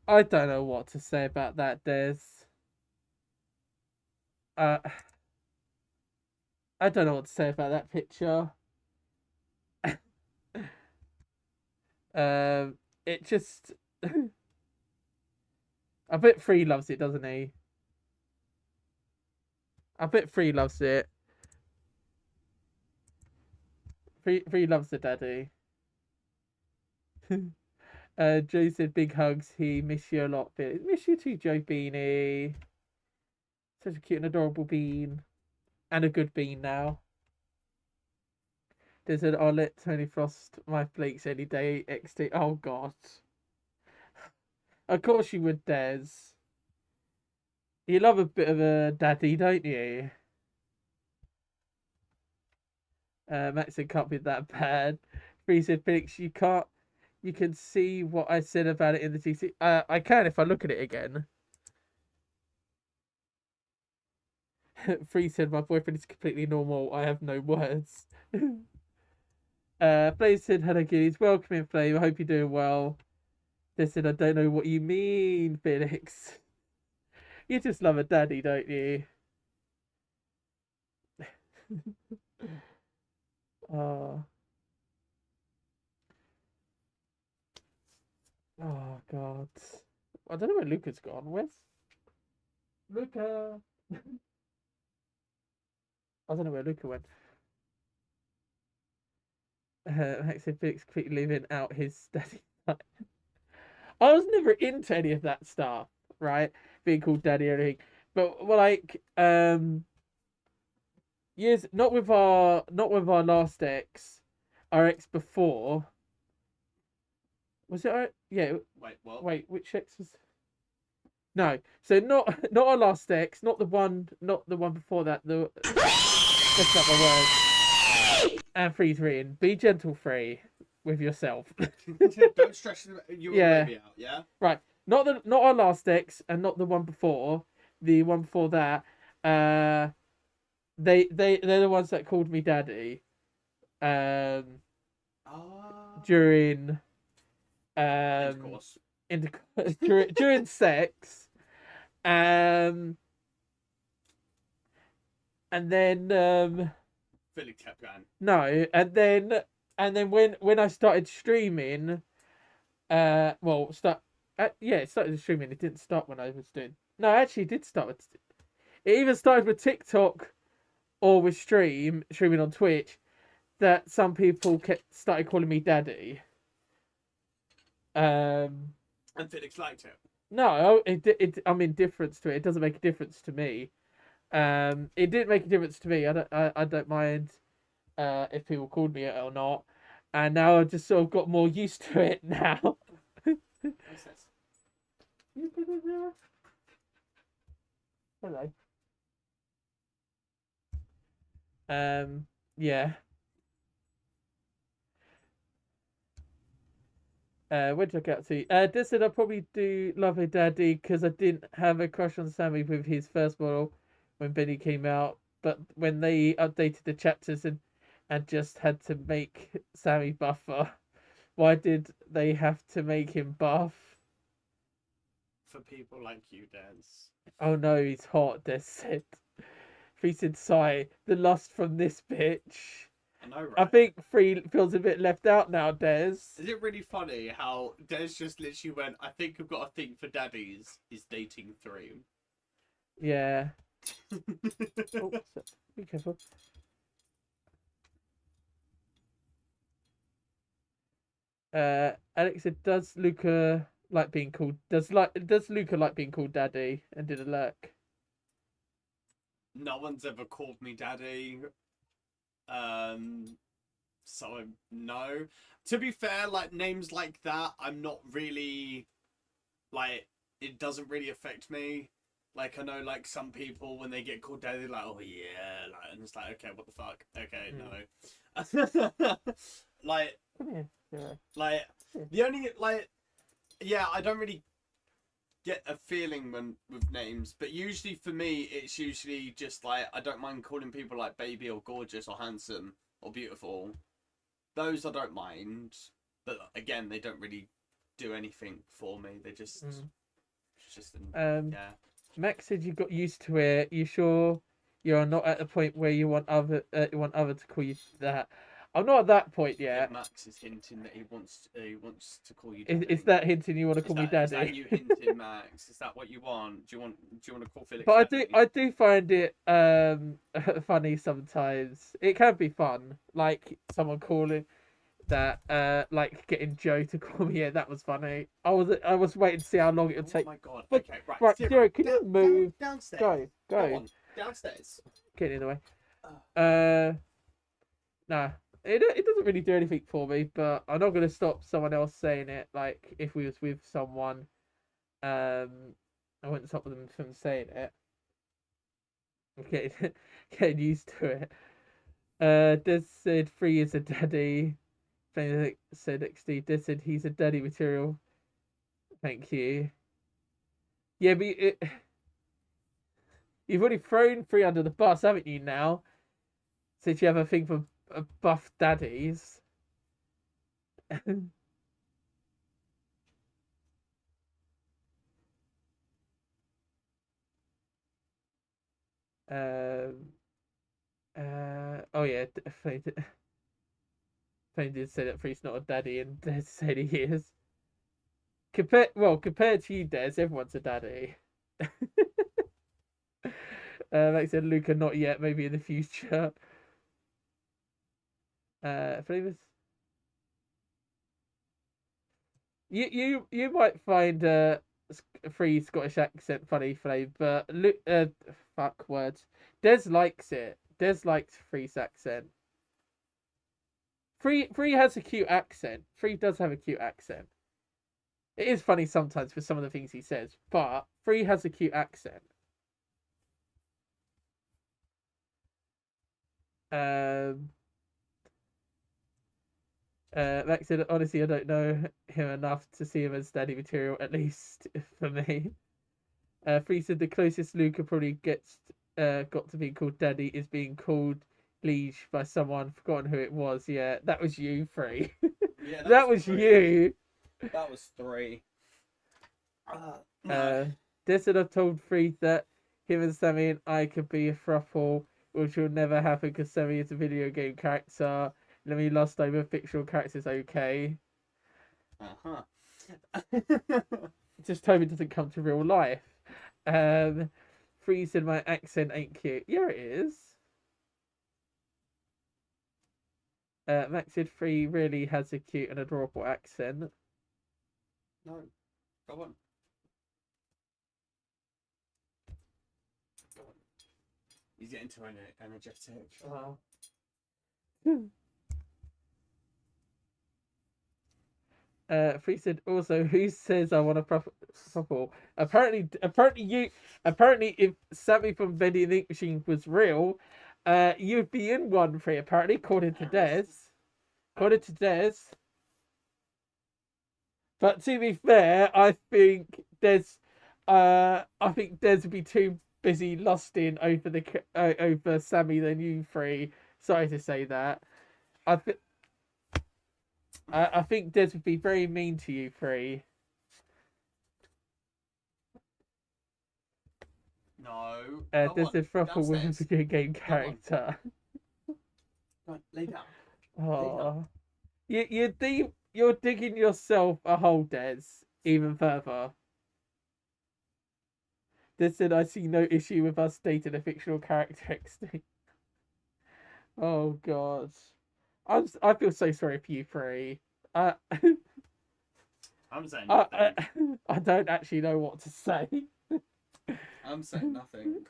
I don't know what to say about that, Des. I don't know what to say about that picture. It just... I bet Free loves it, doesn't he? I bet Free loves it. Free loves the daddy. Joe said big hugs. He miss you a lot, Felix. Miss you too, Joe Beanie. Such a cute and adorable bean. And a good bean now. They said, I'll let Tony Frost my flakes any day. XD. Oh, God. Of course you would, Des. You love a bit of a daddy, don't you? Max said, can't be that bad. Free said, Felix, you can't. You can see what I said about it in the TC. I can if I look at it again. Free said, my boyfriend is completely normal. I have no words. Blaze said, hello, kiddies. Welcome in, Flame. I hope you're doing well. They said, I don't know what you mean, Felix. You just love a daddy, don't you? Oh. Oh, God. I don't know where Luca's gone. Where's Luca? I don't know where Luca went. Max said Felix quickly living out his daddy. I was never into any of that stuff, right? Being called daddy or anything. But well, like, years not with our last ex, our ex before. Was it our, yeah. Wait, what? Wait, which ex was? No, so not our last ex, not the one before that. That's not my word. And freeze in. Be gentle, free with yourself. Don't stress your Yeah. baby out. Yeah. Right. Not our last ex, and not the one before. The one before that. They're the ones that called me daddy. During Intercourse. during sex. And then Felix kept going. no, and then when I started streaming, well, it started streaming. It didn't start when I was doing. No, actually, it did start with. It either started with TikTok or with streaming on Twitch. That some people started calling me daddy. And Felix liked it. No, I'm indifferent to it. It doesn't make a difference to me. It didn't make a difference to me. I don't mind if people called me it or not. And now I've just sort of got more used to it now. What's this? Hello. Yeah. Where did I get up to? This said I probably do love a daddy because I didn't have a crush on Sammy with his first model when Benny came out, but when they updated the chapters and just had to make Sammy buffer, why did they have to make him buff? For people like you, Des. Oh no, he's hot, Des said. Free said sigh, the lust from this bitch. I know, right? I think Free feels a bit left out now, Des. Is it really funny how Des just literally went, I think I've got a thing for daddies, is dating 3. Yeah. Oh, be careful. Alex said, "Does Luca like being called? Does Luca like being called daddy?" And did a lurk. No one's ever called me daddy. So no. To be fair, like names like that, I'm not really like. It doesn't really affect me. Like I know, like some people when they get called daddy, they're like, oh yeah, like, and it's like, okay, what the fuck? Okay, no. Like, Come here. Yeah. like the only like, yeah, I don't really get a feeling with names, but usually for me, it's usually just like I don't mind calling people like baby or gorgeous or handsome or beautiful. Those I don't mind, but again, they don't really do anything for me. They just, yeah. Max said you got used to it. You sure you're not at the point where you want other to call you that? I'm not at that point yet. Max is hinting that he wants to call you daddy. Is that hinting you want to call me daddy? Is that you hinting, Max? Is that what you want? Do you want to call Felix? But daddy? I do find it funny sometimes. It can be fun, like someone calling that like getting Joe to call me. Yeah, that was funny. I was waiting to see how long it would take. Oh my god! But, okay, right. Right, Zero, Joe, can you move? downstairs? Go on, downstairs. Get in the way. Nah. It doesn't really do anything for me, but I'm not gonna stop someone else saying it. Like if we was with someone, I wouldn't stop them from saying it. Getting used to it. Des said Free is a daddy. Benedict said XD. Des said he's a daddy material. Thank you. Yeah, but you've already thrown Free under the bus, haven't you? Now, since you have a thing for buff daddies. Oh yeah, Flame did say that Free's not a daddy, and Des said he is. Compared to you, Des, everyone's a daddy. Like I said, Luca, not yet. Maybe in the future. Flavors. You might find Free Scottish accent funny, Flame, but fuck words. Des likes it. Des likes Free's accent. Free has a cute accent. Free does have a cute accent. It is funny sometimes for some of the things he says, but Free has a cute accent. Um, Max said, honestly, I don't know him enough to see him as daddy material, at least for me. Free said the closest Luca probably gets got to being called daddy is being called liege by someone, forgotten who it was. Yeah, that was you, Free. Yeah, That was three. you. That was 3. Des said I've told Free that him and Sammy and I could be a throuple, which will never happen because Sammy is a video game character. Let me lost over fictional characters, okay? Uh-huh. Just Toby doesn't come to real life. Free said my accent ain't cute. Yeah, it is. Max said Free really has a cute and adorable accent. No, go on. Go on. He's getting too energetic. Free said also, who says I want a couple? Apparently, if Sammy from Bendy and the Ink Machine was real, you'd be in one. Free, apparently, according to Des. According to Des. But to be fair, I think Des would be too busy lusting over Sammy than you, Free. Sorry to say that. I think Des would be very mean to you, Free. No. Des said Thruple with a video game character. Right, lay down. Oh, you're digging yourself a hole, Des. Even further. Des said I see no issue with us dating a fictional character extinct. Oh God, I feel so sorry for you, Free. I'm saying nothing. I don't actually know what to say. I'm saying nothing.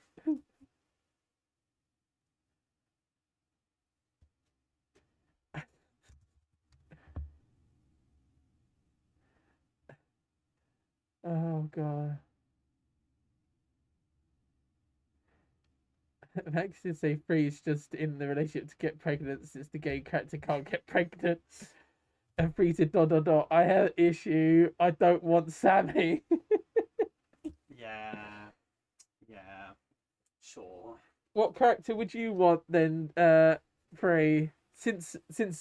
Oh God. Max did say Free is just in the relationship to get pregnant since the gay character can't get pregnant. And Free said dot. I have an issue. I don't want Sammy. Yeah. Sure. What character would you want then, Free? Since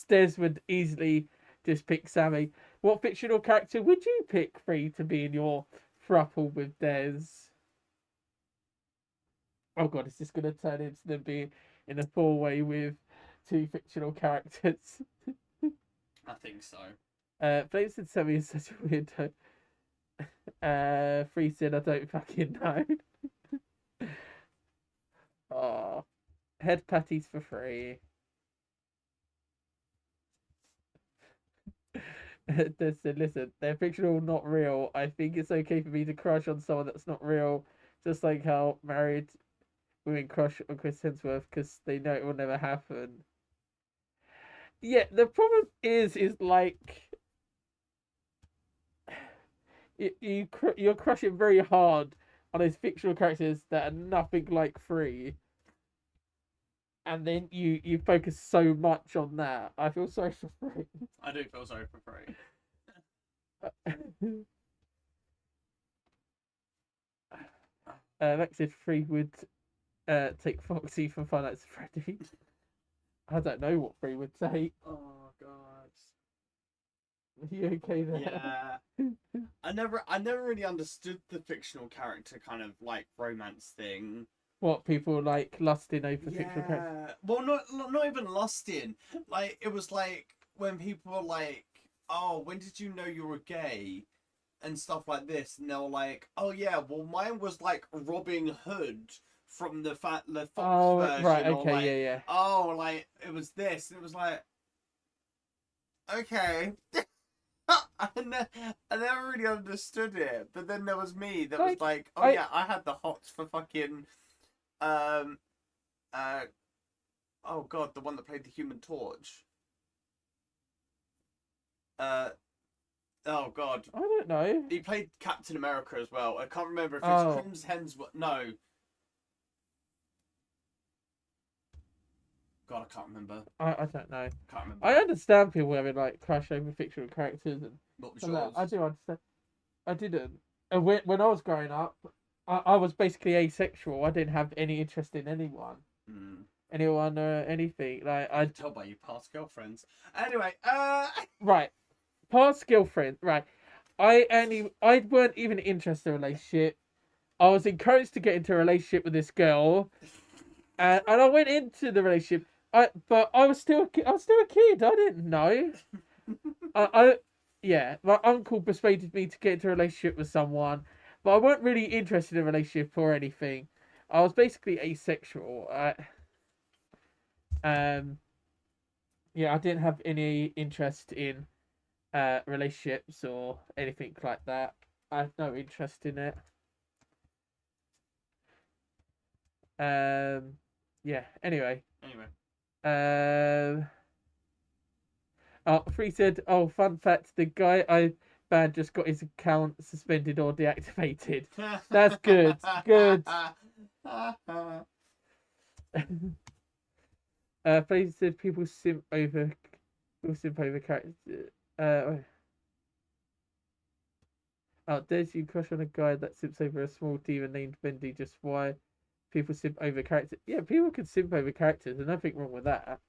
Des would easily just pick Sammy, what fictional character would you pick, Free, to be in your throuple with Des? Oh God, is this gonna turn into them being in a four-way with two fictional characters? I think so. Flame said Sammy is such a weirdo. Free said I don't fucking know. Oh, head patties for free. Des said, listen, they're fictional, not real. I think it's okay for me to crush on someone that's not real, just like how married women crush on Chris Hemsworth because they know it will never happen. Yeah, the problem is like you're crushing very hard on those fictional characters that are nothing like Free, and then you focus so much on that. I feel sorry for Free. I do feel sorry for Free. Max said Free would take Foxy from Five Nights at Freddy's. I don't know what Free would take. Oh God. Are you okay there? Yeah. I never really understood the fictional character kind of like romance thing. What people like lusting over fictional characters? Yeah. Well, not even lusting. Like it was like when people were like, "Oh, when did you know you were gay?" and stuff like this, and they were like, "Oh yeah, well mine was like Robin Hood from the Fox version." Right, or okay, like, yeah. "Oh, like it was this," and it was like, okay. I never really understood it, but then there was me that was like, "Oh yeah, I had the hots for fucking, um, oh God, the one that played the Human Torch, Oh God, I don't know. he played Captain America as well. I can't remember if it's Oh. Chris Hemsworth. No. God, I can't remember. I don't know. Can't remember. I understand people having like crush over fictional characters and What was stuff like yours? that. I do understand. I didn't. And when I was growing up, I was basically asexual. I didn't have any interest in anyone. Anyone or anything. Like I can tell by your past girlfriends. Anyway, right. Past girlfriend, right. I weren't even interested in a relationship. I was encouraged to get into a relationship with this girl, and I went into the relationship. But I was still a kid. I didn't know. Yeah, my uncle persuaded me to get into a relationship with someone, but I weren't really interested in a relationship or anything. I was basically asexual. Um, yeah, I didn't have any interest in relationships or anything like that. I have no interest in it. Yeah. Anyway. Um. Oh, Free said, "Oh, fun fact: the guy I banned just got his account suspended or deactivated." That's good. Good. Free said, people simp over characters. Oh, there's you crush on a guy that simps over a small demon named Bendy. Just why people simp over characters? Yeah, people can simp over characters. There's nothing wrong with that.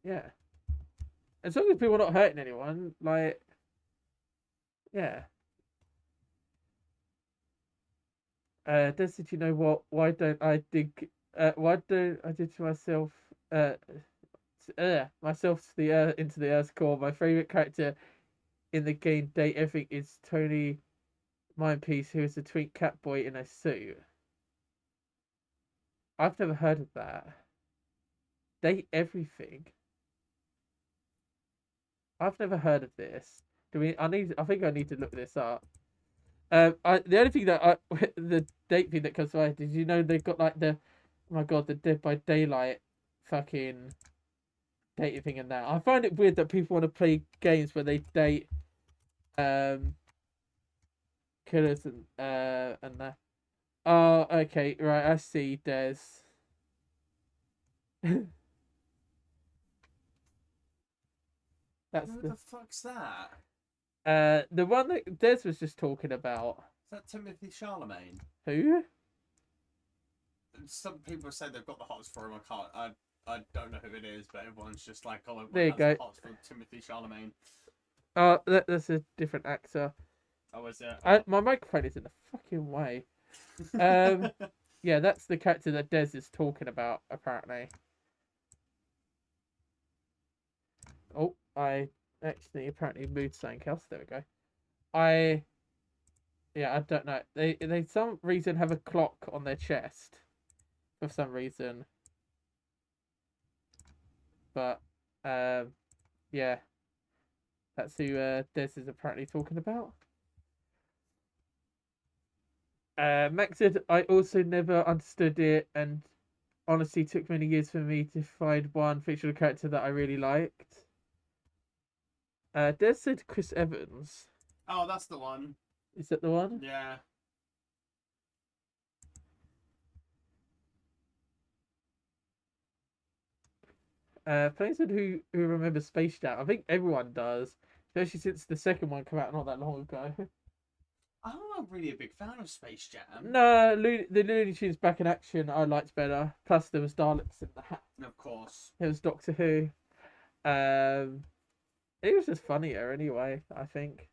Yeah. As long as people are not hurting anyone, like, yeah. Did you know what? Why don't I dig? Why don't I dig to myself? Myself to the into the Earth's core. My favorite character in the game Date Everything is Tony Mindpiece, who is a twink cat boy in a suit. I've never heard of that. Date Everything. I've never heard of this. Do we? I think I need to look this up. The only thing that the date thing that comes to mind, did you know they've got like oh my god, the Dead by Daylight fucking dating thing and that. I find it weird that people want to play games where they date killers and that. Oh, okay, right, I see. Des. That's Who the the fuck's that? the one that Des was just talking about. Is that Timothy Charlemagne? Who? Some people say they've got the hots for him. I don't know who it is, but everyone's just like, oh, There you everyone go. has the hots for Timothy Charlemagne. Oh, that's a different actor. Oh, is it? My microphone is in the fucking way. Yeah, that's the character that Des is talking about, apparently. Oh, I actually apparently moved something else. There we go. Yeah, I don't know. They some reason have a clock on their chest for some reason. But yeah, that's who Des is apparently talking about. Max said, I also never understood it, and honestly took many years for me to find one fictional character that I really liked. Des said Chris Evans. Oh, that's the one. Is that the one? Yeah. Plain said who remembers Space Jam. I think everyone does, especially since the second one came out not that long ago. I'm not really a big fan of Space Jam. No, the Looney Tunes back in action I liked better. Plus there was Daleks in that. Of course. There was Doctor Who. It was just funnier anyway, I think.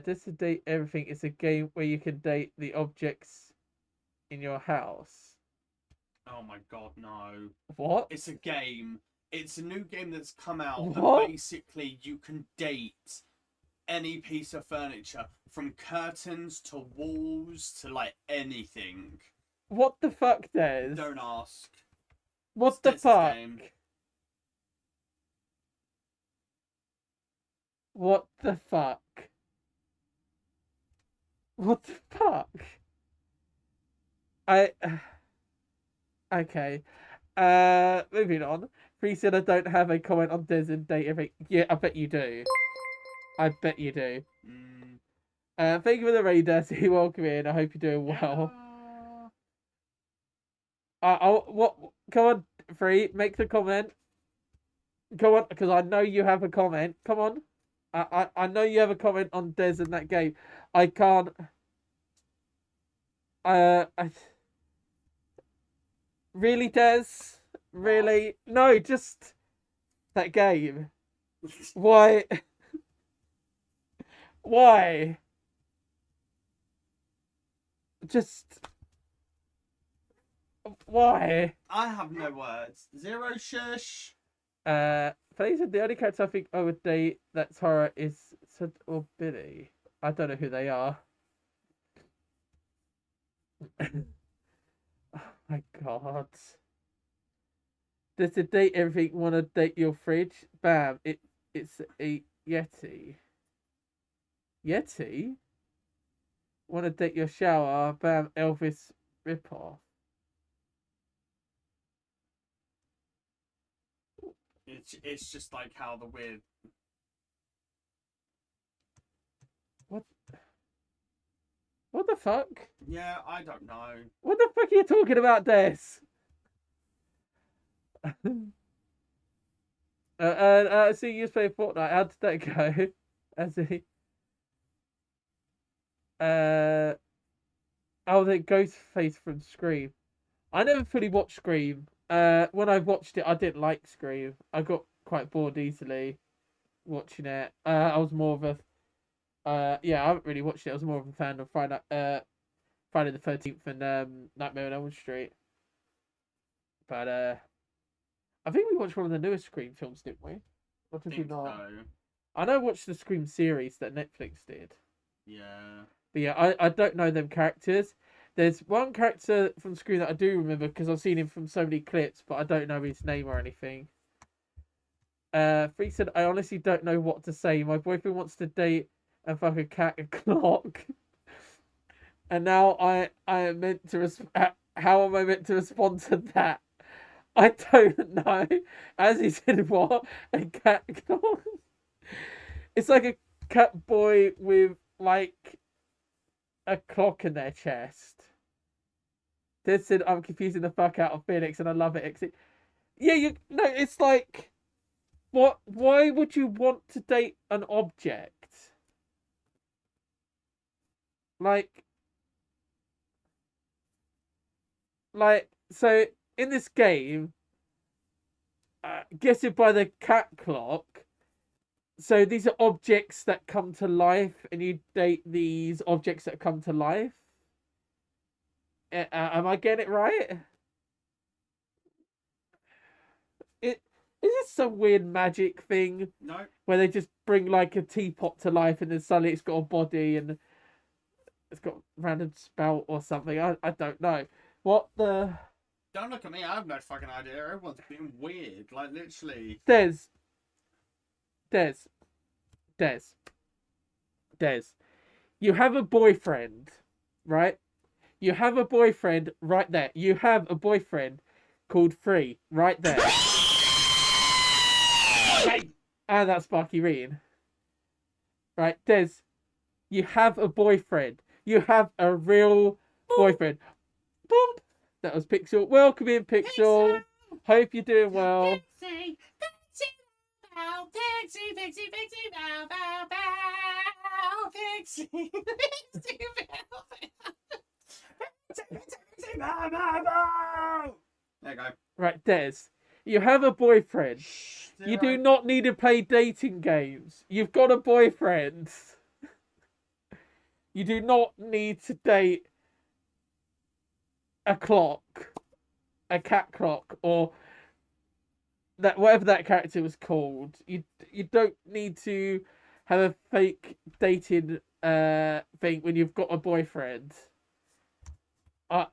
Just to date everything is a game where you can date the objects in your house. Oh my god, no. What? It's a game. It's a new game that's come out. What? And basically, you can date any piece of furniture, from curtains to walls to like anything. What the fuck, Des? Don't ask. What It's the Des's fuck? game. What the fuck? What the fuck? I okay. Moving on. Free said I don't have a comment on Des and date every. Yeah, I bet you do. I bet you do. Thank you for the raid, Desi. Welcome in. I hope you're doing well. What? Come on, Free. Make the comment. Come on, because I know you have a comment. Come on. I know you have a comment on Des in that game. I can't. Really, Des? Really? No, just that game. Why? Why? Just why? I have no words. Zero shush. Felix said the only character I think I would date that's horror is Sid or Billy. I don't know who they are. Oh my god. Does to date everything want to date your fridge? Bam! It's a Yeti. Yeti? Want to date your shower? Bam! Elvis ripoff. It's just like how the weird. What the fuck? Yeah, I don't know. What the fuck are you talking about, Des? See you play Fortnite. How did that go? As he oh, the Ghostface from Scream. I never fully watched Scream. When I watched it, I didn't like Scream. I got quite bored easily watching it. I was more of a yeah, I haven't really watched it. I was more of a fan of Friday the 13th and Nightmare on Elm Street. But I think we watched one of the newest Scream films, didn't we? Or did we not? So. I know I watched the Scream series that Netflix did. Yeah. But yeah, I don't know them characters. There's one character from Scream that I do remember because I've seen him from so many clips, but I don't know his name or anything. Freak said, I honestly don't know what to say. My boyfriend wants to date and fuck a cat and clock. And now I am meant to how am I meant to respond to that? I don't know. As he said, what? A cat clock? It's like a cat boy with like a clock in their chest. They said I'm confusing the fuck out of Felix and I love it. Yeah, it's like what? Why would you want to date an object? Like so in this game, guessing by the cat clock. So these are objects that come to life, and you date these objects that come to life. Am I getting it right? Is this some weird magic thing? No. Where they just bring like a teapot to life, and then suddenly it's got a body and it's got a random spout or something. I don't know. What the? Don't look at me. I have no fucking idea. Everyone's being weird. Like literally. Des. You have a boyfriend, right? You have a boyfriend right there. You have a boyfriend called Free right there. And that's Sparky Reen. Right, Des. You have a boyfriend. You have a real boyfriend. Boom. That was Pixel. Welcome in, Pixel. Hope you're doing well. Pixie, Pixie, bow, bow, bow, Pixie, Pixie, bow, bow, bow. There you go. Right, Des. You have a boyfriend. You do not need to play dating games. You've got a boyfriend. You do not need to date a clock, a cat clock, or that whatever that character was called. You don't need to have a fake dating thing when you've got a boyfriend. I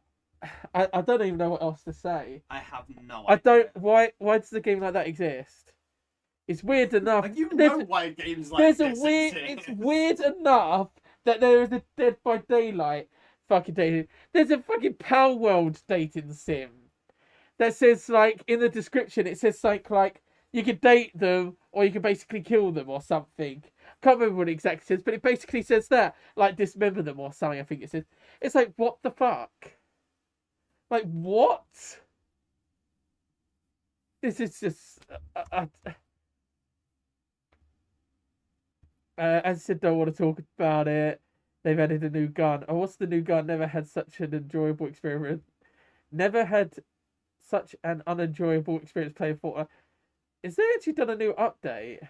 don't even know what else to say. I have no idea. I don't. Why does a game like that exist? It's weird enough. Like, you know why games like there's this a weird. exist. It's weird enough that there is a Dead by Daylight fucking dating. There's a fucking Pal World dating sim. that says like in the description it says something like you could date them or you could basically kill them or something. Can't remember what it exactly says, but it basically says that like dismember them or something. I think it says. It's like what the fuck? Like what? This is just. As I said, don't want to talk about it. They've added a new gun. Oh, what's the new gun? Never had such an enjoyable experience. Never had such an unenjoyable experience playing Fortnite. Is they actually done a new update?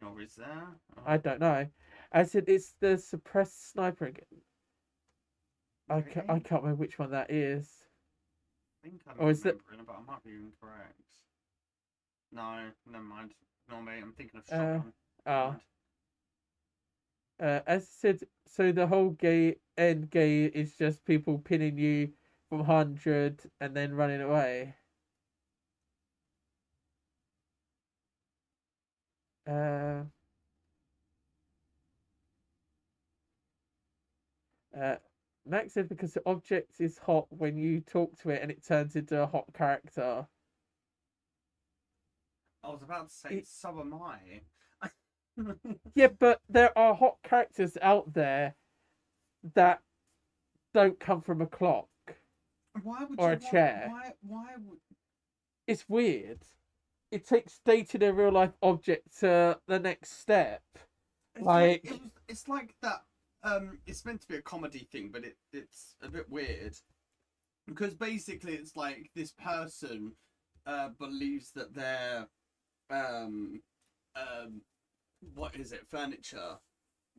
Or is there? Oh, I don't know. I said it's the suppressed sniper again. I really? can't remember which one that is. I think I'm Or is that- remembering, but I might be incorrect. No, never mind. No, mate, I'm thinking of Uh, shotgun. Oh. As I said, so the whole end game is just people pinning you from 100 and then running away. Uh, uh, Max said because the object is hot when you talk to it and it turns into a hot character. I was about to say, so am I. Yeah, but there are hot characters out there that don't come from a clock. Why would Or you a chair. Why would... It's weird. It takes dating a real life object to the next step. It's like that. It's meant to be a comedy thing, but it's a bit weird because basically it's like this person believes that they're what is it, furniture.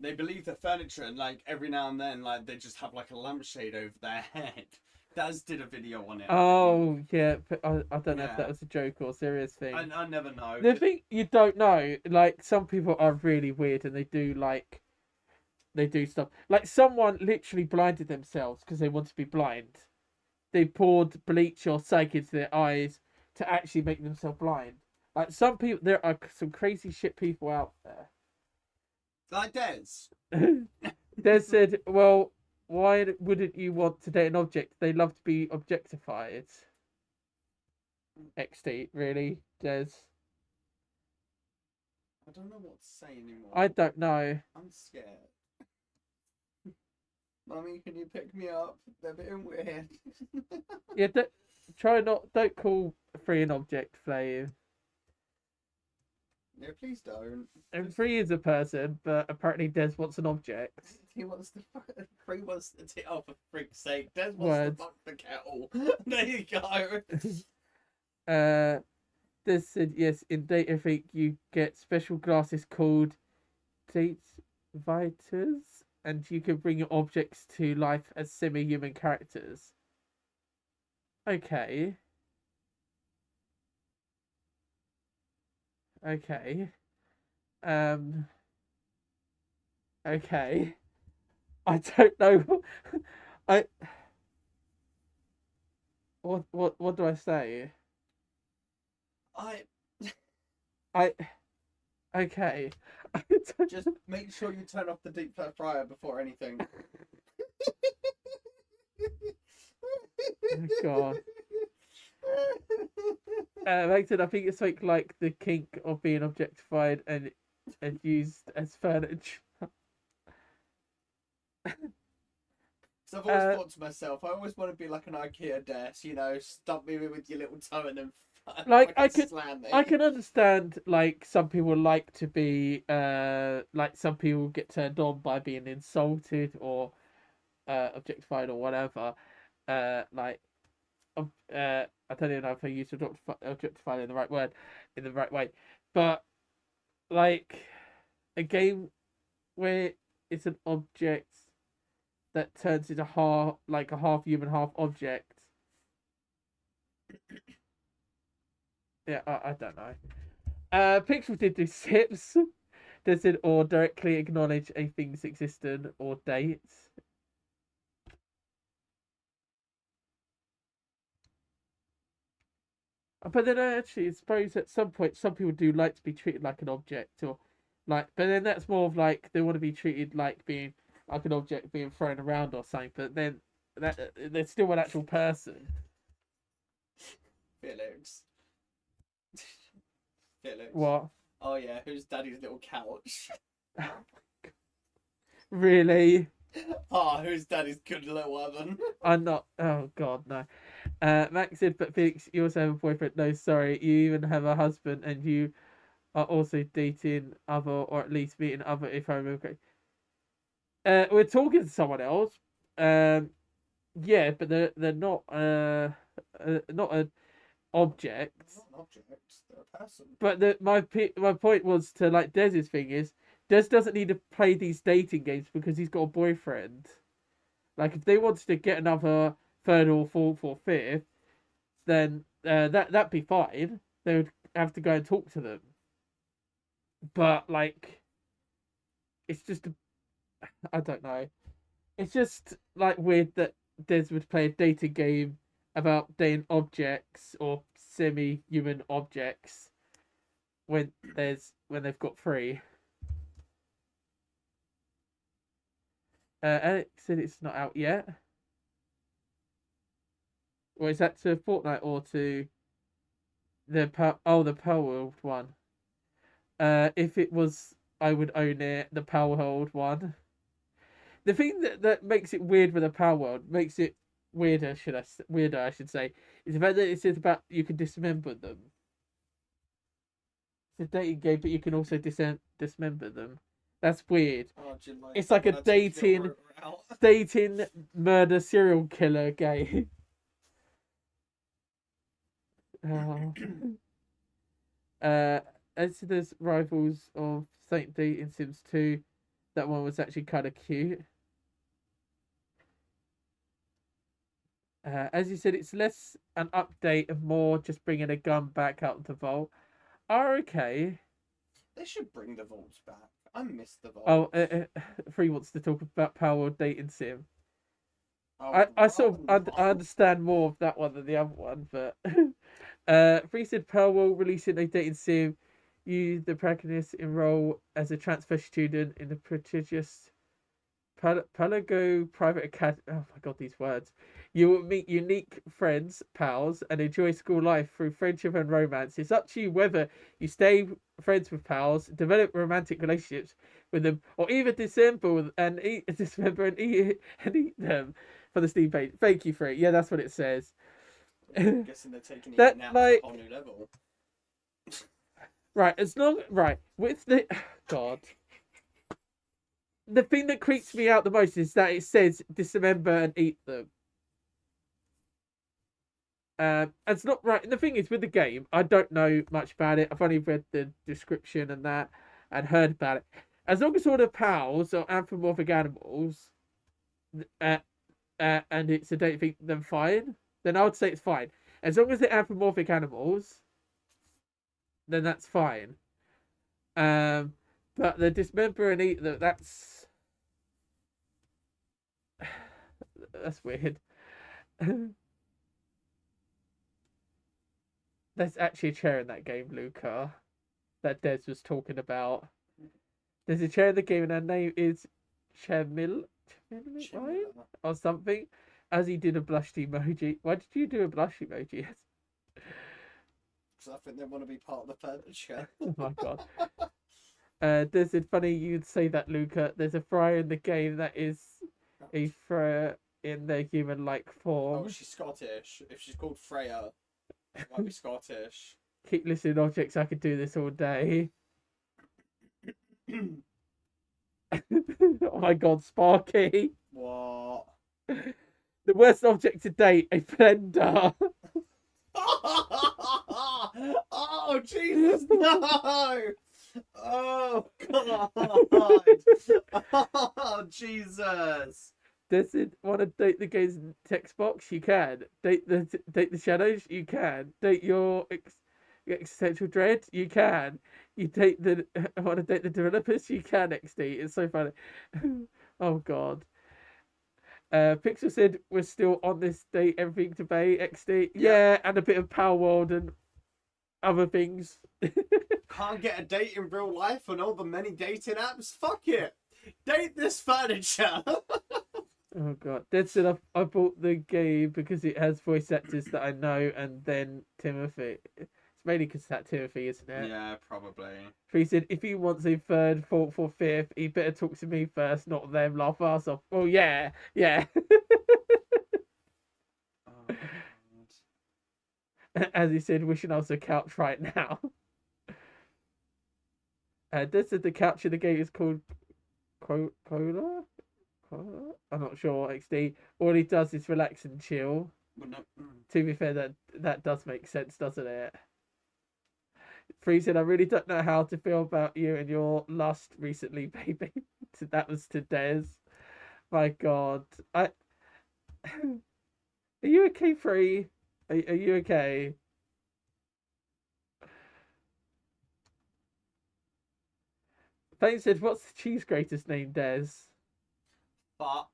They believe they're furniture, and like every now and then, like they just have like a lampshade over their head. Daz did a video on it. Oh, yeah, but I don't know if Yeah. that was a joke or a serious thing. I never know. The thing you don't know, like some people are really weird and they do stuff. Like someone literally blinded themselves because they want to be blind. They poured bleach or psych into their eyes to actually make themselves blind. Like some people, there are some crazy shit people out there. Like Dez. Des said, "Well, why wouldn't you want to date an object? They love to be objectified." XD, really, Des? I don't know what to say anymore. I don't know. I'm scared. Mummy, can you pick me up? They're being weird. Yeah, don't call free an object, Flame. No, please don't. And free is a person, but apparently Des wants an object. He wants to fuck. Free wants to take off for freak's sake. Des wants Words. to fuck the kettle. There you go. Des said yes. In Data Freak, you get special glasses called Date Viters, and you can bring your objects to life as semi-human characters. Okay. Okay. Okay. I don't know. I. What do I say? I. Okay. Just make sure you turn off the deep fryer before anything. Oh, God. Like I think it's like the kink of being objectified and used as furniture. So I've always thought to myself, I always want to be like an IKEA desk, you know, stump me with your little toe and then Like I slam me. can understand like some people like to be like some people get turned on by being insulted or objectified or whatever. Like I don't even know if I used objectify in the right word in the right way, but like a game where it's an object that turns into a half human, half object. Yeah, I don't know. Pixel did do sips. Does it or directly acknowledge a thing's existence or date? But then I actually suppose at some point some people do like to be treated like an object or like, but then that's more of like they want to be treated like being like an object being thrown around or something. But then that they're still an actual person. Felix. Felix. What? Oh yeah, who's Daddy's little couch? Really? Who's Daddy's good little oven? I'm not. Oh God, no. Max said, but Felix, you also have a boyfriend. No, sorry, you even have a husband, and you are also dating other, or at least meeting other, if I remember correctly. We're talking to someone else. Yeah, but they're not not an object. Not an object, they're a person. But my point was to like Dez's thing is Dez doesn't need to play these dating games because he's got a boyfriend. Like if they wanted to get another third or fourth or fifth, then that'd be fine. They would have to go and talk to them. But like, it's just I don't know. It's just like weird that Des would play a dating game about dating objects or semi-human objects when they've got three. Alex said it's not out yet. Or is that to Fortnite or to the Pearl World one? If it was, I would own it. The Power World one. The thing that makes it weird with the Power World, makes it weirder, I should say, is the fact that it says about you can dismember them. It's a dating game, but you can also dismember them. That's weird. It's like a dating murder serial killer game. As there's rivals of Saint D in Sims 2, that one was actually kind of cute. As you said, it's less an update and more just bringing a gun back out of the vault. Oh, okay. They should bring the vaults back. I miss the vault. Oh, Free wants to talk about Power World Dating Sim. I sort of I understand more of that one than the other one, but Free said Power World releasing a dating sim. You, the protagonist, enroll as a transfer student in the prestigious Palago Private Academy. Oh my god, these words. You will meet unique friends, pals, and enjoy school life through friendship and romance. It's up to you whether you stay friends with pals, develop romantic relationships with them, or even dissemble and eat them for the Steam page. Thank you for it. Yeah, that's what it says. I'm guessing they're taking That, it now like- to a whole new level. Right, with the God. The thing that creeps me out the most is that it says dismember and eat them. It's not right. And the thing is, with the game, I don't know much about it. I've only read the description and that, and heard about it. As long as all the pals are anthropomorphic animals, and it's a dating thing, then fine. Then I would say it's fine. As long as they're anthropomorphic animals, then that's fine. But the dismember and eat them, that's weird. There's actually a chair in that game, Luca, that Des was talking about. There's a chair in the game, and her name is Chemil, right? Or something. As he did a blush emoji. Why did you do a blush emoji? Because I think they want to be part of the furniture. Oh my god. There's it funny you'd say that, Luca. There's a Freya in the game that is a Freya in their human-like form. Oh, she's Scottish. If she's called Freya, she might be Scottish. Keep listing objects. I could do this all day. Oh my god, Sparky. What? The worst object to date, a blender. Oh, Jesus, no! Oh, God! Oh, Jesus! Does it want to date the game's text box? You can. Date the shadows? You can. Date your existential dread? You can. You want to date the developers? You can, XD. It's so funny. Oh, God. Pixel said we're still on this date, everything to pay, XD. Yeah, and a bit of Power World and other things. Can't get a date in real life on all the many dating apps? Fuck it! Date this furniture! Oh god. Dead said I bought the game because it has voice actors that I know, and then Timothy. It's mainly because that Timothy, isn't it? Yeah, probably. He said if he wants a third, fourth, or fifth, he better talk to me first, not them. Laugh ass off. Oh yeah, yeah. Oh, As he said, wishing I was a couch right now. Dead said the couch in the game is called Cola. I'm not sure. XD. All he does is relax and chill. well, no, To be fair, that does make sense, doesn't it? Free said, I really don't know how to feel about you and your lust recently, baby. That was to Des. My God, are you okay, Free? Are you okay? Fane said, what's the cheese grater's name, Des? fuck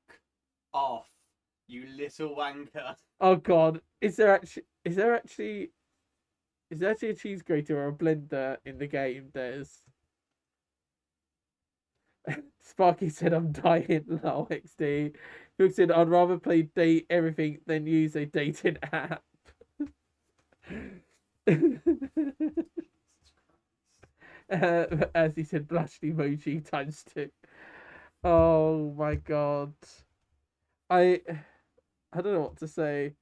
off, you little wanker. Oh God, is there actually a cheese grater or a blender in the game, Des? Sparky said, I'm dying, lol, XD. Who said, I'd rather play date everything than use a dating app. As he said, blush emoji times 2. Oh my god. I I don't know what to say.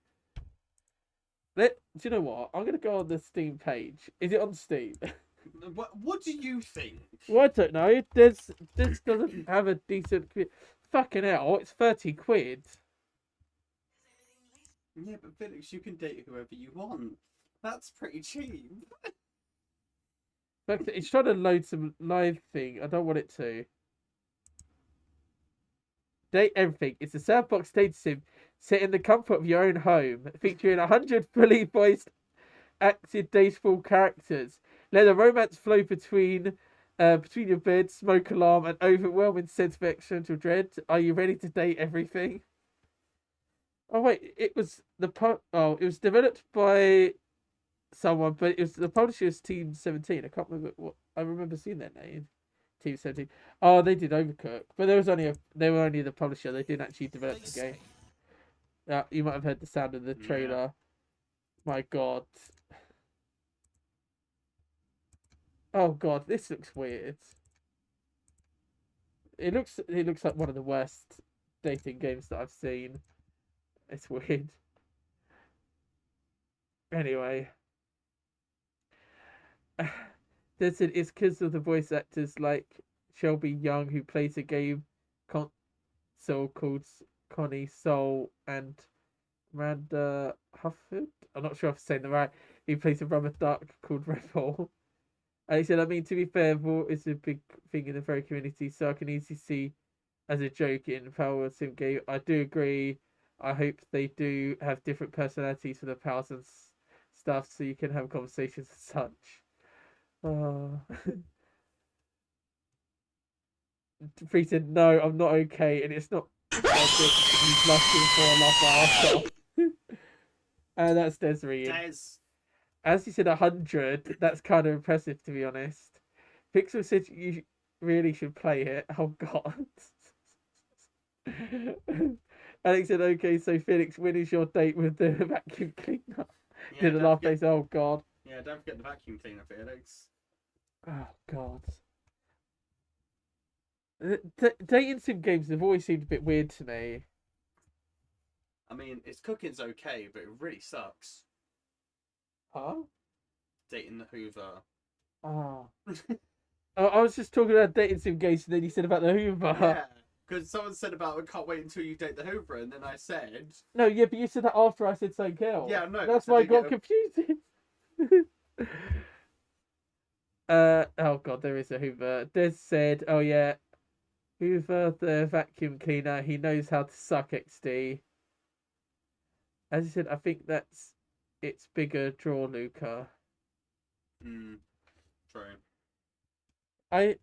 Do you know what? I'm gonna go on the Steam page. Is it on Steam? What do you think? Well, I don't know. This doesn't have a decent. Fucking hell! It's 30 quid. Yeah, but Felix, you can date whoever you want. That's pretty cheap. It's trying to load some live thing. I don't want it to. Date everything. It's a sandbox dating sim set in the comfort of your own home, featuring 100 fully voiced acted dateable characters. Let the romance flow between your bed, smoke alarm, and overwhelming sense of existential dread. Are you ready to date everything? Oh wait, it was it was developed by someone, but it was the publisher's Team 17. I can't remember what I remember seeing their name. Team 17. Oh, they did Overcook, but they were only the publisher. They didn't actually develop the game. Yeah, you might have heard the sound of the trailer. Yeah. My God. Oh God, this looks weird. It looks like one of the worst dating games that I've seen. It's weird. Anyway. It's because of the voice actors like Shelby Young, who plays a game console called Connie Soul, and Miranda Hufford. I'm not sure if I'm saying the right. He plays a rubber duck called Rebel. And he said, I mean, to be fair, Vor is a big thing in the furry community, so I can easily see as a joke in Power Sim game. I do agree. I hope they do have different personalities for the powers and stuff, so you can have conversations and such. Free said, no, I'm not okay, and it's not like this. He's blushing for a laugh my ass off. And that's Desiree. Des. As you said, 100. That's kind of impressive, to be honest. Pixel said you really should play it. Oh God. Alex said, okay, so Felix, when is your date with the vacuum cleaner? Yeah, Did a laugh face. Oh God. Yeah, don't forget the vacuum cleaner, Felix. Oh God. Dating sim games have always seemed a bit weird to me. I mean, its cooking's okay, but it really sucks. Huh? Dating the Hoover. Oh. I was just talking about dating sim games, and then you said about the Hoover. Yeah, because someone said about, I can't wait until you date the Hoover, and then I said... No, yeah, but you said that after I said something else. Yeah, no. That's why I got confusing. Oh God, there is a Hoover. Des said, oh yeah, Hoover the vacuum cleaner, he knows how to suck XD. As you said, I think that's its bigger draw, Luca. True. I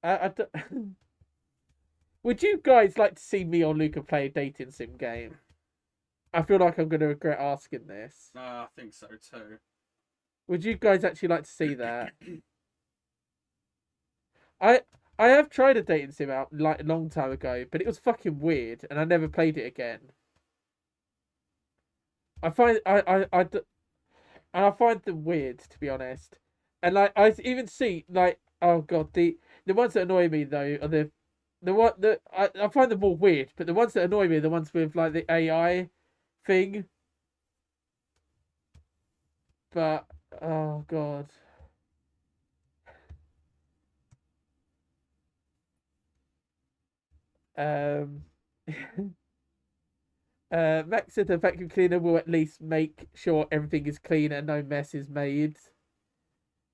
don't... Would you guys like to see me or Luca play a dating sim game? I feel like I'm going to regret asking this. I think so too. Would Would you guys actually like to see that? I I have tried a dating sim out like a long time ago, but it was fucking weird, and I never played it again. I find and I find them weird, to be honest. And like I even see like, oh god, the ones that annoy me though are I find them more weird, but the ones that annoy me are the ones with like the AI thing. But oh god. Um Max said the vacuum cleaner will at least make sure everything is clean and no mess is made.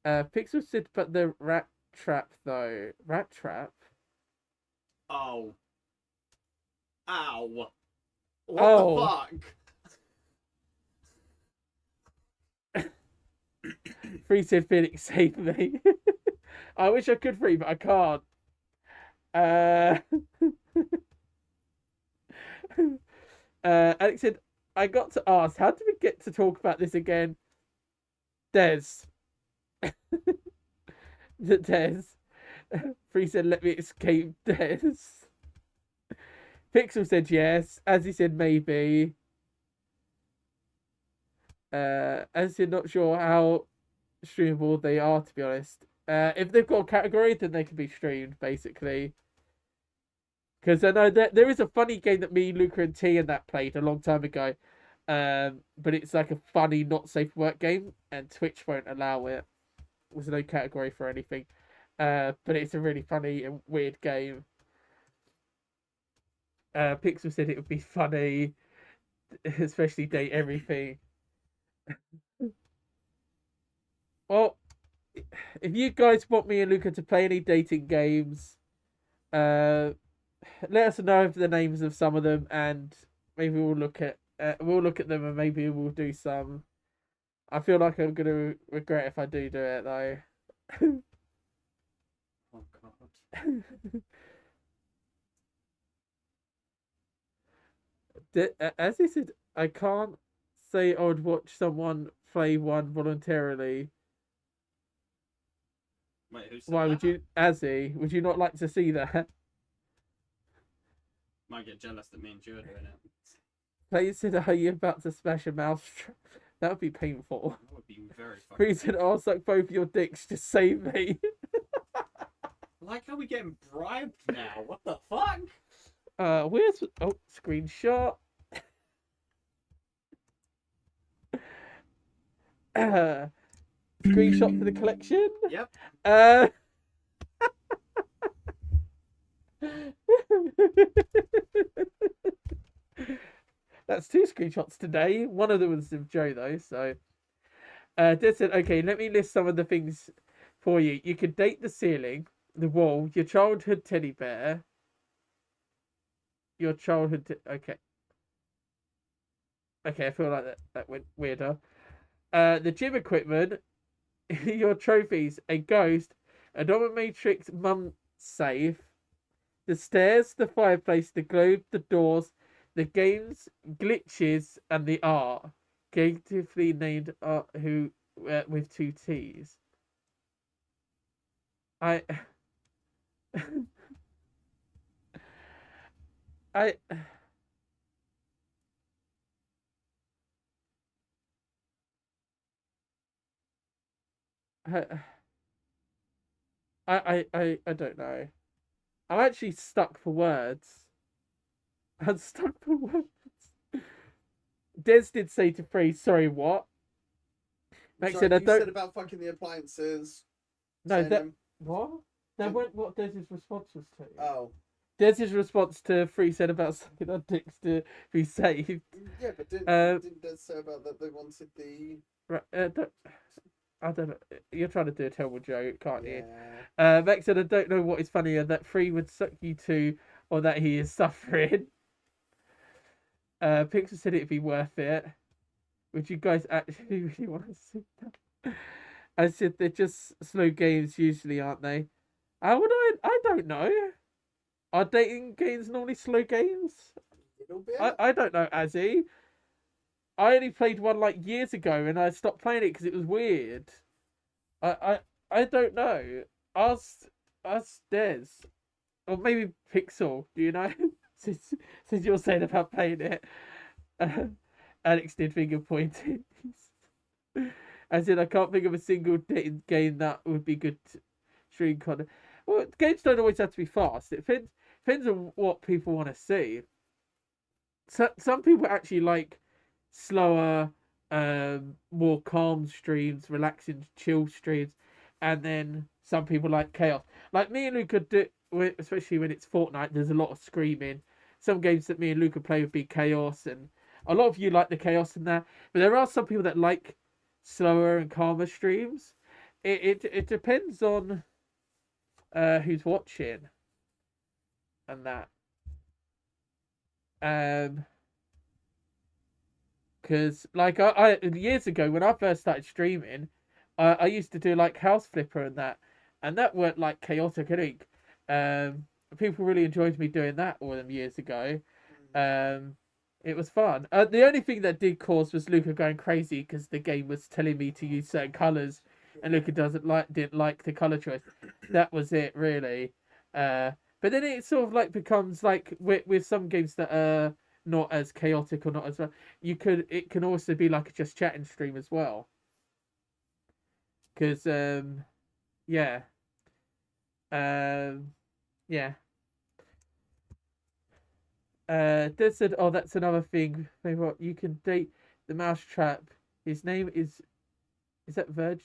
Pixel said, but the rat trap though. Rat trap? Oh. Ow. What the Oh. fuck? Free said Felix save me. I wish I could free, but I can't. Uh, Alex said, I got to ask, how did we get to talk about this again? Des. Des. Free said, let me escape, Des. Pixel said yes. As he said, maybe. As he said, not sure how streamable they are, to be honest. If they've got a category, then they can be streamed, basically. Because I know that there is a funny game that me, Luca, and T and that played a long time ago. But it's like a funny, not safe for work game, and Twitch won't allow it. There's no category for anything. But it's a really funny and weird game. Pixel said it would be funny, especially date everything. Well, if you guys want me and Luca to play any dating games, let us know the names of some of them, and maybe we'll look at them, and maybe we'll do some. I feel like I'm gonna regret if I do it though. Oh god. As he said, I can't say I would watch someone play one voluntarily. Wait, who said Why that? would you, Azzy? Would you not like to see that? Might get jealous that me and you are doing it. Play said, are you about to smash a mouse trap? That would be painful. That would be very fucking. Free said, I'll suck both your dicks. Just save me. Like how we getting bribed now? What the fuck? Where's screenshot? Screenshot for the collection. Yep. That's 2 screenshots today. One of them was of Joe though, so Dad said, okay, let me list some of the things for you. You could date the ceiling, the wall, your childhood teddy bear. Your childhood okay. Okay, I feel like that went weirder. The gym equipment, your trophies, a ghost, a dominatrix mum safe, the stairs, the fireplace, the globe, the doors, the games, glitches, and the art. Creatively named art who with 2 T's. I I I I don't know. I'm actually stuck for words. I'm stuck for words. Des did say to Free, sorry, what? Max Sorry, said, I you don't. said about fucking the appliances. No, saying that. them- What? That weren't what Des's response was to. Oh. Des's response to Free said about sucking on dicks to be saved. Yeah, but didn't Des say about that they wanted the... Right, I don't know. You're trying to do a terrible joke, can't you? Yeah. Max said, I don't know what is funnier, that Free would suck you to, or that he is suffering. Pixel said it'd be worth it. Would you guys actually really want to see that? I said they're just slow games usually, aren't they? I don't know. Are dating games normally slow games? Little bit. I don't know, Azzy. I only played one like years ago and I stopped playing it because it was weird. I don't know. Ask us Des. Or maybe Pixel, do you know? since you're saying about playing it. Alex did finger pointing. As in, I can't think of a single game that would be good stream content. Well, games don't always have to be fast. It depends on what people want to see. So, some people actually like slower, more calm streams, relaxing, chill streams, and then some people like chaos. Like me and Luca do, especially when it's Fortnite. There's a lot of screaming. Some games that me and Luca play would be chaos, and a lot of you like the chaos in that. But there are some people that like slower and calmer streams. It depends on who's watching and that. Because like I years ago when I first started streaming, I used to do like House Flipper and that weren't like chaotic. I think people really enjoyed me doing that all them years ago. Um, it was fun. The only thing that did cause was Luca going crazy because the game was telling me to use certain colors, and Luca didn't like the color choice. That was it really. But then it sort of like becomes like with some games that are not as chaotic or not as well. It can also be like a just chatting stream as well. Because yeah. Yeah. Des said, "Oh, that's another thing. Maybe what you can date the mousetrap. His name is that Ver?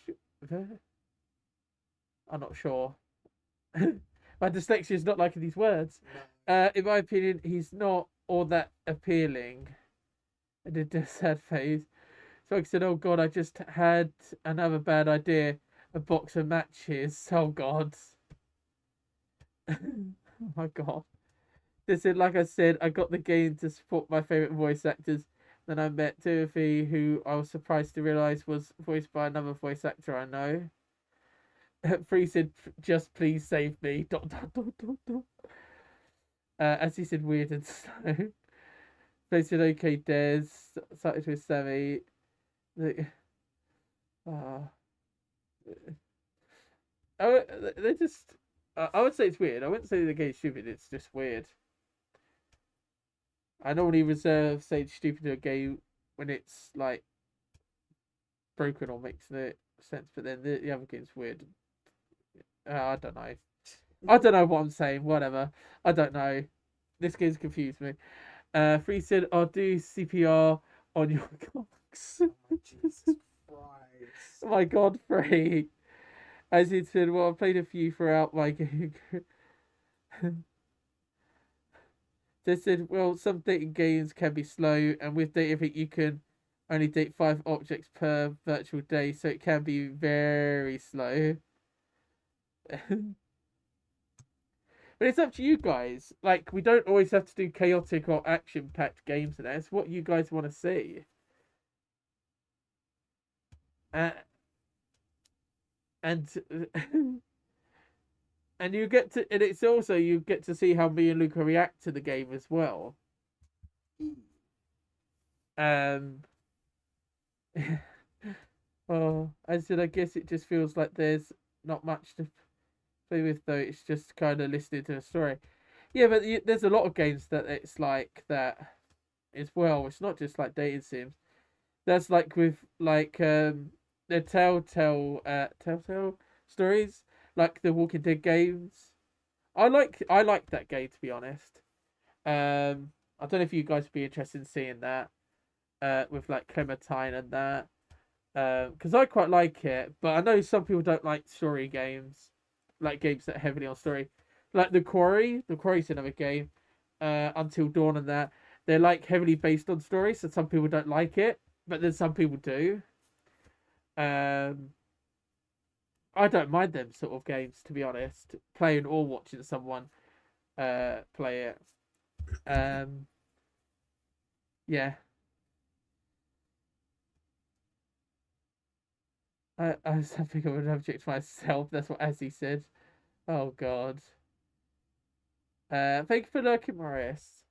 I'm not sure. My dyslexia is not liking these words. In my opinion, he's not all that appealing." I did a sad face. So I said, "Oh God, I just had another bad idea. A box of matches. Oh God." Oh my God. This is like I said, I got the game to support my favorite voice actors. Then I met Timothy, who I was surprised to realize was voiced by another voice actor I know. Free said, "Just please save me." Dot dot dot dot dot. As he said, weird and slow. They said, "Okay, Des." Started with Sammy. They, uh, they just. I would say it's weird. I wouldn't say the game's stupid. It's just weird. I normally reserve saying stupid to a game when it's like broken or makes no sense, but then the other game's weird. I don't know. I don't know what I'm saying. Whatever. I don't know. This game's confused me. Free said, "I'll do CPR on your clocks." Oh, Jesus Christ. Oh my God, Free. As he said, "Well, I played a few throughout my game." They said, "Well, some dating games can be slow, and with dating, you can only date 5 objects per virtual day, so it can be very slow." But it's up to you guys. Like, we don't always have to do chaotic or action-packed games. And that's what you guys want to see. And and you get to, and it's also you get to see how me and Luca react to the game as well. Oh, I said, I guess it just feels like there's not much to play with though. It's just kind of listening to a story. Yeah, but there's a lot of games that it's like that as well. It's not just like dating sims. That's like with like the Telltale stories, like the Walking Dead games. I like that game, to be honest. I don't know if you guys would be interested in seeing that. With like Clementine and that. Because I quite like it, but I know some people don't like story games, like games that are heavily on story, like The Quarry. The Quarry's another game. Until Dawn and that they're like heavily based on story, so some people don't like it, but then some people do. Um, I don't mind them sort of games, to be honest, playing or watching someone play it. Um, yeah. I was having an object myself. That's what Azzy said. Oh God. Thank you for lurking, Morris.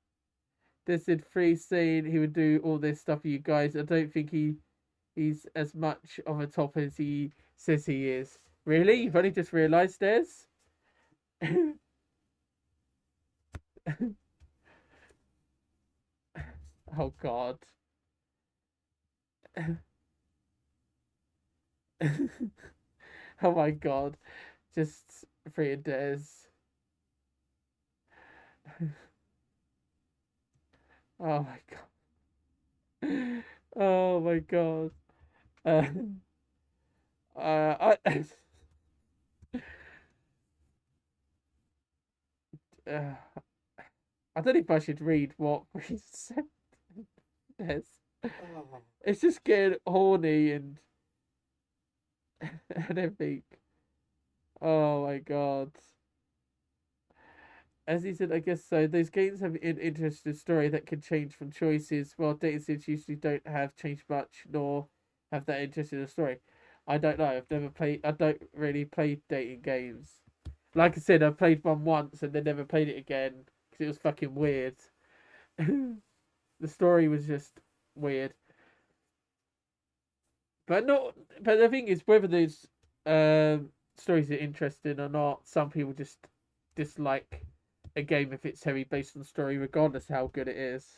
This did Free saying he would do all this stuff for you guys. I don't think he's as much of a top as he says he is. Really? You've only just realised, Des? Oh God. Oh my God. Just free and Des. Oh my God. Oh my God. Uh, I uh, I don't know if I should read what we said. Des. Oh, It's just getting horny and and everything. Oh my God. As he said, I guess so. Those games have an interesting story that can change from choices, while dating sims usually don't have changed much, nor have that interest in a story. I don't know. I've never played. I don't really play dating games. Like I said, I played one once and then never played it again because it was fucking weird. The story was just weird. But not. But the thing is, whether those stories are interesting or not, some people just dislike a game if it's heavy based on story, regardless how good it is.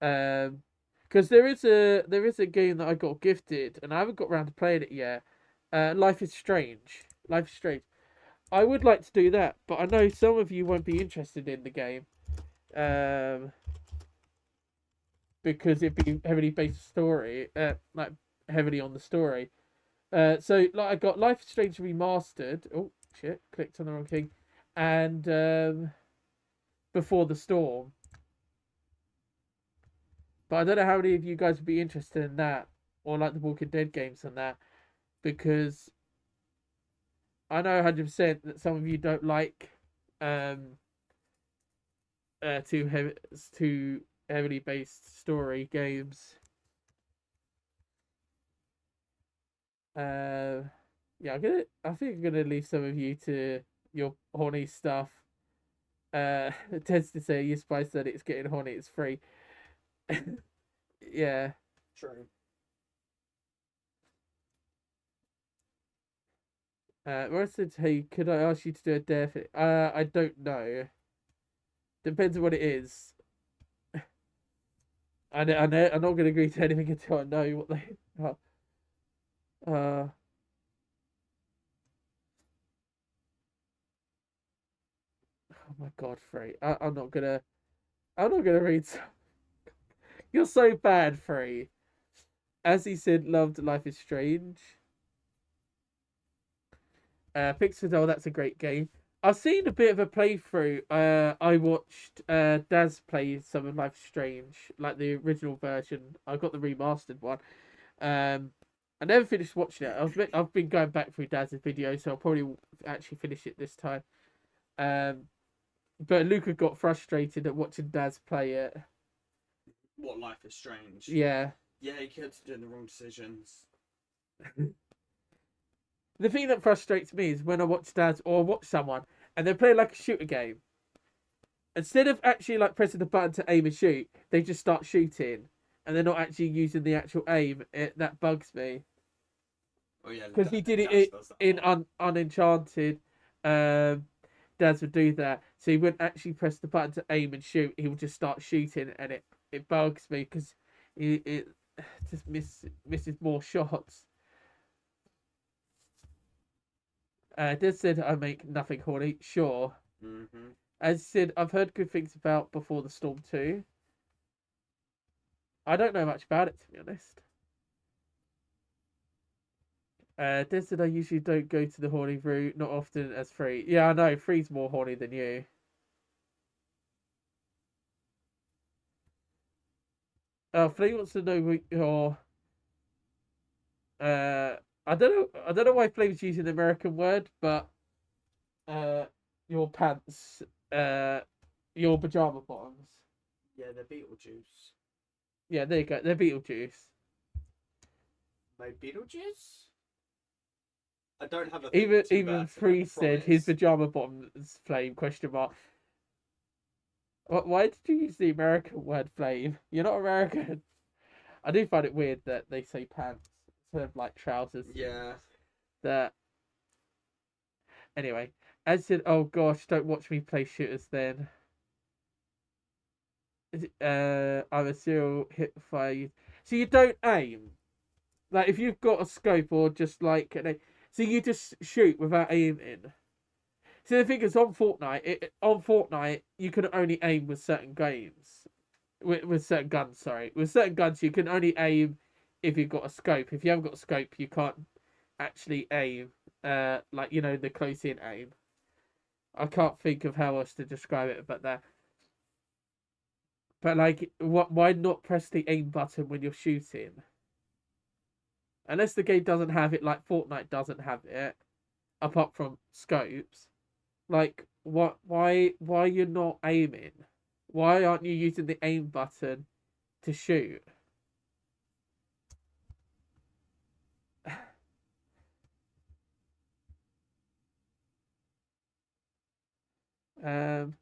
Because there is a game that I got gifted and I haven't got around to playing it yet. Life is Strange. Life is Strange. I would like to do that, but I know some of you won't be interested in the game. Because it'd be heavily based story, like heavily on the story. So like I got Life is Strange remastered. Oh shit! Clicked on the wrong thing, and Before the Storm. But I don't know how many of you guys would be interested in that, or like the Walking Dead games and that, because I know 100% that some of you don't like um too heavy, too heavily based story games. Uh, yeah, I think I'm gonna leave some of you to your horny stuff. It tends to say you spice that it's getting horny, it's free. Yeah. true. Ross said, "Hey, could I ask you to do a dare for?" I don't know. Depends on what it is. I'm not gonna agree to anything until I know what they are. Uh, oh my God, Free. I'm not gonna. I'm not gonna read. You're so bad, Free. As he said, loved Life is Strange. Pixar, that's a great game. I've seen a bit of a playthrough. I watched Daz play some of Life is Strange, like the original version. I got the remastered one. I never finished watching it. I've been going back through Daz's videos, so I'll probably actually finish it this time. But Luca got frustrated at watching Daz play it. What, Life is Strange? Yeah. Yeah, he kept doing the wrong decisions. The thing that frustrates me is when I watch Daz or watch someone and they play like a shooter game. Instead of actually like pressing the button to aim and shoot, they just start shooting, and they're not actually using the actual aim. That bugs me. Oh yeah, Because he did Daz it does that a in lot. Unenchanted. Daz would do that, so he wouldn't actually press the button to aim and shoot. He would just start shooting, and it bugs me because it just misses more shots. Daz said I make nothing horny. Sure. Mm-hmm. As I said, I've heard good things about Before the Storm 2. I don't know much about it, to be honest. Des said I usually don't go to the horny route, not often as Free. Yeah, I know, Free's more horny than you. Flea wants to know what your I don't know why Flame's using the American word, but uh your pants, uh your pajama bottoms. Yeah, they're Beetlejuice. Yeah, there you go. They're Beetlejuice. My Beetlejuice? I don't have a thing Even for Tim even Burton, I Free said his promise. pajama bottoms flame question mark. Why did you use the American word flame? You're not American. I do find it weird that they say pants instead of like trousers. Yeah. That Anyway, as said, oh gosh, don't watch me play shooters then. I'm a serial hip fire. So you don't aim. Like if you've got a scope or just like so you just shoot without aiming. So the thing is, on Fortnite, you can only aim with certain games, with certain guns. Sorry, with certain guns, you can only aim if you've got a scope. If you haven't got a scope, you can't actually aim. Like the close in aim. I can't think of how else to describe it, but that. But like, what? Why not press the aim button when you're shooting? Unless the game doesn't have it, like Fortnite doesn't have it, apart from scopes. Like, what? Why you're not aiming? Why aren't you using the aim button to shoot? Um.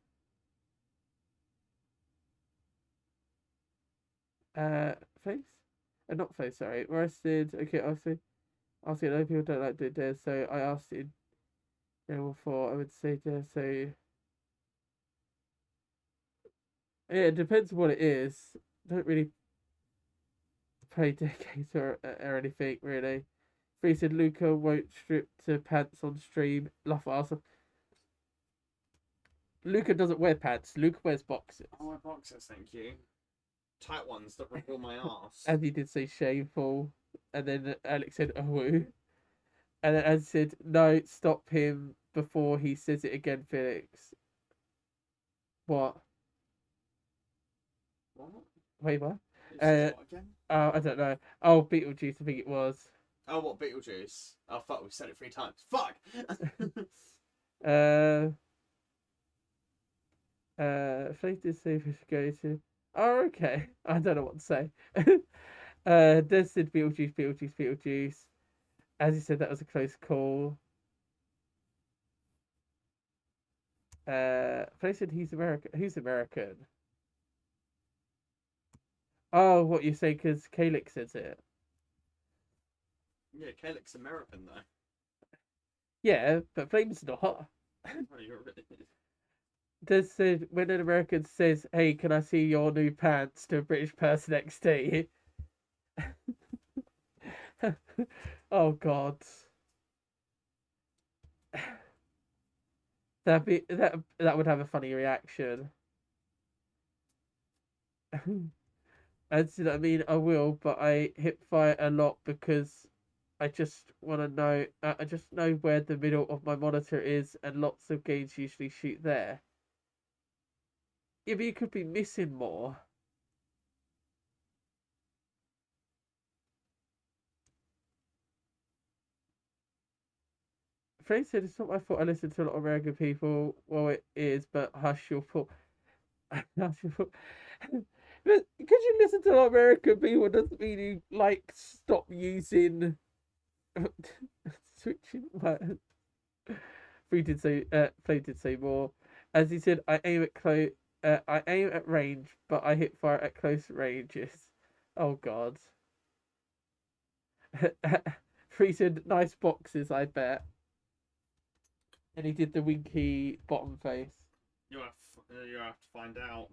Face. Not face. Sorry. Roasted. Okay. I'll say. A lot of people don't like doing this, so I asked it. Before I would say this. So yeah, it depends what it is. Don't really play decades or anything really. Free said Luca won't strip to pants on stream. Laugh awesome. Luca doesn't wear pants. Luca wears boxers. Oh, my boxers, thank you. Tight ones that reveal my arse. And he did say shameful. And then Alex said, oh. And then Andy said, no, stop him before he says it again, Felix. What? What? Wait, what? What again? I don't know. Oh, Beetlejuice, I think it was. Oh, what, Beetlejuice? Oh, fuck, we've said it 3 times. Fuck! Faith did say we should go to. Oh, okay. I don't know what to say. Des said Beetlejuice. As he said, that was a close call. Faith said he's American. Who's American? Oh, what you say because Kalix says it. Yeah, Calix's American, though. Yeah, but Flame's not. Oh, you're really... Des said when an American says, "Hey, can I see your new pants?" to a British person next to you. Oh God. That would have a funny reaction. I mean, I will, but I hip fire a lot because I just want to know. I just know where the middle of my monitor is, and lots of games usually shoot there. Yeah, but you could be missing more. Frank said it's not my fault. I listen to a lot of American people. Well, it is, but hush your fault. Hush your fault. But because you listen to a lot of American people doesn't mean you like stop using switching. Free did say. Play did say more. As he said, I aim at close. I aim at range, but I hit fire at close ranges. Oh God. Free said, nice boxes, I bet. And he did the winky bottom face. You have to find out.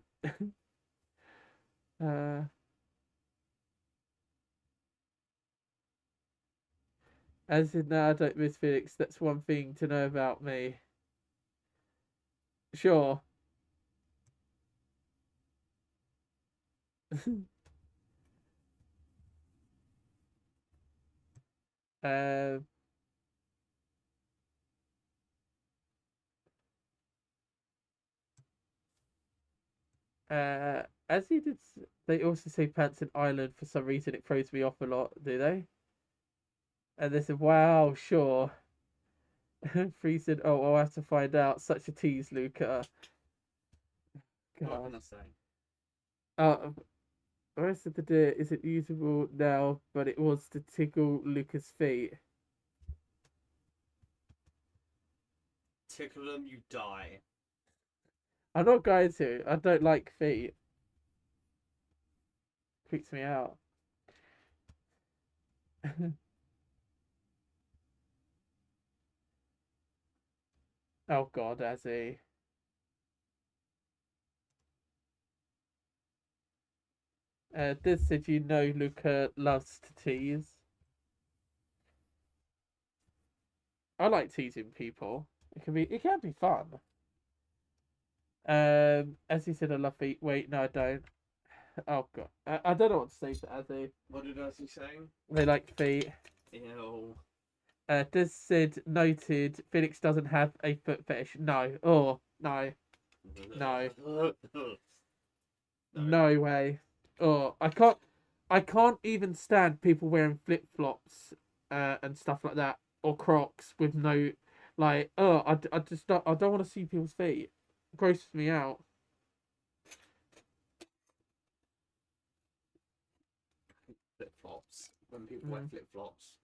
As in, no, I don't miss Felix. That's one thing to know about me. Sure. Um. As he did, they also say pants and island for some reason. It throws me off a lot, do they? And they said, "Wow, sure." Free said, "Oh, I'll have to find out." Such a tease, Luca. What can God. I say? The rest of the day isn't usable now, but it was to tickle Luca's feet. Tickle them, you die. I'm not going to. I don't like feet. Creeps me out. Oh God, has he? This said you know Luca loves to tease. I like teasing people. It can be fun. As he said, I love feet. Wait, no, I don't. Oh God, I don't know what to say to Azzy. What did I say? They like feet. Ew. This said noted. Felix doesn't have a foot fetish. No. Oh no. No. No way. Oh, I can't even stand people wearing flip flops, and stuff like that, or Crocs with no, like, oh, I just don't, I don't want to see people's feet. It grosses me out. Flip flops. When people wear flip flops.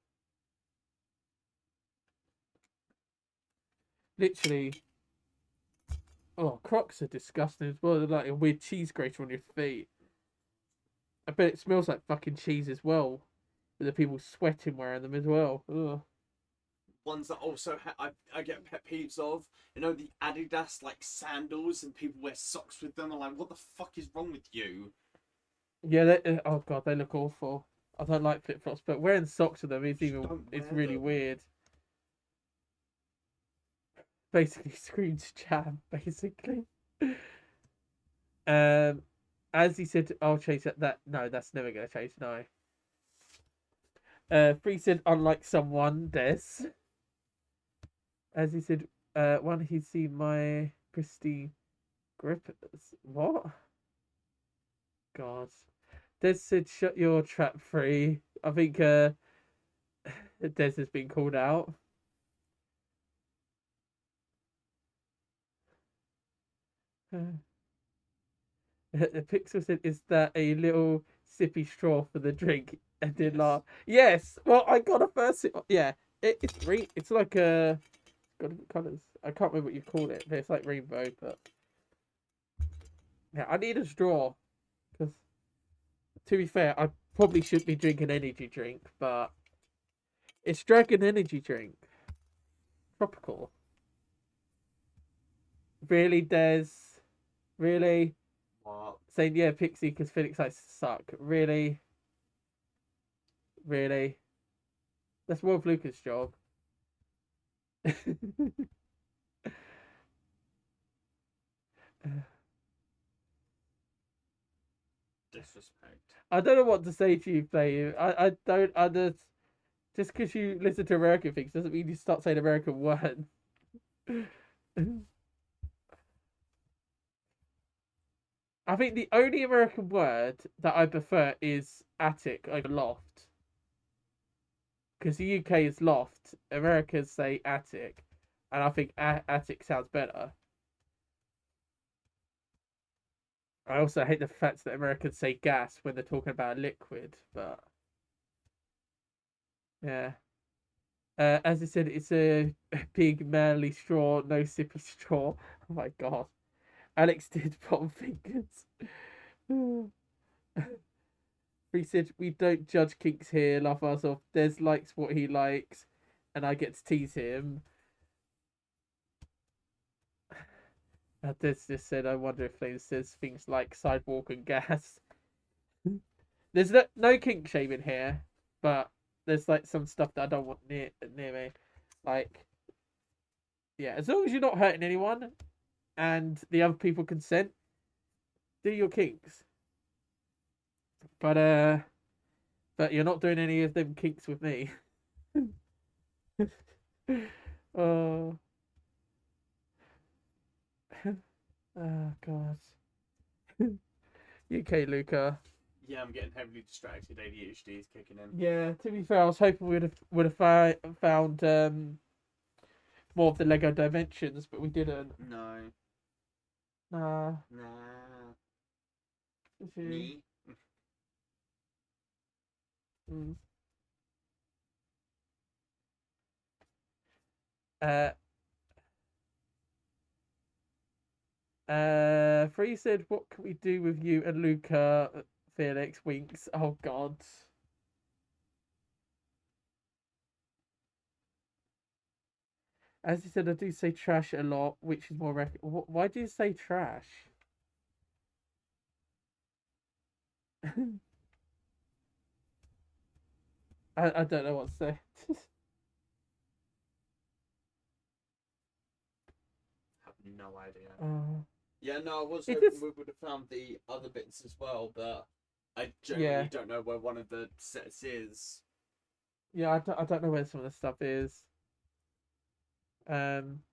Literally. Oh, Crocs are disgusting as well. They're like a weird cheese grater on your feet. I bet it smells like fucking cheese as well. With the people sweating wearing them as well. Ugh. Ones that also I get pet peeves of, you know, the Adidas like sandals and people wear socks with them. I'm like, what the fuck is wrong with you? Yeah, oh God, they look awful. I don't like flip flops, but wearing socks with them is Don't it's wear really them. weird. Basically screams jam, basically. As he said, I'll chase that. No, that's never gonna chase. No. Free said, unlike someone, Des. As he said, one he's seen my pristine grip. What? God. Des said, shut your trap free. I think Des has been called out. The Pixel said, "Is that a little sippy straw for the drink?" And did Yes. laugh. Yes. Well, I got a first sip. Yeah, it's green. It's like a got different colours. I can't remember what you call it, but it's like rainbow. But yeah, I need a straw because, to be fair, I probably should be drinking energy drink, but it's Dragon Energy Drink, tropical. Really, Des? Really? What? Saying yeah, Pixie because Felix likes to suck. Really? Really? That's Wolf Lucas' job. Disrespect. I don't know what to say to you, play. I don't understand. Just because you listen to American things doesn't mean you start saying American words. I think the only American word that I prefer is attic over loft. Because the UK is loft, Americans say attic, and I think attic sounds better. I also hate the fact that Americans say gas when they're talking about a liquid, but yeah. As I said, it's a big manly straw, no sippy straw. Oh my god. Alex did bottom fingers. He said, we don't judge kinks here, laugh us off. Des likes what he likes, and I get to tease him. Des just said, I wonder if Flames says things like sidewalk and gas. There's no kink shaming here, but there's like some stuff that I don't want near me. Like, yeah, as long as you're not hurting anyone and the other people consent, do your kinks. But you're not doing any of them kinks with me. Oh, oh God. UK Luca. Yeah, I'm getting heavily distracted. ADHD is kicking in. Yeah, to be fair, I was hoping would have found more of the Lego dimensions, but we didn't. No. Nah. Nah. Is he? Me? Mm. Uh. Free said, "What can we do with you and Luca?" Felix winks. Oh God. As you said, I do say trash a lot, which is more why do you say trash? I don't know what to say. have no idea. Yeah, no, I was It hoping is- we would have found the other bits as well, but I generally Yeah. don't know where one of the sets is. Yeah, I don't know where some of the stuff is. Um,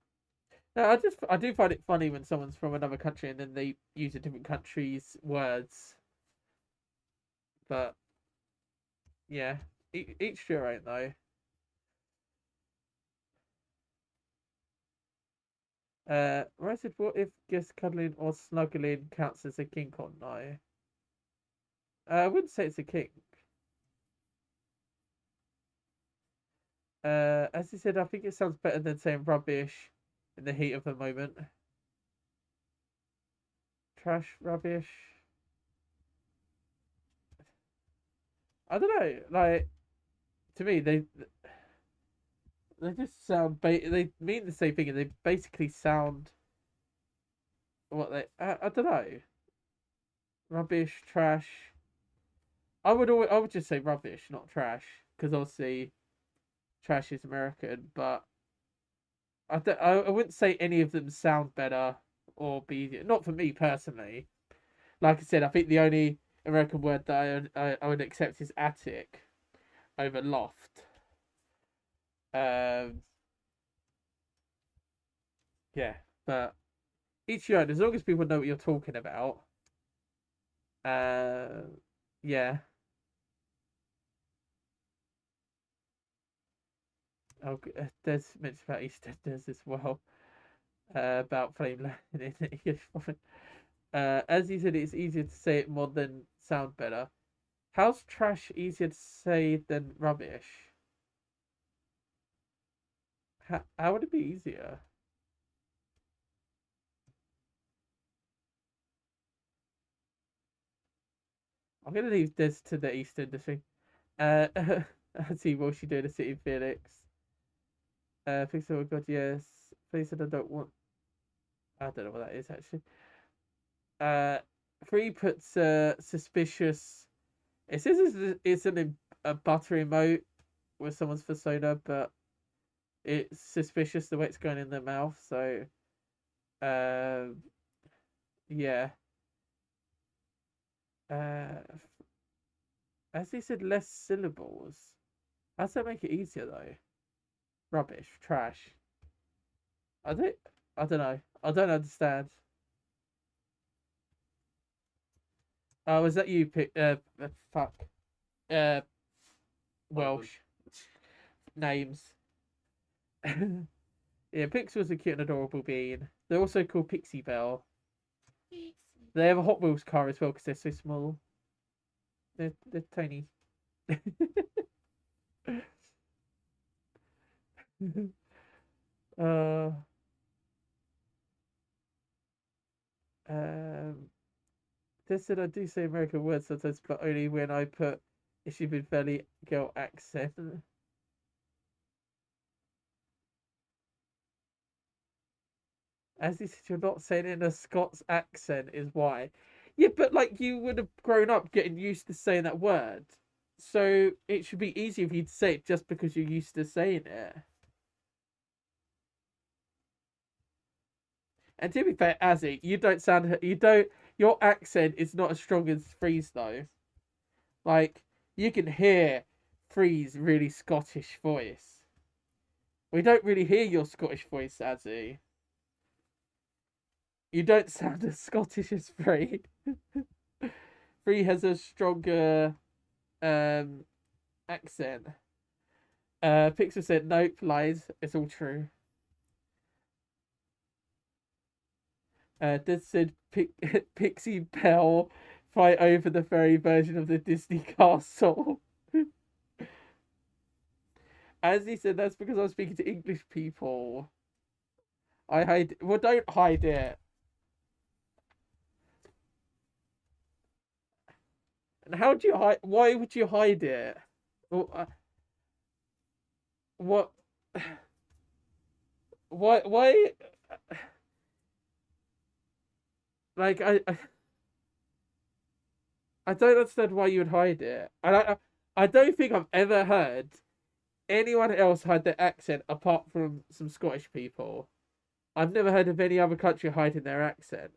no, I do find it funny when someone's from another country and then they use a different country's words. But yeah, each to their own though. I said, what if just cuddling or snuggling counts as a kink or no? I wouldn't say it's a kink. As he said, I think it sounds better than saying rubbish in the heat of the moment. Trash, rubbish. I don't know. Like to me, they just sound. They mean the same thing, and they basically sound what they. I don't know. Rubbish, trash. I would just say rubbish, not trash, because obviously trash is American, but I wouldn't say any of them sound better or be easier. Not for me personally. Like I said, I think the only American word that I would accept is attic over loft. Um, yeah, but each your own. As long as people know what you're talking about. Uh, yeah. Oh, there's mentioned about EastEnders as well. About flame landing in English. As you said, it's easier to say it more than sound better. How's trash easier to say than rubbish? How would it be easier? I'm gonna leave this to the Eastern thing. Let's see what she doing to City Felix. Fix oh god, yes. Please said I don't want. I don't know what that is actually. Uh, Free puts suspicious. It says it's a butter emote with someone's persona, but it's suspicious the way it's going in their mouth. So, um, yeah. Uh, as he said, less syllables. How does that make it easier though? Rubbish, trash. I don't. I don't know. I don't understand. Was that you? Fuck. Uh, Welsh names. Yeah, Pixel's a cute and adorable bean. They're also called Pixie Belle. They have a Hot Wheels car as well because they're so small. They're tiny. uh, um, this said I do say American words sometimes, but only when I put a stupid belly girl accent. As you said, you're not saying it in a Scots accent, is why. Yeah, but like you would have grown up getting used to saying that word, so it should be easier for you to say it just because you're used to saying it. And to be fair, Azzy, you don't sound, you don't, your accent is not as strong as Freeze though. Like you can hear Freeze really Scottish voice. We don't really hear your Scottish voice, Azzy. You don't sound as Scottish as Free. Free has a stronger accent. Pixel said nope, lies. It's all true. This said Pixie Belle fight over the fairy version of the Disney castle. As he said, that's because I was speaking to English people. I hide. Well, don't hide it. And how do you hide? Why would you hide it? Well, what? why like I don't understand why you would hide it. And I don't think I've ever heard anyone else hide their accent apart from some Scottish people. I've never heard of any other country hiding their accent.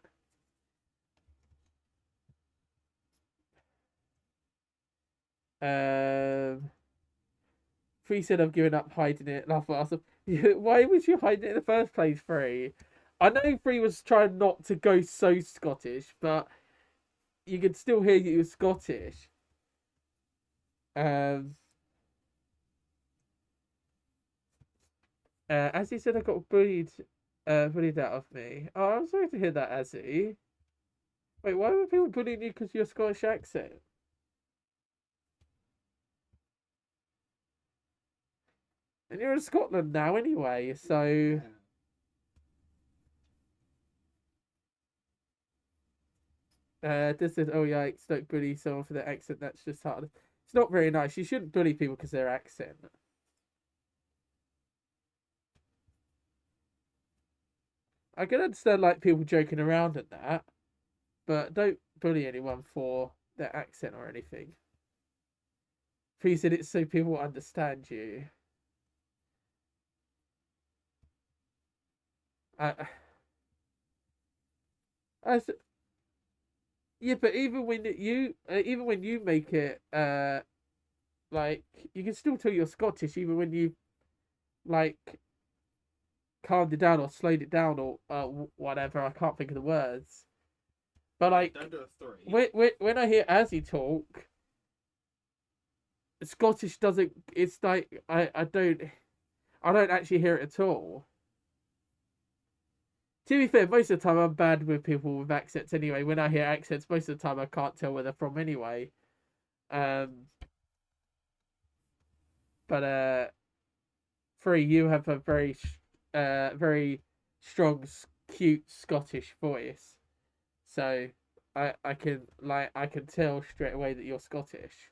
Free said I've given up hiding it. Laugh at us. Why would you hide it in the first place, Free? I know Free was trying not to go so Scottish, but you could still hear you were Scottish. Um, as he said, I got bullied out of me. Oh, I'm sorry to hear that, Azzy. Wait, why were people bullying you because of your Scottish accent? And you're in Scotland now anyway, so... This is, oh yikes, don't bully someone for their accent, that's just hard. It's not very nice. You shouldn't bully people because of their accent. I can understand, like, people joking around at that, but don't bully anyone for their accent or anything. Please said it so people understand you. I yeah, but even when you make it, like you can still tell you're Scottish even when you like calmed it down or slowed it down or whatever. I can't think of the words. But like, don't do a 3. when I hear Azzy talk, Scottish doesn't. It's like I don't actually hear it at all. To be fair, most of the time I'm bad with people with accents anyway. When I hear accents, most of the time I can't tell where they're from anyway. But Free, you have a very strong, cute Scottish voice, so I can tell straight away that you're Scottish.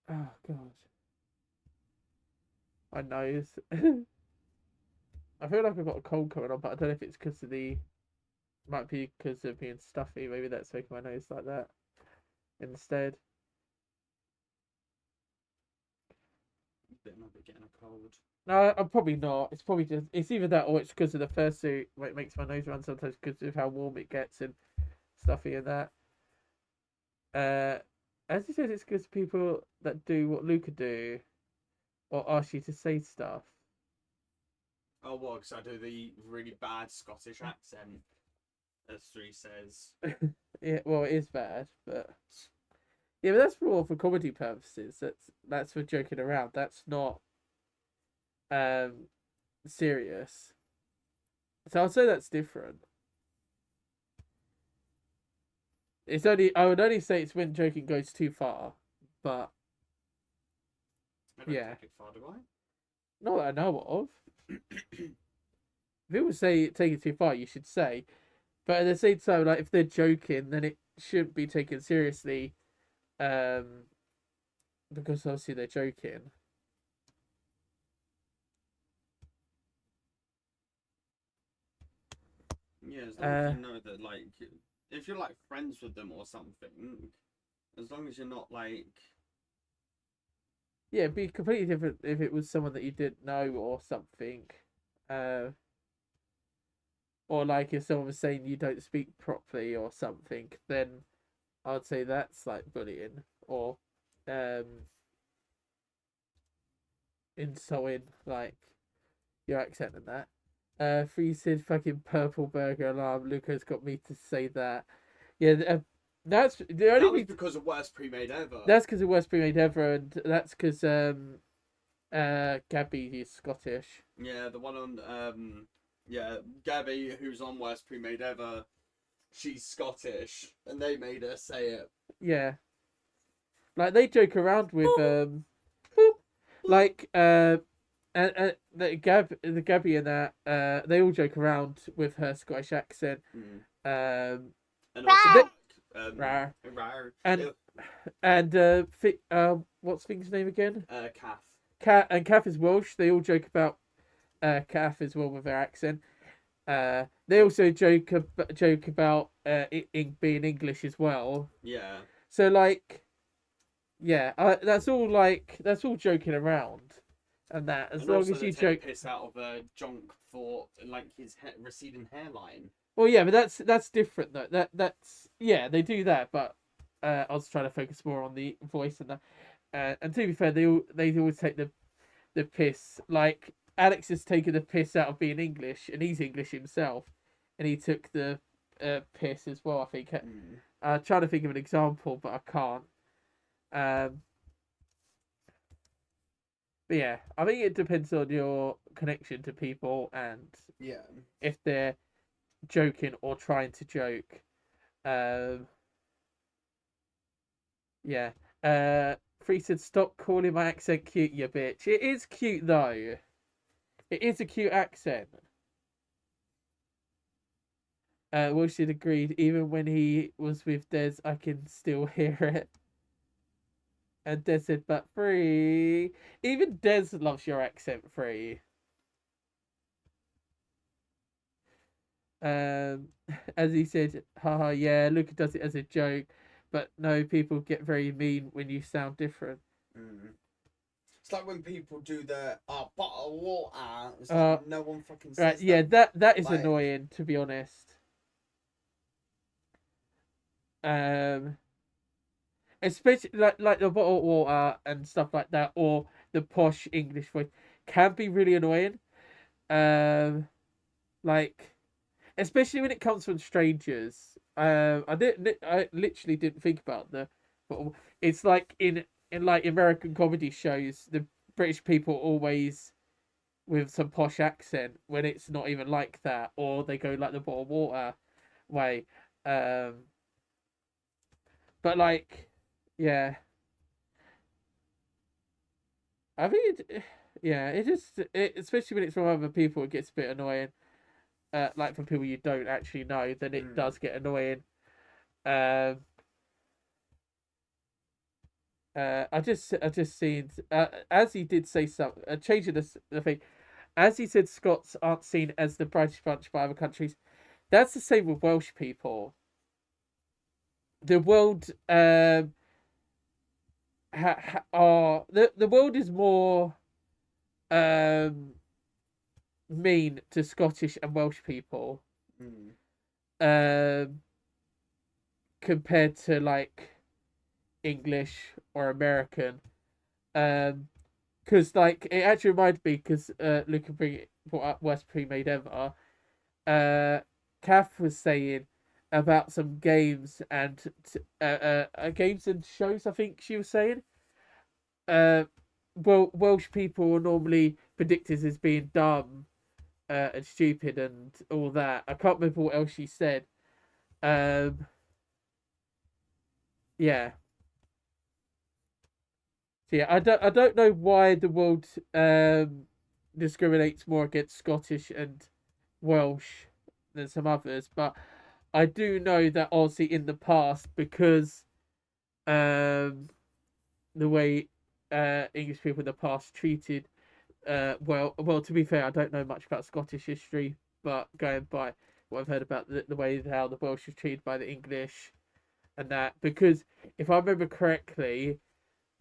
Oh god, my nose. I feel like I've got a cold coming on, but I don't know if it's because of the. Might be because of being stuffy. Maybe that's making my nose like that instead. It might be getting a cold. No, I'm probably not. It's probably just. It's either that or it's because of the fursuit. It makes my nose run sometimes because of how warm it gets and stuffy and that. As he said, it's because people that do what Luca do or ask you to say stuff. Oh, what? Because I do the really bad Scottish accent, as 3 says. Yeah, well, it is bad, but yeah, but that's more for comedy purposes. That's for joking around. That's not serious. So I'd say that's different. It's only I would only say it's when joking goes too far, but I don't yeah, take it far, do I? not that I know of. If people say take it too far, you should say. But at the same time, like if they're joking, then it shouldn't be taken seriously, because obviously they're joking. Yeah, as long as you know that, like, if you're like friends with them or something, as long as you're not like. Yeah, it'd be completely different if it was someone that you didn't know or something. Or like if someone was saying you don't speak properly or something, then I'd say that's like bullying or insulting like your accent and that. Free said fucking purple burger alarm. Luca's got me to say that. Yeah, that's the only That was thing. because of worst pre-made ever. That's because of worst pre-made ever, and that's because Gabby is Scottish. Yeah, the one on yeah, Gabby, who's on worst pre-made ever, she's Scottish, and they made her say it. Yeah, like they joke around with like the Gabby and that they all joke around with her Scottish accent. And also, Rar. rar. And what's Thing's name again? Calf. Kath is Welsh. They all joke about Kath as well with their accent. They also joke about it being English as well. Yeah. So like, yeah, that's all joking around, and that as And long also as they you take joke. the piss out of Jonk for like his receding hairline. Well, yeah, but that's different though. That's yeah, they do that, but I was trying to focus more on the voice and that. And to be fair, they always take the piss. Like Alex has taken the piss out of being English, and he's English himself, and he took the piss as well. I think. Trying to think of an example, but I can't. But yeah, I think it depends on your connection to people and Yeah. if they're joking or trying to joke. Yeah. Free said, stop calling my accent cute, you bitch. It is cute though. It is a cute accent. Wilson agreed. Even when he was with Des, I can still hear it. And Des said, but Free. Even Des loves your accent, Free. As he said, haha, yeah, Luca does it as a joke, but no, people get very mean when you sound different. It's like when people do the bottle of water. It's like no one fucking says right, yeah, that is like, annoying, to be honest. Especially like the bottle of water and stuff like that, or the posh English voice can be really annoying. Like especially when it comes from strangers. I literally didn't think about but it's like in like American comedy shows, the British people always with some posh accent when it's not even like that, or they go like the bottle of water way. But like, yeah, I think yeah, especially when it's from other people, it gets a bit annoying. Like from people you don't actually know, then it does get annoying. I just seen as he did say something, changing the thing, as he said, Scots aren't seen as the British bunch by other countries. That's the same with Welsh people. The world the world is more mean to Scottish and Welsh people um compared to like English or American. Because like it actually reminded me because Luca brought up worst pre-made ever. Kath was saying about some games and games and shows. I think she was saying. Well, Welsh people are normally predicted as being dumb and stupid and all that. I can't remember what else she said. Yeah. So yeah, I don't know why the world discriminates more against Scottish and Welsh than some others, but I do know that obviously in the past because the way English people in the past treated well to be fair, I don't know much about Scottish history, but going by what I've heard about the way how the Welsh was treated by the English and that because if I remember correctly,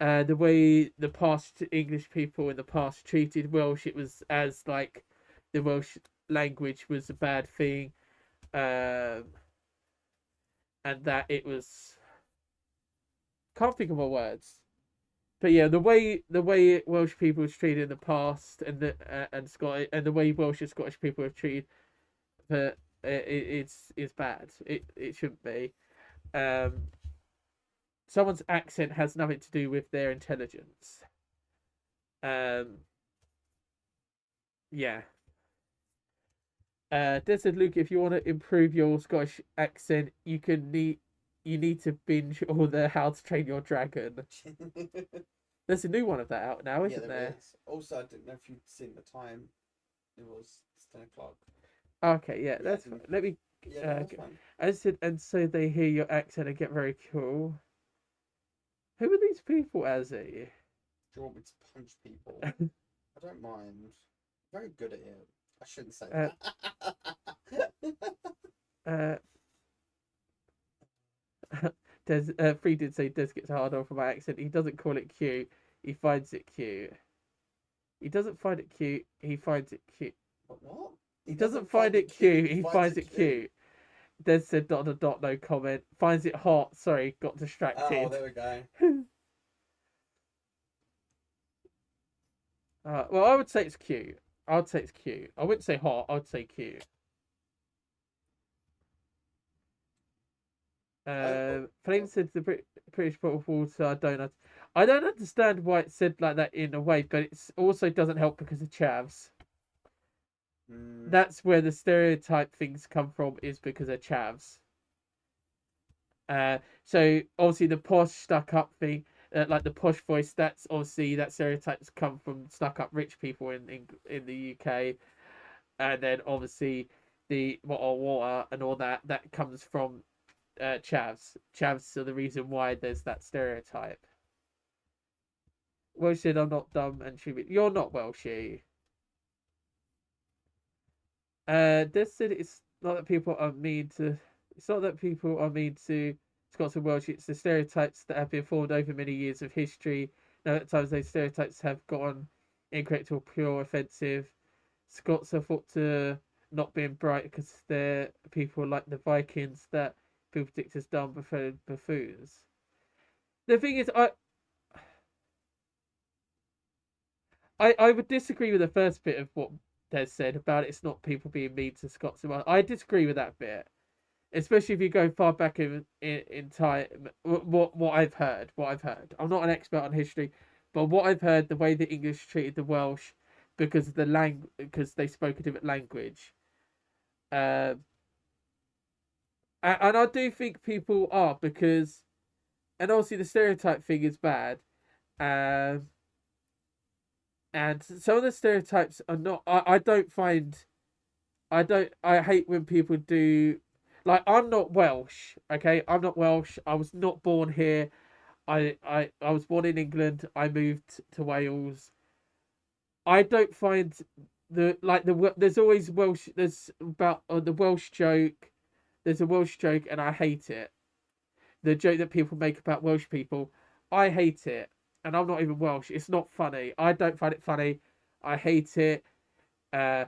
the way the past English people in the past treated Welsh, it was as like the Welsh language was a bad thing, and that it was can't think of my words, but yeah, the way Welsh people was treated in the past, and Scottish and the way Welsh and Scottish people are treated, that it's bad. It shouldn't be. Um, Someone's accent has nothing to do with their intelligence. Um, yeah. Des said, Luke, if you want to improve your Scottish accent, you need to binge all the How to Train Your Dragon. There's a new one of that out now, Yeah, isn't there? is. Also, I didn't know if you'd seen the time. It was 10 o'clock. Okay, yeah, Yeah, that's fine. Let me. Yeah, no, that's Go. fine. I said, and so they hear your accent and get very cool. Who are these people, Azzy? Do you want me to punch people? I don't mind. Very good at it. I shouldn't say that. uh, Des, Free did say Des gets hard on for my accent. He doesn't call it cute. He finds it cute. He doesn't find it cute. He finds it cute. What? He doesn't find it cute. He finds it cute. Des said dot dot dot, no comment. Finds it hot. Sorry, got distracted. Oh, there we go. Well, I would say it's cute. I would say it's cute. I wouldn't say hot. I would say cute. Flame said the British bottle of water. I don't understand why it's said like that in a way, but it also doesn't help because of chavs. That's where the stereotype things come from, is because of chavs. So obviously the posh stuck up thing, like the posh voice, that's obviously that stereotypes come from stuck up rich people in the UK, and then obviously the water and all that comes from chavs. Chavs are the reason why there's that stereotype. Welsh said, I'm not dumb and stupid. You're not Welshy. This said it's not that people are mean to. It's not that people are mean to Scots and Welsh. It's the stereotypes that have been formed over many years of history. Now, at times those stereotypes have gone incorrect or pure offensive. Scots are thought to not being bright because they're people like the Vikings that people predict as dumb buffoons. The thing is, I would disagree with the first bit of what Des said about it's not people being mean to Scots. I disagree with that bit, especially if you go far back in time. What I've heard, I'm not an expert on history, but what I've heard, the way the English treated the Welsh because of because they spoke a different language, and I do think people are because, and obviously the stereotype thing is bad. Um, and some of the stereotypes are not. I don't find. I hate when people do. Like, I'm not Welsh. Okay, I'm not Welsh. I was not born here. I was born in England. I moved to Wales. I don't find there's always Welsh. There's about the Welsh joke. There's a Welsh joke, and I hate it. The joke that people make about Welsh people, I hate it, and I'm not even Welsh. It's not funny. I don't find it funny. I hate it. Uh,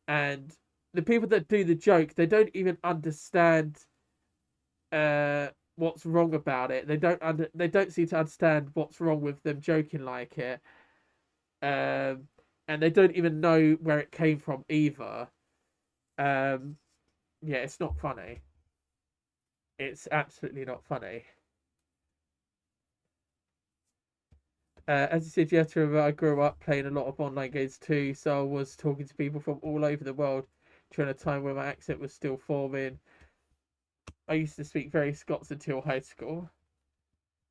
and the people that do the joke, they don't even understand what's wrong about it. They don't seem to understand what's wrong with them joking like it. And they don't even know where it came from either. Yeah, it's not funny. It's absolutely not funny. As you said, you have to remember, I grew up playing a lot of online games too, so I was talking to people from all over the world during a time where my accent was still forming. I used to speak very Scots until high school.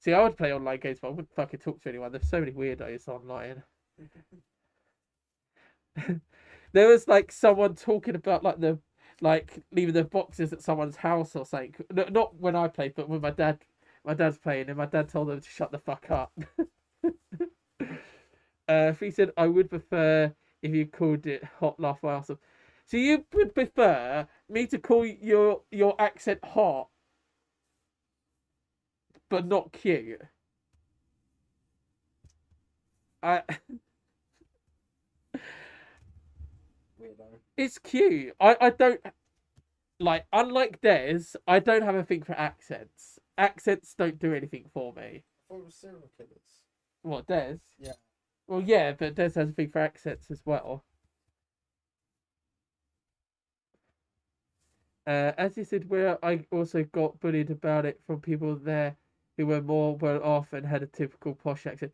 See, I would play online games, but I wouldn't fucking talk to anyone. There's so many weirdos online. There was like someone talking about like leaving the boxes at someone's house or something. Not when I played, but when my dad's playing, and my dad told them to shut the fuck up. He said I would prefer if you called it hot laugh awesome. So you would prefer me to call your accent hot, but not cute. I Weirdo. It's cute. I don't like, unlike Des, I don't have a thing for accents. Accents don't do anything for me. I thought it was serial killers. What, Des? Yeah. Well, yeah, but Des has a thing for accents as well. As you said, where I also got bullied about it from people there who were more well off and had a typical posh accent.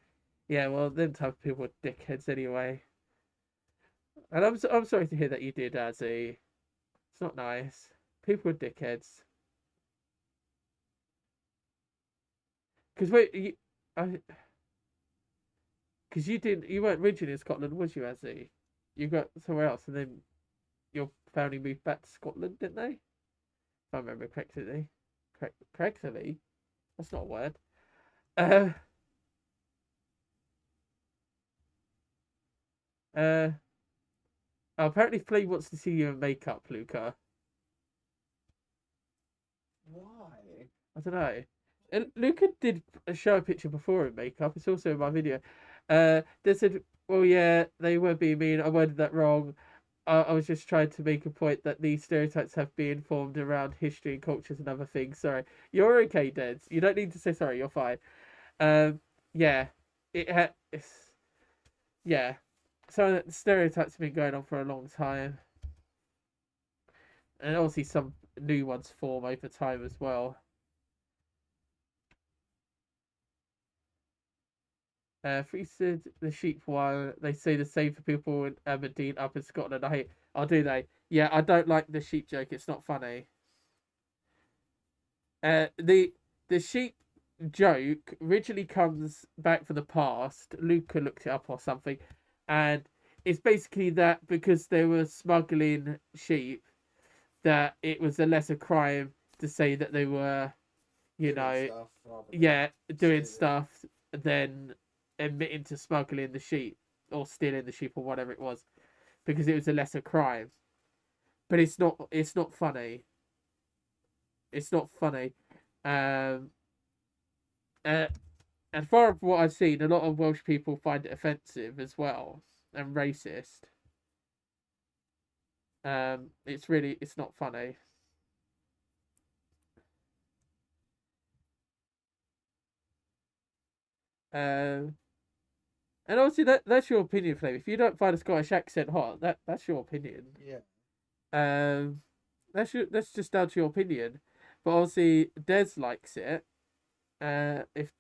Yeah, well, them type of people are dickheads anyway. And I'm sorry to hear that you did, Azzy. It's not nice. People are dickheads. Because because you weren't originally in Scotland, was you, Azzy? You got somewhere else, and then your family moved back to Scotland, didn't they? If I remember correctly. Correctly? That's not a word. Uh, uh, apparently Flea wants to see you in makeup, Luca. Why? I don't know. And Luca did show a picture before in makeup. It's also in my video. They said, well, yeah, they were being mean. I worded that wrong. I was just trying to make a point that these stereotypes have been formed around history and cultures and other things. Sorry. You're okay, Deds. You don't need to say sorry. You're fine. Yeah. It's... Yeah. So stereotypes have been going on for a long time. And obviously some new ones form over time as well. Free said the sheep one. They say the same for people in Aberdeen up in Scotland. I hate. Oh, do they? Yeah, I don't like the sheep joke. It's not funny. The sheep joke originally comes back from the past. Luca looked it up or something, and it's basically that because they were smuggling sheep, that it was a lesser crime to say that they were, you Doing know, stuff rather than yeah, doing stealing. stuff than admitting to smuggling the sheep or stealing the sheep or whatever it was, because it was a lesser crime. But it's not. It's not funny. It's not funny. Um, uh, and far from what I've seen, a lot of Welsh people find it offensive as well and racist. It's not funny. Um, and obviously that's your opinion, Flame. If you don't find a Scottish accent hot, that's your opinion. Yeah. That's just down to your opinion. But obviously, Des likes it. If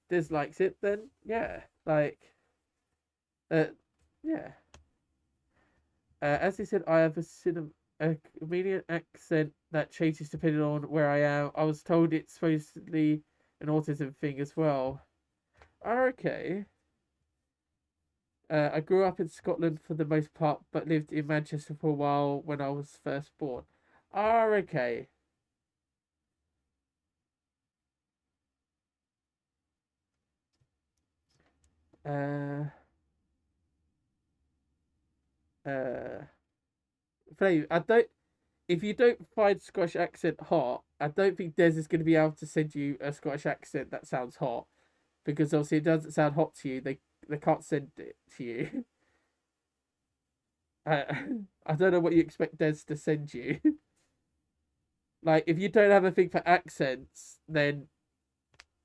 Des likes it, then yeah, uh, yeah. As he said, I have a comedian accent that changes depending on where I am. I was told it's supposedly an autism thing as well. Okay. I grew up in Scotland for the most part, but lived in Manchester for a while when I was first born. Okay. Uh, uh, Flame, I don't. If you don't find Scottish accent hot, I don't think Des is going to be able to send you a Scottish accent that sounds hot, because obviously it doesn't sound hot to you. They can't send it to you. I don't know what you expect Des to send you. Like, if you don't have a thing for accents, then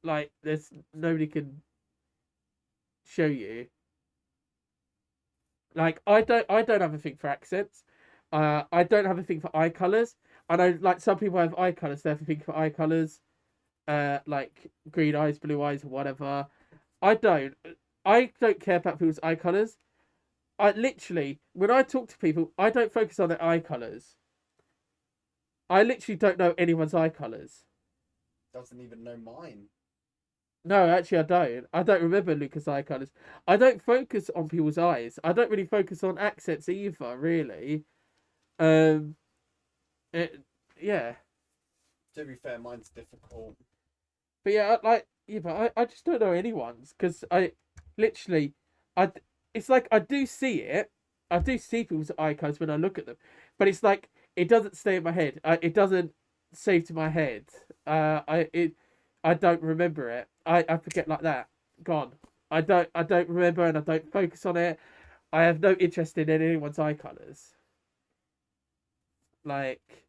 like there's nobody can show you. Like, I don't have a thing for accents. I don't have a thing for eye colors. I know, like, some people have eye colors. They have a thing for eye colors. Like green eyes, blue eyes, or whatever. I don't. I don't care about people's eye colors. I literally, when I talk to people, I don't focus on their eye colors. I literally don't know anyone's eye colors. Doesn't even know mine. No, actually, I don't. I don't remember Lucas' eye colours. I don't focus on people's eyes. I don't really focus on accents either, really. Um, it, yeah. To be fair, mine's difficult. But yeah, but I just don't know anyone's because literally, I, it's like I do see it. I do see people's eye colours when I look at them, but it's like it doesn't stay in my head. It doesn't save to my head. I don't remember it. I forget like that. Gone. I don't remember and I don't focus on it. I have no interest in anyone's eye colours. Like,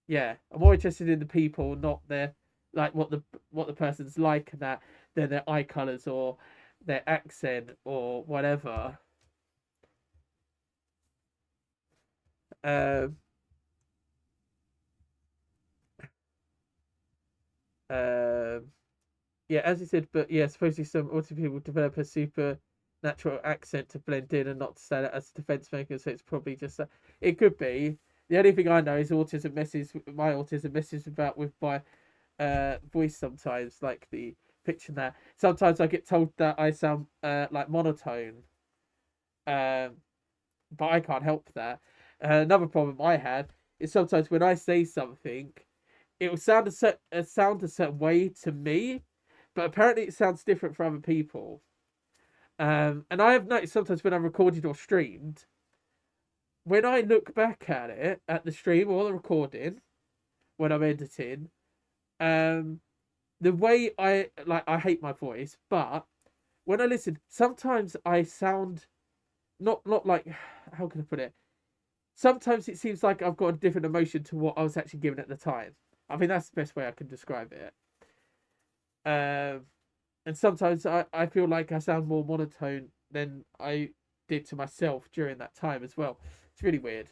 yeah, I'm more interested in the people, not their like what the person's like and that than their eye colours or their accent or whatever. Um, um, yeah, as you said, but yeah, supposedly some autistic people develop a supernatural accent to blend in and not to stand out as a defense maker. So it's probably just it could be. The only thing I know is my autism messes about with my voice sometimes, like the pitching that. Sometimes I get told that I sound like monotone, um, but I can't help that. Another problem I had is sometimes when I say something, it will sound a certain way to me, but apparently it sounds different for other people. And I have noticed sometimes when I'm recorded or streamed, when I look back at it, at the stream or the recording, when I'm editing, um, the way I hate my voice, but when I listen, sometimes I sound not like, how can I put it? Sometimes it seems like I've got a different emotion to what I was actually given at the time. I mean, that's the best way I can describe it. Um, and sometimes I feel like I sound more monotone than I did to myself during that time as well. It's really weird.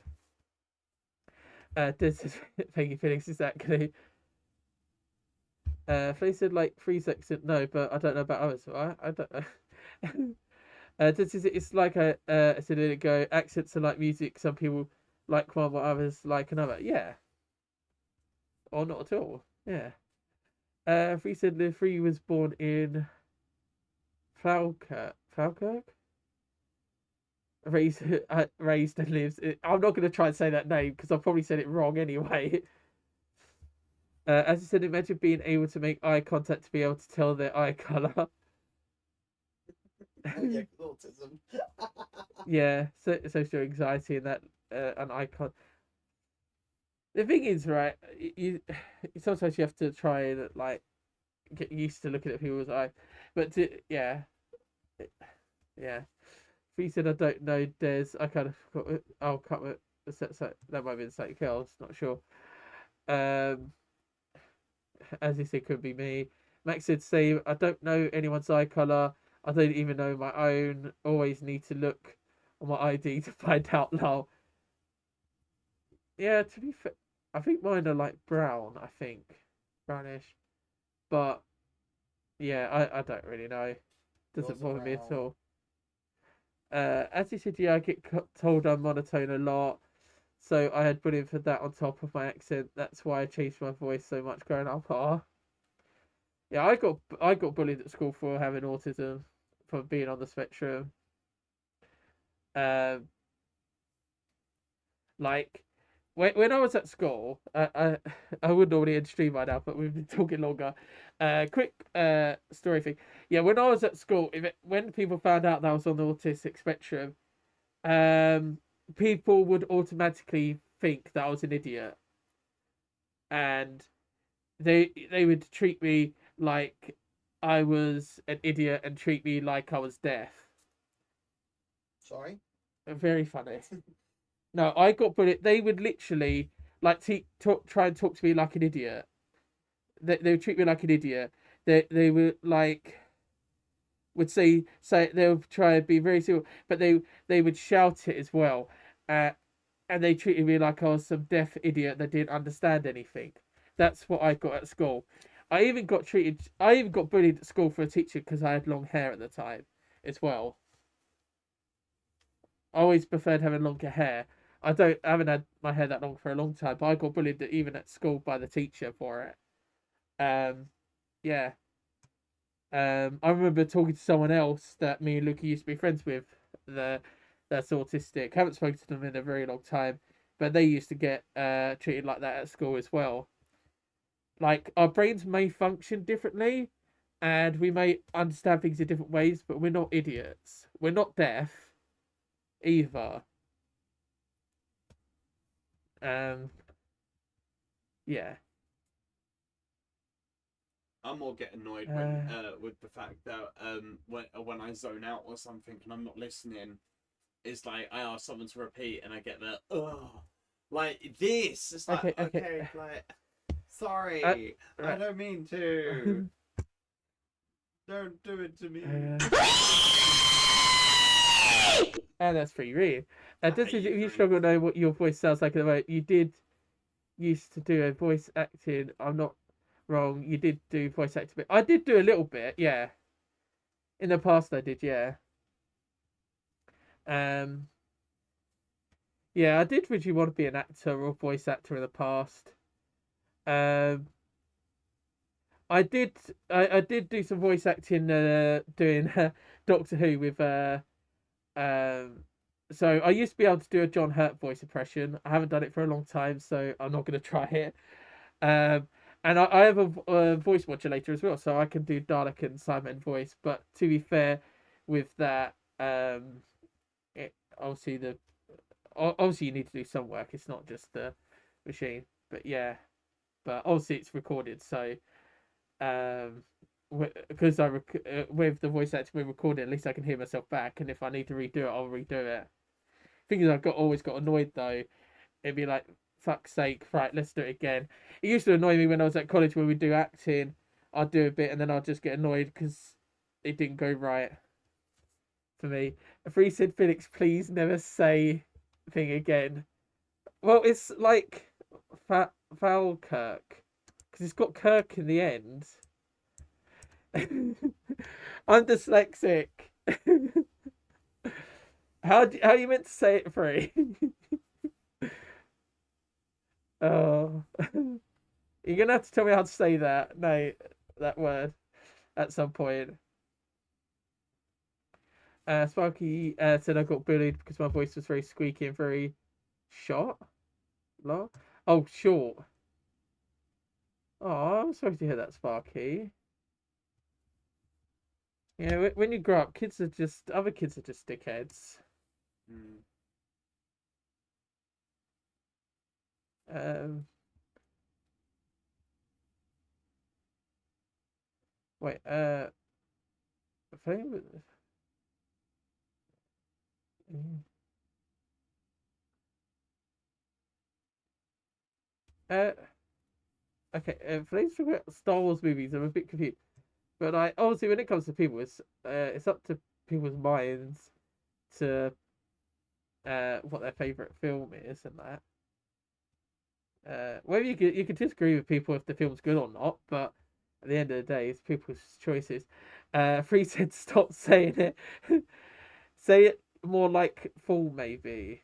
This is thank you, Felix. Is that gonna? Felix said like 3 seconds. No, but I don't know about others. Right? I don't know. This is it's like I said a minute ago. Accents are like music. Some people like one, while others like another. Yeah, or not at all. Yeah. Free said the Free was born in Falkirk. Raised, raised and lives. I'm not going to try and say that name because I probably said it wrong anyway. As you said, imagine being able to make eye contact to be able to tell their eye color. Oh yeah, 'cause autism. Yeah, social anxiety and that, and eye contact. The thing is, right, you sometimes you have to try and like get used to looking at people's eyes, but yeah, yeah. He said, I don't know, Des. I kind of forgot. I'll cut it. That might be the something else. Not sure. Um, as he said, could be me. Max said, same. I don't know anyone's eye color. I don't even know my own. Always need to look on my ID to find out now. Yeah, to be fair, I think mine are like brown. I think brownish, but yeah, I don't really know. Doesn't Yours are bother me at brown. all. As he said, yeah, I get told I'm monotone a lot. So I had bullying for that on top of my accent. That's why I changed my voice so much growing up. Yeah, I got bullied at school for having autism, for being on the spectrum. Um, like when I was at school, I would normally end stream by now, but we've been talking longer. Quick story thing. Yeah, when I was at school, when people found out that I was on the autistic spectrum, um, people would automatically think that I was an idiot, and they would treat me like I was an idiot and treat me like I was deaf. Sorry. Very funny. No, I got bullied. They would literally like try and talk to me like an idiot. They would treat me like an idiot. They would like would say they would try and be very civil, but they would shout it as well. Uh, and they treated me like I was some deaf idiot that didn't understand anything. That's what I got at school. I even got bullied at school for a teacher because I had long hair at the time, as well. I always preferred having longer hair. I haven't had my hair that long for a long time, but I got bullied even at school by the teacher for it. Yeah. I remember talking to someone else that me and Luca used to be friends with. The that's autistic. Haven't spoken to them in a very long time, but they used to get treated like that at school as well. Like our brains may function differently, and we may understand things in different ways, but we're not idiots. We're not deaf either. Um, yeah. I more get annoyed when with the fact that when I zone out or something and I'm not listening, it's like I ask someone to repeat and I get the like this. It's like okay, like sorry, I don't mean to. Don't do it to me. And that's pretty rude. If you struggle to know what your voice sounds like at the moment, you did used to do a voice acting. I'm not wrong. You did do voice acting. But I did do a little bit, yeah. In the past, I did, yeah. Um, yeah, I did really want to be an actor or voice actor in the past. Um, I did do some voice acting doing Doctor Who with um so I used to be able to do a John Hurt voice impression. I haven't done it for a long time, so I'm not going to try it. Um and I have a voice modulator as well, so I can do Dalek and Simon voice. But to be fair, with that, it obviously obviously you need to do some work. It's not just the machine, but yeah. But obviously it's recorded, so um, because with the voice acting we're recording, at least I can hear myself back. And if I need to redo it, I'll redo it. Thing is, always got annoyed though. It'd be like, fuck's sake, right, let's do it again. It used to annoy me when I was at college when we do acting. I'd do a bit and then I'd just get annoyed because it didn't go right for me. Free said, Felix, please never say thing again. Well, it's like Falkirk because it's got Kirk in the end. I'm dyslexic. How are you meant to say it free? Oh, you're gonna have to tell me how to say that. No, that word at some point. Sparky said I got bullied because my voice was very squeaky and very short. Oh, short. Oh, I'm sorry to hear that, Sparky. Yeah, when you grow up, other kids are just dickheads. Mm. Wait, famous. Uh, okay. For these Star Wars movies, I'm a bit confused. But I obviously, when it comes to people, it's up to people's minds to what their favorite film is and that. Whether you could disagree with people if the film's good or not, but at the end of the day, it's people's choices. Free said stop saying it. Say it more like fool, maybe.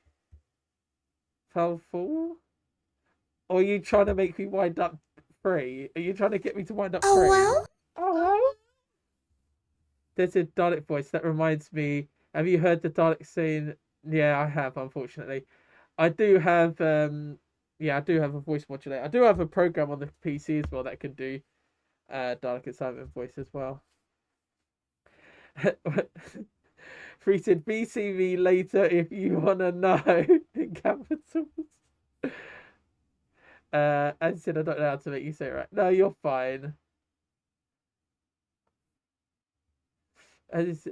Fool? Or are you trying to make me wind up free? Are you trying to get me to wind up free? Oh well. There's a Dalek voice that reminds me. Have you heard the Dalek saying? Yeah, I have. Unfortunately, I do have. Yeah, I do have a voice modulator. I do have a program on the PC as well that can do Dalek and Simon voice as well. Free said, BCV later if you wanna know in capitals. As I said, I don't know how to make you say it right. No, you're fine. As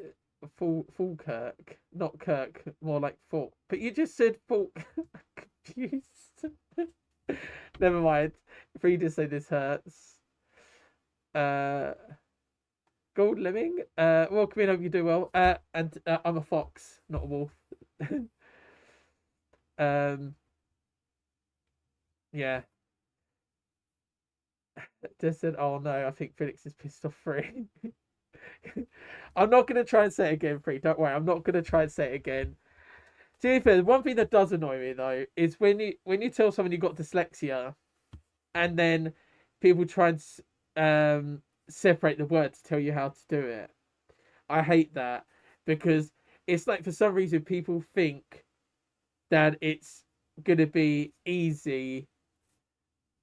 full Kirk, not Kirk, more like full. But you just said full. Confused. Never mind. Free to say this hurts. Gold Lemming. Welcome in. Hope you do well. And I'm a fox, not a wolf. Yeah. Just said, oh no, I think Felix is pissed off Free. I'm not gonna try and say it again, Free. Don't worry, I'm not gonna try and say it again. To be fair, one thing that does annoy me though is when you tell someone you got dyslexia, and then people try and separate the words to tell you how to do it. I hate that because it's like for some reason people think that it's gonna be easy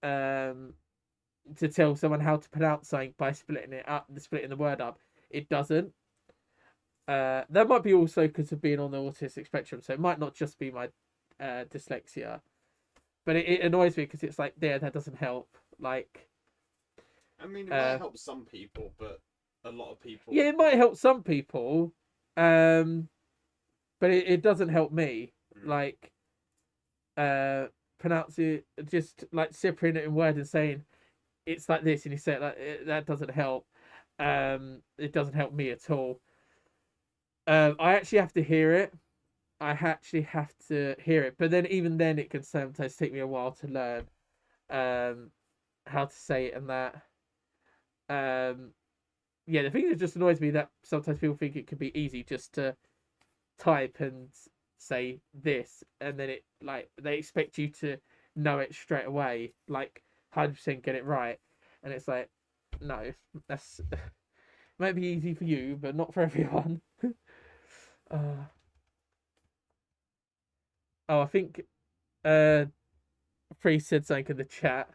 to tell someone how to pronounce something by splitting the word up. It doesn't. That might be also because of being on the autistic spectrum, so it might not just be my dyslexia, but it annoys me because it's like, that doesn't help. Like, I mean, it might help some people, but a lot of people. Yeah, it might help some people, but it doesn't help me. Like, pronounce it, just like separating it in word and saying it's like this, and you say it like that doesn't help. It doesn't help me at all. I actually have to hear it. But then even then, it can sometimes take me a while to learn how to say it and that. Yeah, the thing that just annoys me that sometimes people think it could be easy just to type and say this, and then it like they expect you to know it straight away, like 100% get it right, and it's like, No, that's might be easy for you, but not for everyone. uh, oh, I think Free said something in the chat,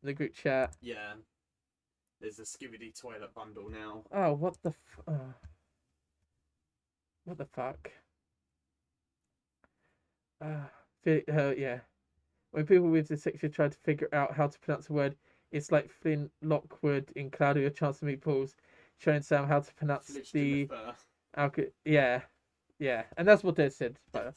the group chat. Yeah. There's a Skibidi toilet bundle now. Oh, what the fuck? Yeah. When people with dyslexia try to figure out how to pronounce a word, it's like Flint Lockwood in Cloudy with Chance of Meatballs, showing Sam how to pronounce the yeah, and that's what they said. But,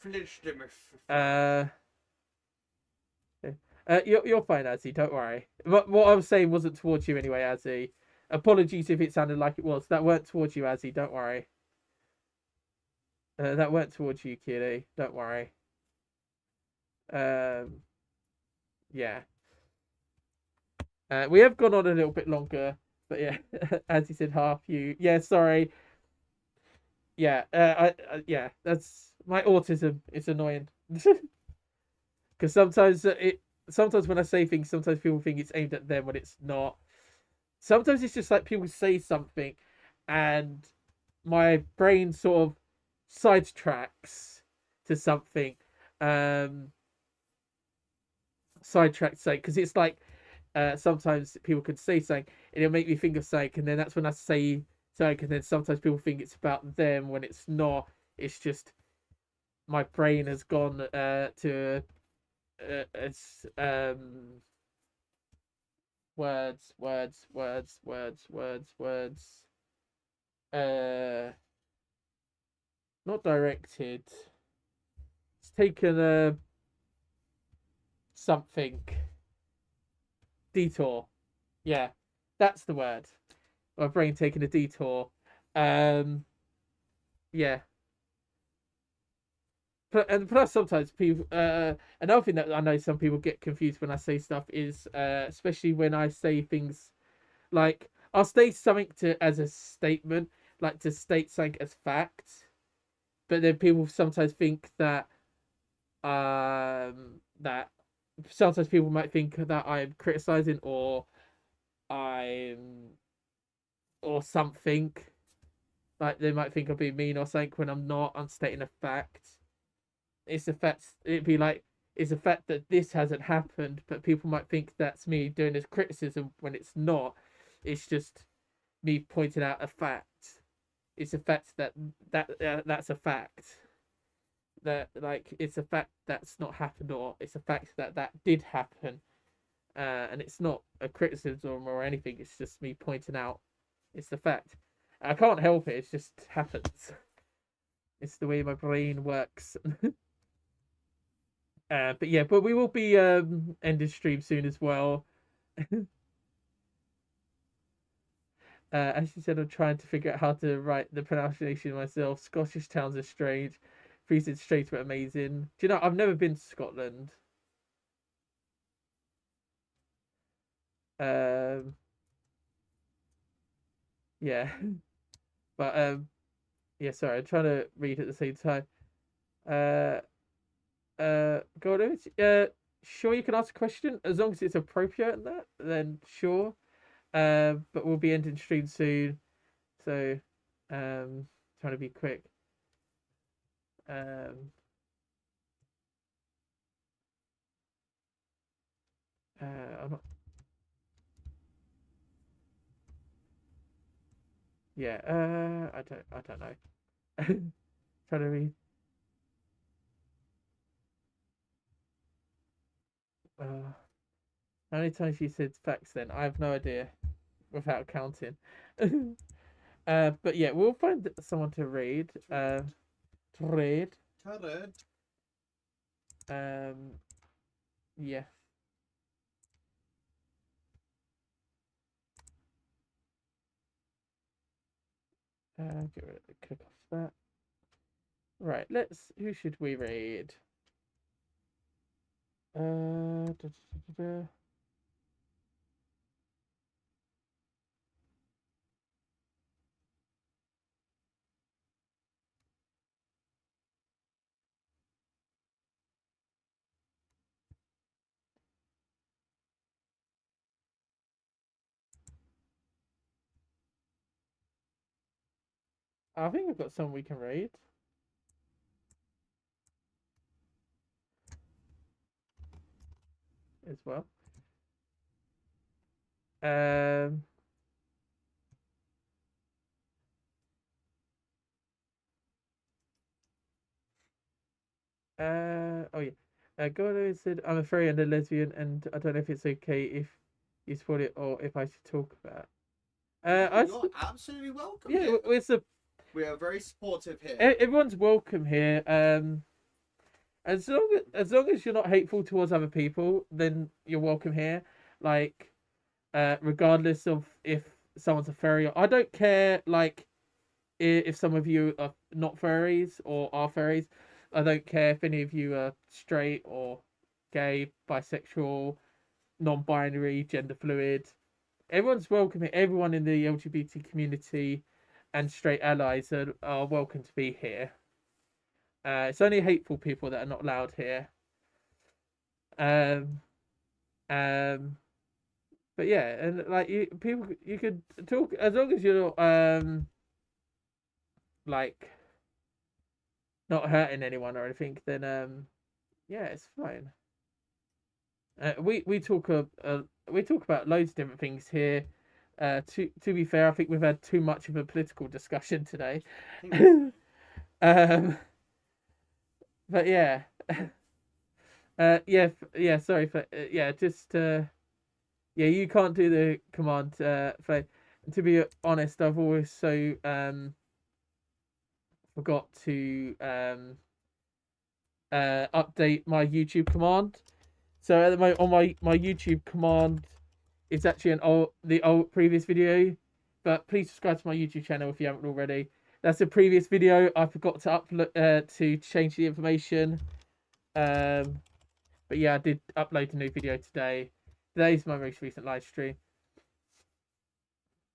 you're fine, Azzy. Don't worry. But what I was saying wasn't towards you anyway, Azzy. Apologies if it sounded like it was. That weren't towards you, Azzy. Don't worry. That weren't towards you, Kitty. Don't worry. Yeah. We have gone on a little bit longer, but yeah, as he said, half you. Yeah, sorry. Yeah, yeah, that's my autism. It's annoying because sometimes when I say things, sometimes people think it's aimed at them when it's not. Sometimes it's just like people say something, and my brain sort of sidetracks to something. Um, sidetracked say because it's like sometimes people could say something and it'll make me think of something, and then that's when I say something, and then sometimes people think it's about them when it's not. It's just my brain has gone to it's words. Uh, not directed. It's taken a something detour. Yeah, that's the word. My brain taking a detour. Yeah. And plus, sometimes people. Another thing that I know some people get confused when I say stuff is, especially when I say things like I'll say something as a statement, like to state something as fact, but then people sometimes think that sometimes people might think that I'm criticizing I'm or something. Like they might think I'm being mean or something when I'm not. I'm stating a fact. It's a fact. It'd be like it's a fact that this hasn't happened, but people might think that's me doing this criticism when it's not. It's just me pointing out a fact. It's a fact that's a fact. That like it's a fact that's not happened, or it's a fact that did happen, and it's not a criticism or anything. It's just me pointing out. It's the fact. I can't help it. It just happens. It's the way my brain works. But yeah, but we will be ending stream soon as well. As you said, I'm trying to figure out how to write the pronunciation myself. Scottish towns are strange. Freezing strange but amazing. Do you know, I've never been to Scotland. Um, yeah. But yeah, sorry, I'm trying to read at the same time. Uh go on. Sure, you can ask a question as long as it's appropriate and that, then sure. But we'll be ending stream soon. So trying to be quick. Um I'm not yeah, I don't know. Trying to read how many times she said facts then? I have no idea without counting. But yeah, we'll find someone to read. To read. Yeah. Get rid of the click off that. Right, who should we read? Da, da, da, da. I think we've got some we can read. As well. Um. Oh yeah. Gordo said, "I'm a furry and a lesbian, and I don't know if it's okay if you support it or if I should talk about it." You're absolutely welcome Yeah, here. we are very supportive here. everyone's welcome here. As long as you're not hateful towards other people, then you're welcome here. Like, regardless of if someone's a furry, I don't care. Like, if some of you are not furries or are furries, I don't care if any of you are straight or gay, bisexual, non-binary, gender fluid. Everyone's welcome here. Everyone in the LGBT community and straight allies are welcome to be here. It's only hateful people that are not allowed here. Um, um, but yeah, and like you could talk as long as you're like not hurting anyone or anything. Then yeah, it's fine. We talk we talk about loads of different things here. To be fair, I think we've had too much of a political discussion today. um, but yeah, yeah, yeah. Sorry for yeah. Just yeah. You can't do the command. For to be honest, I've always forgot to update my YouTube command. So at the moment on my YouTube command, it's actually the old previous video. But please subscribe to my YouTube channel if you haven't already. That's a previous video. I forgot to upload to change the information. But yeah, I did upload a new video today. Today's my most recent live stream.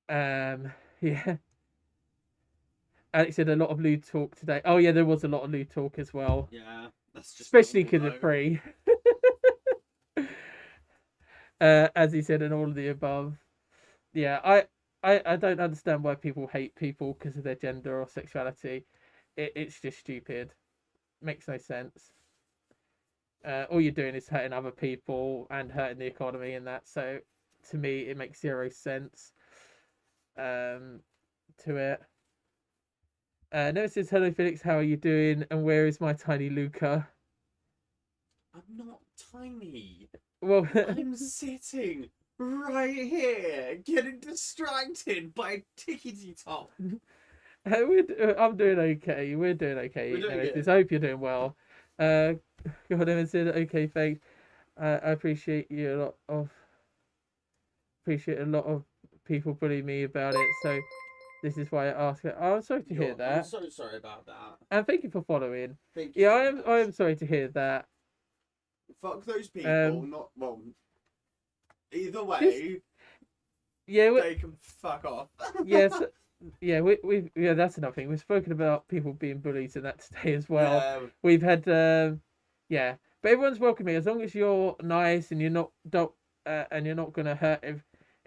Yeah. Alex said a lot of lewd talk today. Oh yeah, there was a lot of lewd talk as well. Yeah, that's just especially because of free. As he said, and all of the above. Yeah, I don't understand why people hate people because of their gender or sexuality. It's just stupid. Makes no sense. All you're doing is hurting other people and hurting the economy and that. So, to me, it makes zero sense. To it. Noah says, "Hello, Felix. How are you doing? And where is my tiny Luca?" I'm not tiny. Well, I'm sitting right here, getting distracted by tickety top. I'm doing okay. We're doing okay. We're doing good. I hope you're doing well. God, Evan said, "Okay, thanks. I appreciate you a lot of people bullying me about it. So this is why I ask it. Oh, I'm sorry to hear that. I'm so sorry about that. And thank you for following. Thank you. Yeah, So I am sorry to hear that. Fuck those people. Not well. Either way, yeah, they can fuck off. Yes. Yeah, yeah, that's another thing. We've spoken about people being bullies and that today as well. Yeah. We've had yeah, but everyone's welcoming as long as you're nice and you're not gonna hurt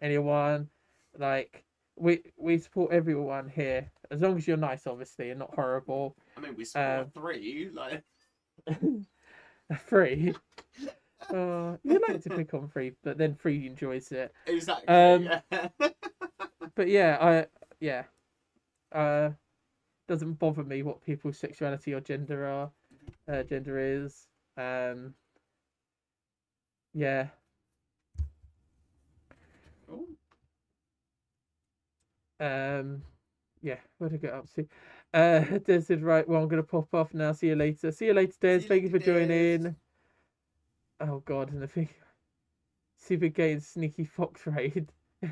anyone. Like we support everyone here as long as you're nice, obviously, and not horrible. I mean, we support three, like free. You like to pick on free, but then free enjoys it. Exactly. Yeah. But yeah, doesn't bother me what people's sexuality or gender is. Yeah. Ooh. Yeah, where'd I get up to? Des said, right, well, I'm going to pop off now. See you later. See you later, Des. Thank you for joining. Oh, God, and I think super gay and sneaky fox raid. I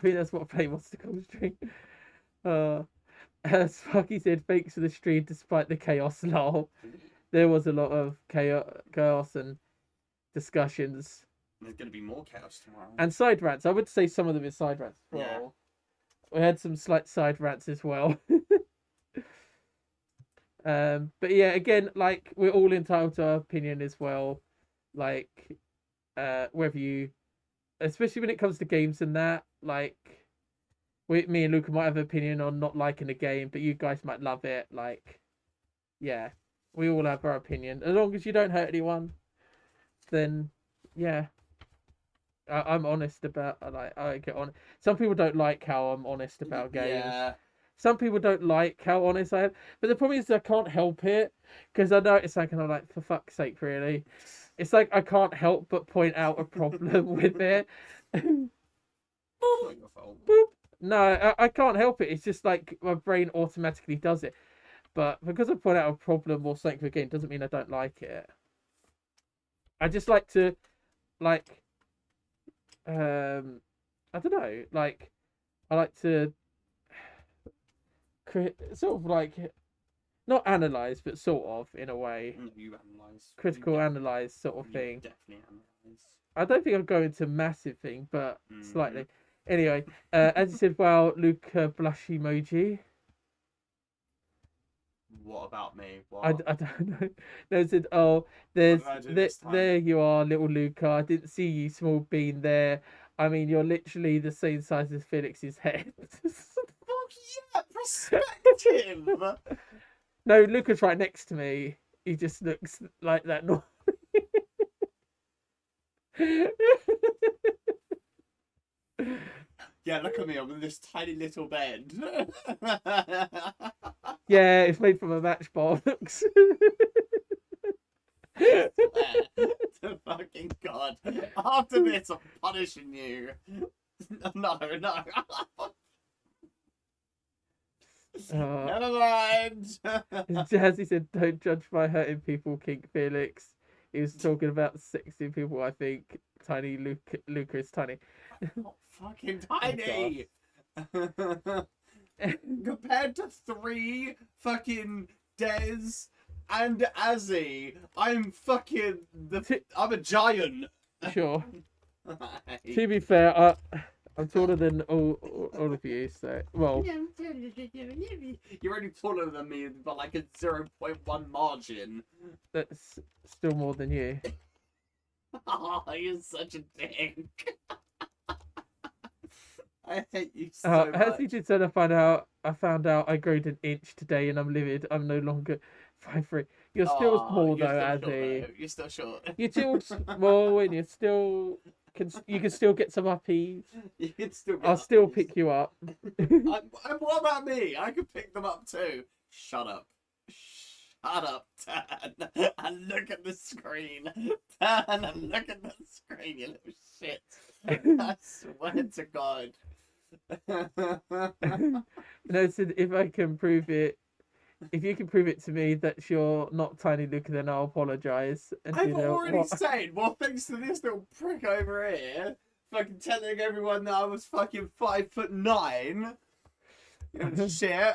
think that's what Play wants to call the stream. Sparky said, thanks for the stream despite the chaos. Lol. There was a lot of chaos and discussions. There's going to be more chaos tomorrow. And side rants. I would say some of them is side rants as well. Yeah. We had some slight side rants as well. But yeah, again, like, we're all entitled to our opinion as well. Like, whether you, especially when it comes to games and that, like, me and Luca might have an opinion on not liking the game, but you guys might love it. Like, yeah, we all have our opinion. As long as you don't hurt anyone, then yeah. I'm honest about like I get on. Some people don't like how I'm honest about games. Yeah. Some people don't like how honest I am, but the problem is I can't help it because I know it's like, and I'm like, for fuck's sake, really. It's like I can't help but point out a problem with it. It's not your fault. Boop. No, I can't help it. It's just like my brain automatically does it. But because I point out a problem or something again, doesn't mean I don't like it. I just like to, like, I don't know, like, I like to sort of like not analyze, but sort of in a way, No, you analyse. critical You analyze sort of you thing. definitely analyse. I don't think I'll go into massive thing, but Mhm. slightly. Anyway, as you said, wow, Luca blush emoji. What about me? I What? don't know. They said, oh, there's did I do there, this time? there you are, little Luca. I didn't see you, small bean there. I mean, you're literally the same size as Felix's head. Fuck yeah, perspective. No, Luca's right next to me. He just looks like that. Yeah, look at me. I'm in this tiny little bed. Yeah, it's made from a matchbox. To fucking God. After this, I'm punishing you. No, no. Never mind. Jazzy said, "Don't judge by hurting people, King Felix." He was talking about sexy people. I think tiny Luca is tiny. Not fucking tiny. Compared to 3 fucking Des and Azzy, I'm fucking I'm a giant. Sure. To be fair, I'm taller than all of you. So, well, You're only taller than me by like a 0.1 margin. that's still more than you. Oh, you're such a dick. I hate you so As much. he did said, I found out I growed an inch today, and I'm livid. I'm no longer 5'3". You're still small you're though, still short, Azzy. though. You're still short. You're still small, and you can still get some uppies. You can still get I'll still uppies. pick you up. What about me? I can pick them up too. Shut up. Shut up, Tan. And look at the screen. Tan, and look at the screen, you little shit. I swear to God. No, so if I can prove it, if you can prove it to me that you're not tiny Luca, then I'll apologise. And I've you know already what? said, well, thanks to this little prick over here, fucking telling everyone that I was fucking 5'9". You know, shit.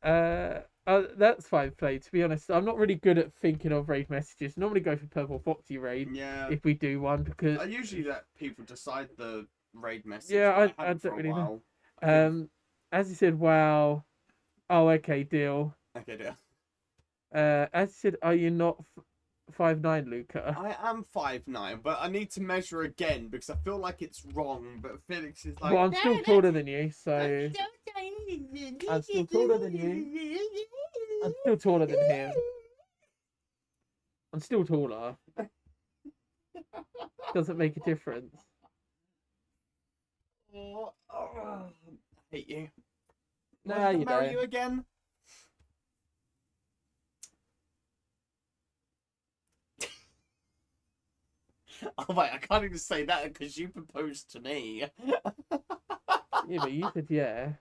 That's fine play. To be honest, I'm not really good at thinking of raid messages. Normally go for Purple Foxy raid Yeah. if we do one because I usually let people decide the raid message. Yeah, but I haven't don't for a really know. while. As you said, wow. Oh, okay, deal. Okay, deal. As you said, are you not 5'9", Luca? I am 5'9", but I need to measure again because I feel like it's wrong. But Felix is like, Well, I'm still taller than you, so I'm still taller than you. I'm still taller than him. I'm still taller. Doesn't make a difference. oh, I hate you. No, Why did I you marry don't. you again? Oh wait, I can't even say that because you proposed to me. Yeah, but you said yeah.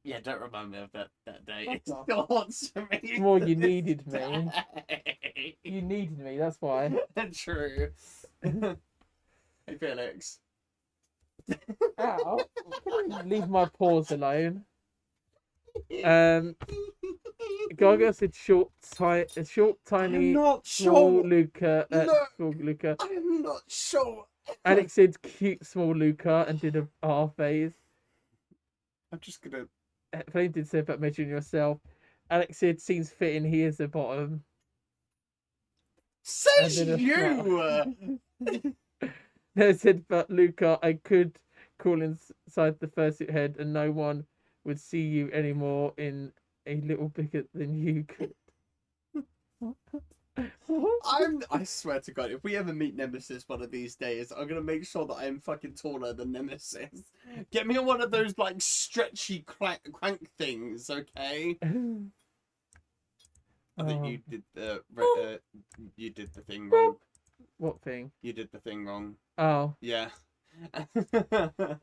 Yeah, don't remind me of that day. Fuck It off. still haunts me. Well, to you this needed me. day. You needed me, that's why. True. Hey Felix. Ow. Can you leave my paws alone? Gaga said short, tiny, I'm not small sure. Luca. No. Small Luca. I'm not sure. Alex said cute, small Luca and did a R phase. I'm just gonna. Flame did say about measuring yourself. Alex said seems fitting. He is the bottom. Says And then a you. No, said but Luca, I could crawl inside the fursuit head, and no one would see you anymore in a little bigger than you could. I swear to God, if we ever meet Nemesis one of these days, I'm gonna make sure that I am fucking taller than Nemesis. Get me on one of those like stretchy crank things, okay? I think you did the thing wrong. What thing? You did the thing wrong. Oh, Yeah.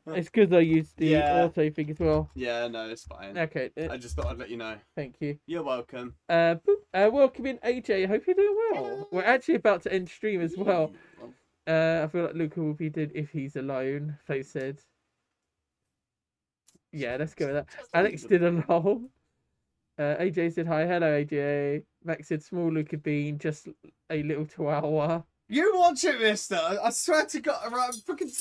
it's because I used the Yeah. auto thing as well. Yeah, no, it's fine. Okay, I just thought I'd let you know. thank you. You're welcome. Welcome in, AJ. Hope you're doing well. We're actually about to end stream as well. I feel like Luca will be dead if he's alone. Faye said. Yeah, let's go with that. Alex did a lol. AJ said hi. Hello, AJ. Max said small Luca Bean, just a little chihuahua. You watch it, mister. I swear to God, right, fucking.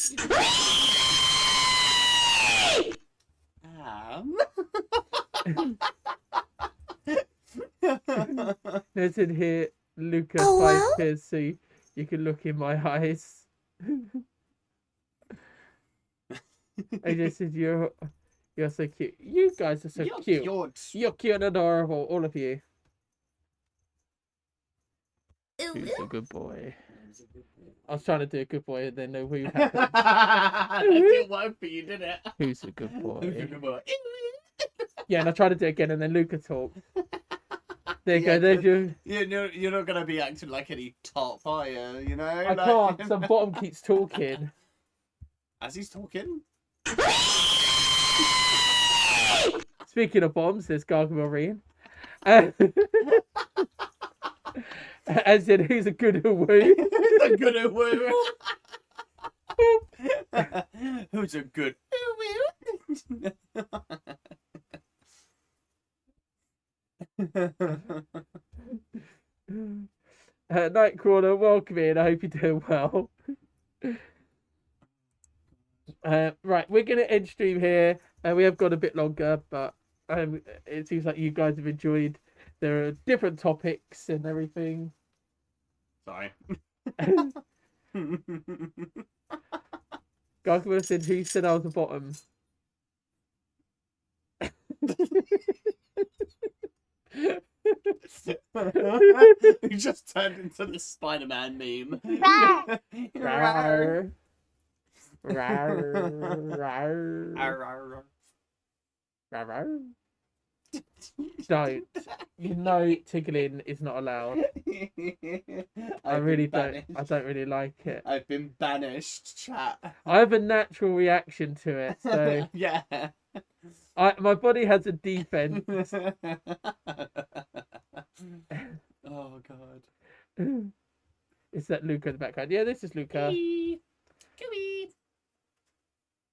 There's in here Luca Oh, 5 well? pairs so you can look in my eyes. AJ said you're so cute. You guys are so cute. You're cute and adorable, all of you. Who's a good boy? I was trying to do a good boy and then no who happened. That didn't work for you, did it? Who's a good boy? Who's a good boy? Yeah, and I tried to do it again and then Luca talked. There you go, there's your... You're not going to be acting like any top, are you? You know? I can't, some bottom keeps talking. As he's talking? Speaking of bombs, there's Gargamel. As in, who's a good woo? Who's a good woo? Who's a good Nightcrawler, welcome in. I hope you're doing well. Right, we're going to end stream here. We have got a bit longer, but it seems like you guys have enjoyed. There are different topics and everything. Sorry. Gargamel said, who said I was the bottom? He just turned into the Spider-Man meme. Rawr. Rawr. Rawr. Rawr. Don't. You know tickling is not allowed. I really don't. I don't really like it. I've been banished, chat. I have a natural reaction to it, so Yeah. my body has a defense. Oh God. Is that Luca in the background? Yeah, this is Luca.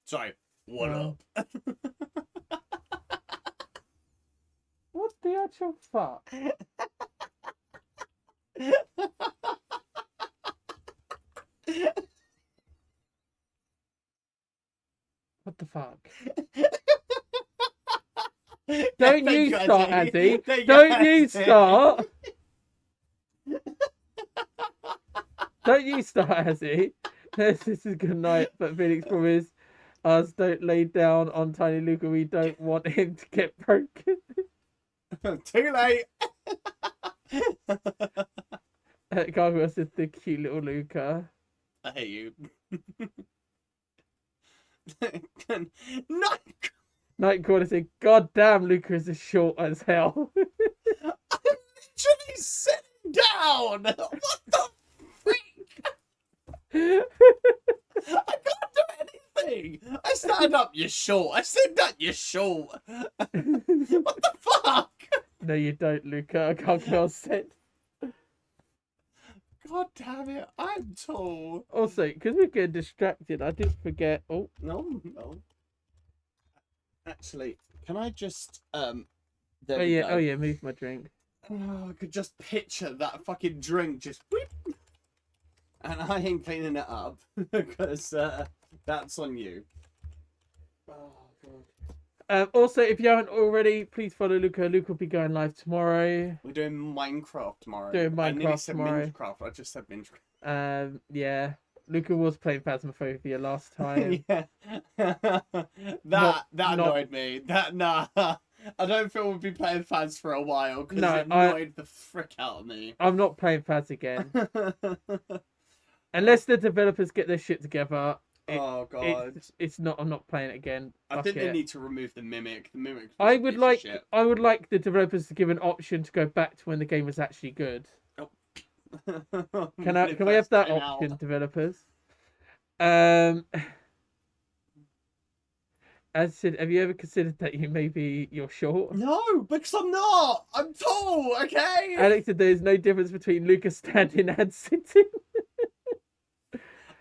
Sorry. What up? What the actual fuck? What the fuck? Don't you start, Azzy. Don't you start. Don't you start, Azzy. This is good night, but Felix promised us don't lay down on Tiny Luca. We don't want him to get broken. Too late. Gargoyle said the cute little Luca. I hate you. No. Nightcrawler said, God damn, Luca is as short as hell. I'm literally sitting down. What the freak? I can't do anything. I stand up, you're short. I sit down, you're short. What the fuck? No, you don't, Luca. Gargoyle said. God damn it, I'm tall. Also, because we're getting distracted, I did forget. Oh, No. Actually, can I just oh yeah, move my drink. Oh, I could just picture that fucking drink just whip. And I ain't cleaning it up because that's on you. Oh God. Also, if you haven't already, please follow Luca. Luca will be going live tomorrow. We're doing Minecraft tomorrow. Doing I nearly Minecraft said tomorrow. Minecraft. I just said Minecraft. Yeah. Luca was playing Phasmophobia last time. Yeah. that annoyed me. Nah. I don't feel we'll be playing Phas for a while because No, it annoyed the frick out of me. I'm not playing Phas again. Unless the developers get their shit together. Oh god. It's not. I'm not playing it again. I think they need to remove the mimic. The mimic. I would like the developers to give an option to go back to when the game was actually good. Can we have that option, developers? As I said, have you ever considered that you're short? No, because I'm not. I'm tall. Okay. Alex said there's no difference between Lucas standing and sitting.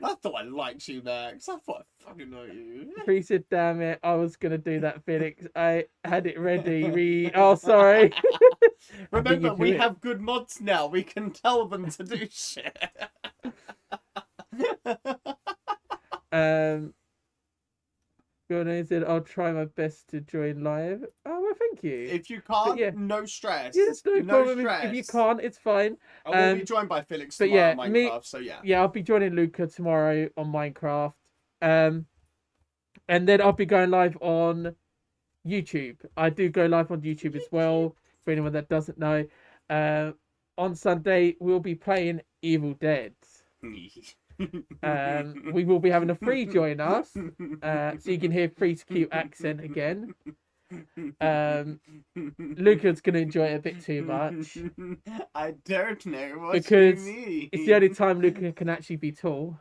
I thought I liked you, Max. I thought I fucking know you. He said, "Damn it, I was gonna do that, Felix. I had it ready." Oh, sorry. Remember, we have good mods now. We can tell them to do shit. Gordon said, "I'll try my best to join live." Oh, well, thank you. If you can't, yeah. no stress. Yes, no problem. If you can't, it's fine. I will be joined by Felix tomorrow on Minecraft, so yeah. Yeah, I'll be joining Luca tomorrow on Minecraft. And then I'll be going live on YouTube. I do go live on YouTube as well, for anyone that doesn't know. On Sunday, we'll be playing Evil Dead. We will be having a free join us, so you can hear Free's cute accent again. Luca's gonna enjoy it a bit too much. I don't know what because you mean. It's the only time Luca can actually be tall.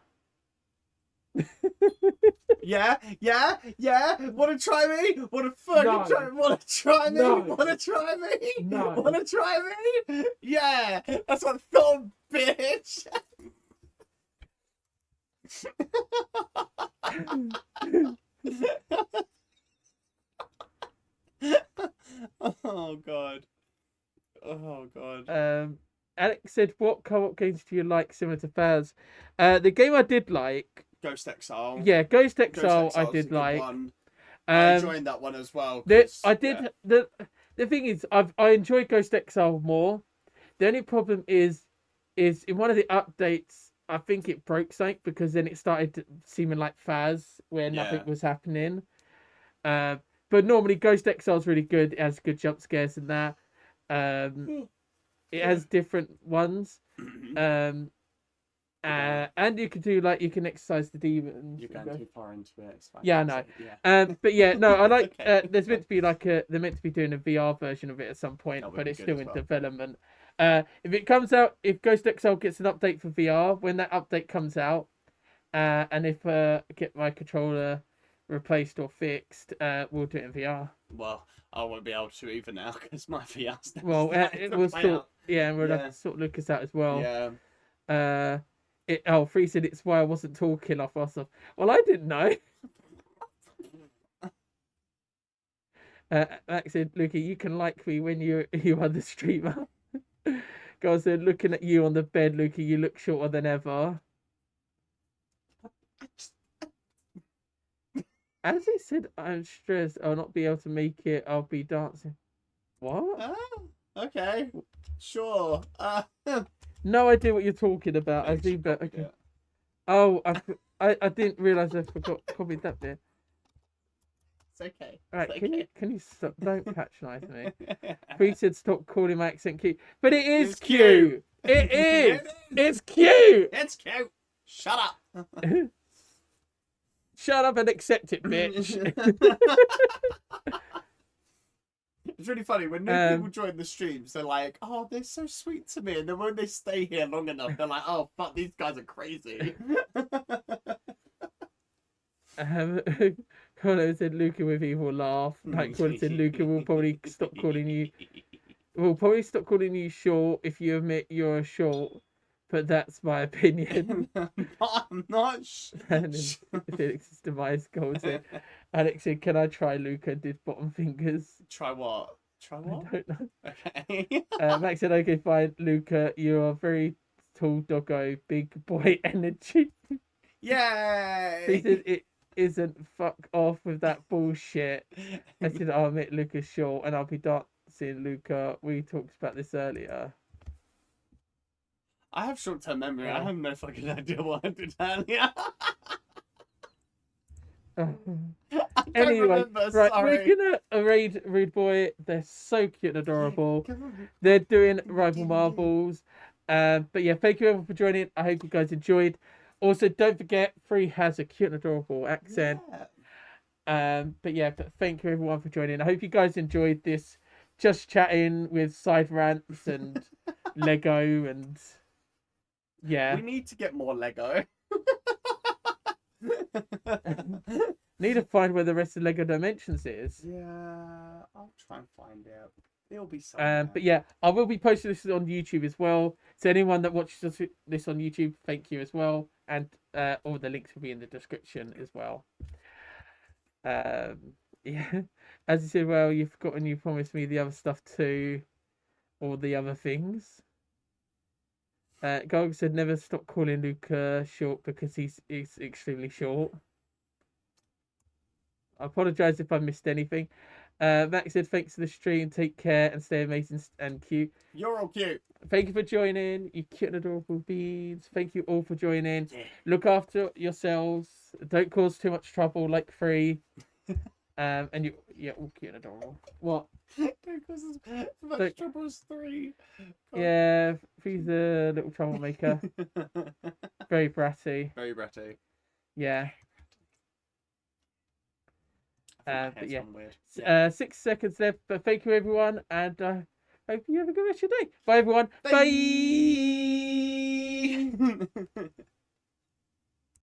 Yeah. Wanna try me? Wanna fucking try? Wanna try me? No. Wanna try me? No. Wanna try me? Yeah, that's what I thought, bitch. Oh god. Alex said, "What co-op games do you like similar to Faz?" The game I did like, Ghost Exile. Yeah, Ghost Exile I did like. I enjoyed that one as well. I did. Yeah. The thing is, I enjoyed Ghost Exile more. The only problem is in one of the updates, I think it broke something because then it started seeming like Faz where nothing was happening. But normally Ghost Exile is really good. It has good jump scares and that. It has different ones. And you can do you can exercise the demons. You're going too far into it. It's fine. Yeah, I know. Yeah. But yeah, no, I like. There's meant to be they're meant to be doing a VR version of it at some point, but it's still in development. If it comes out, if Ghost Exile gets an update for VR, when that update comes out, and if I get my controller replaced or fixed, we'll do it in VR. Well, I won't be able to either now because my VR's never it will sort. Yeah, and we'll have to sort Lucas out as well. Yeah. Free said it's why I wasn't talking off us. Well, I didn't know. Max said, "Lucky, you can like me when you are the streamer." Guys said, "Looking at you on the bed, Lucky, you look shorter than ever." As he said, "I'm stressed. I'll not be able to make it. I'll be dancing." What? Okay. Sure. No idea what you're talking about. I see, but okay. Yeah. Oh, I didn't realise I forgot copied that bit. It's okay. Alright, okay. Can you stop? Don't patronise me. Free said stop calling my accent cute, but it is cute. It is. It's cute. It's cute. Shut up. Shut up and accept it, bitch. It's really funny when new people join the streams. They're like, "Oh, they're so sweet to me," and then when they stay here long enough, they're like, "Oh, fuck, these guys are crazy." Connor said Luca with evil laugh. Like Connor said, Luca will probably stop calling you. We'll probably stop calling you short if you admit you're short. But that's my opinion. I'm not. Felix's demise goal said. Alex said, "Can I try Luca?" Did bottom fingers. Try what? Try what? I don't know. Okay. Max said, "Okay, fine, Luca. You are very tall doggo, big boy energy." Yay! He said it isn't. Fuck off with that bullshit. I said, "I'll admit Luca's short, and I'll be dancing Luca." We talked about this earlier. I have short-term memory. I Yeah. have no fucking idea what I did earlier. I don't Anyway, remember, right, sorry. we're gonna raid Rude Boy. They're so cute and adorable. They're doing rival marbles. But yeah, thank you everyone for joining. I hope you guys enjoyed. Also, don't forget, Free has a cute and adorable accent. But yeah, thank you everyone for joining. I hope you guys enjoyed this. Just chatting with side rants and Lego and yeah. We need to get more Lego. Need to find where the rest of Lego Dimensions is. Yeah, I'll try and find it. It'll be somewhere. But yeah, I will be posting this on YouTube as well. So anyone that watches this on YouTube, thank you as well. And all the links will be in the description as well. Yeah, as you said, well, you've forgotten you promised me the other stuff too, all the other things. Gog said never stop calling Luca short because he's extremely short. I apologise if I missed anything. Max said thanks for the stream, take care and stay amazing and cute. You're all cute. Thank you for joining, you cute and adorable beads. Thank you all for joining. Yeah. Look after yourselves. Don't cause too much trouble like Free. And you're all cute and adorable. What? Because as much trouble as 3. God. Yeah, Free's a little troublemaker. Very bratty. Very bratty. Yeah. I think my But hair's yeah. gone weird. 6 seconds left. But thank you everyone, and hope you have a good rest of your day. Bye everyone. Bye. Bye.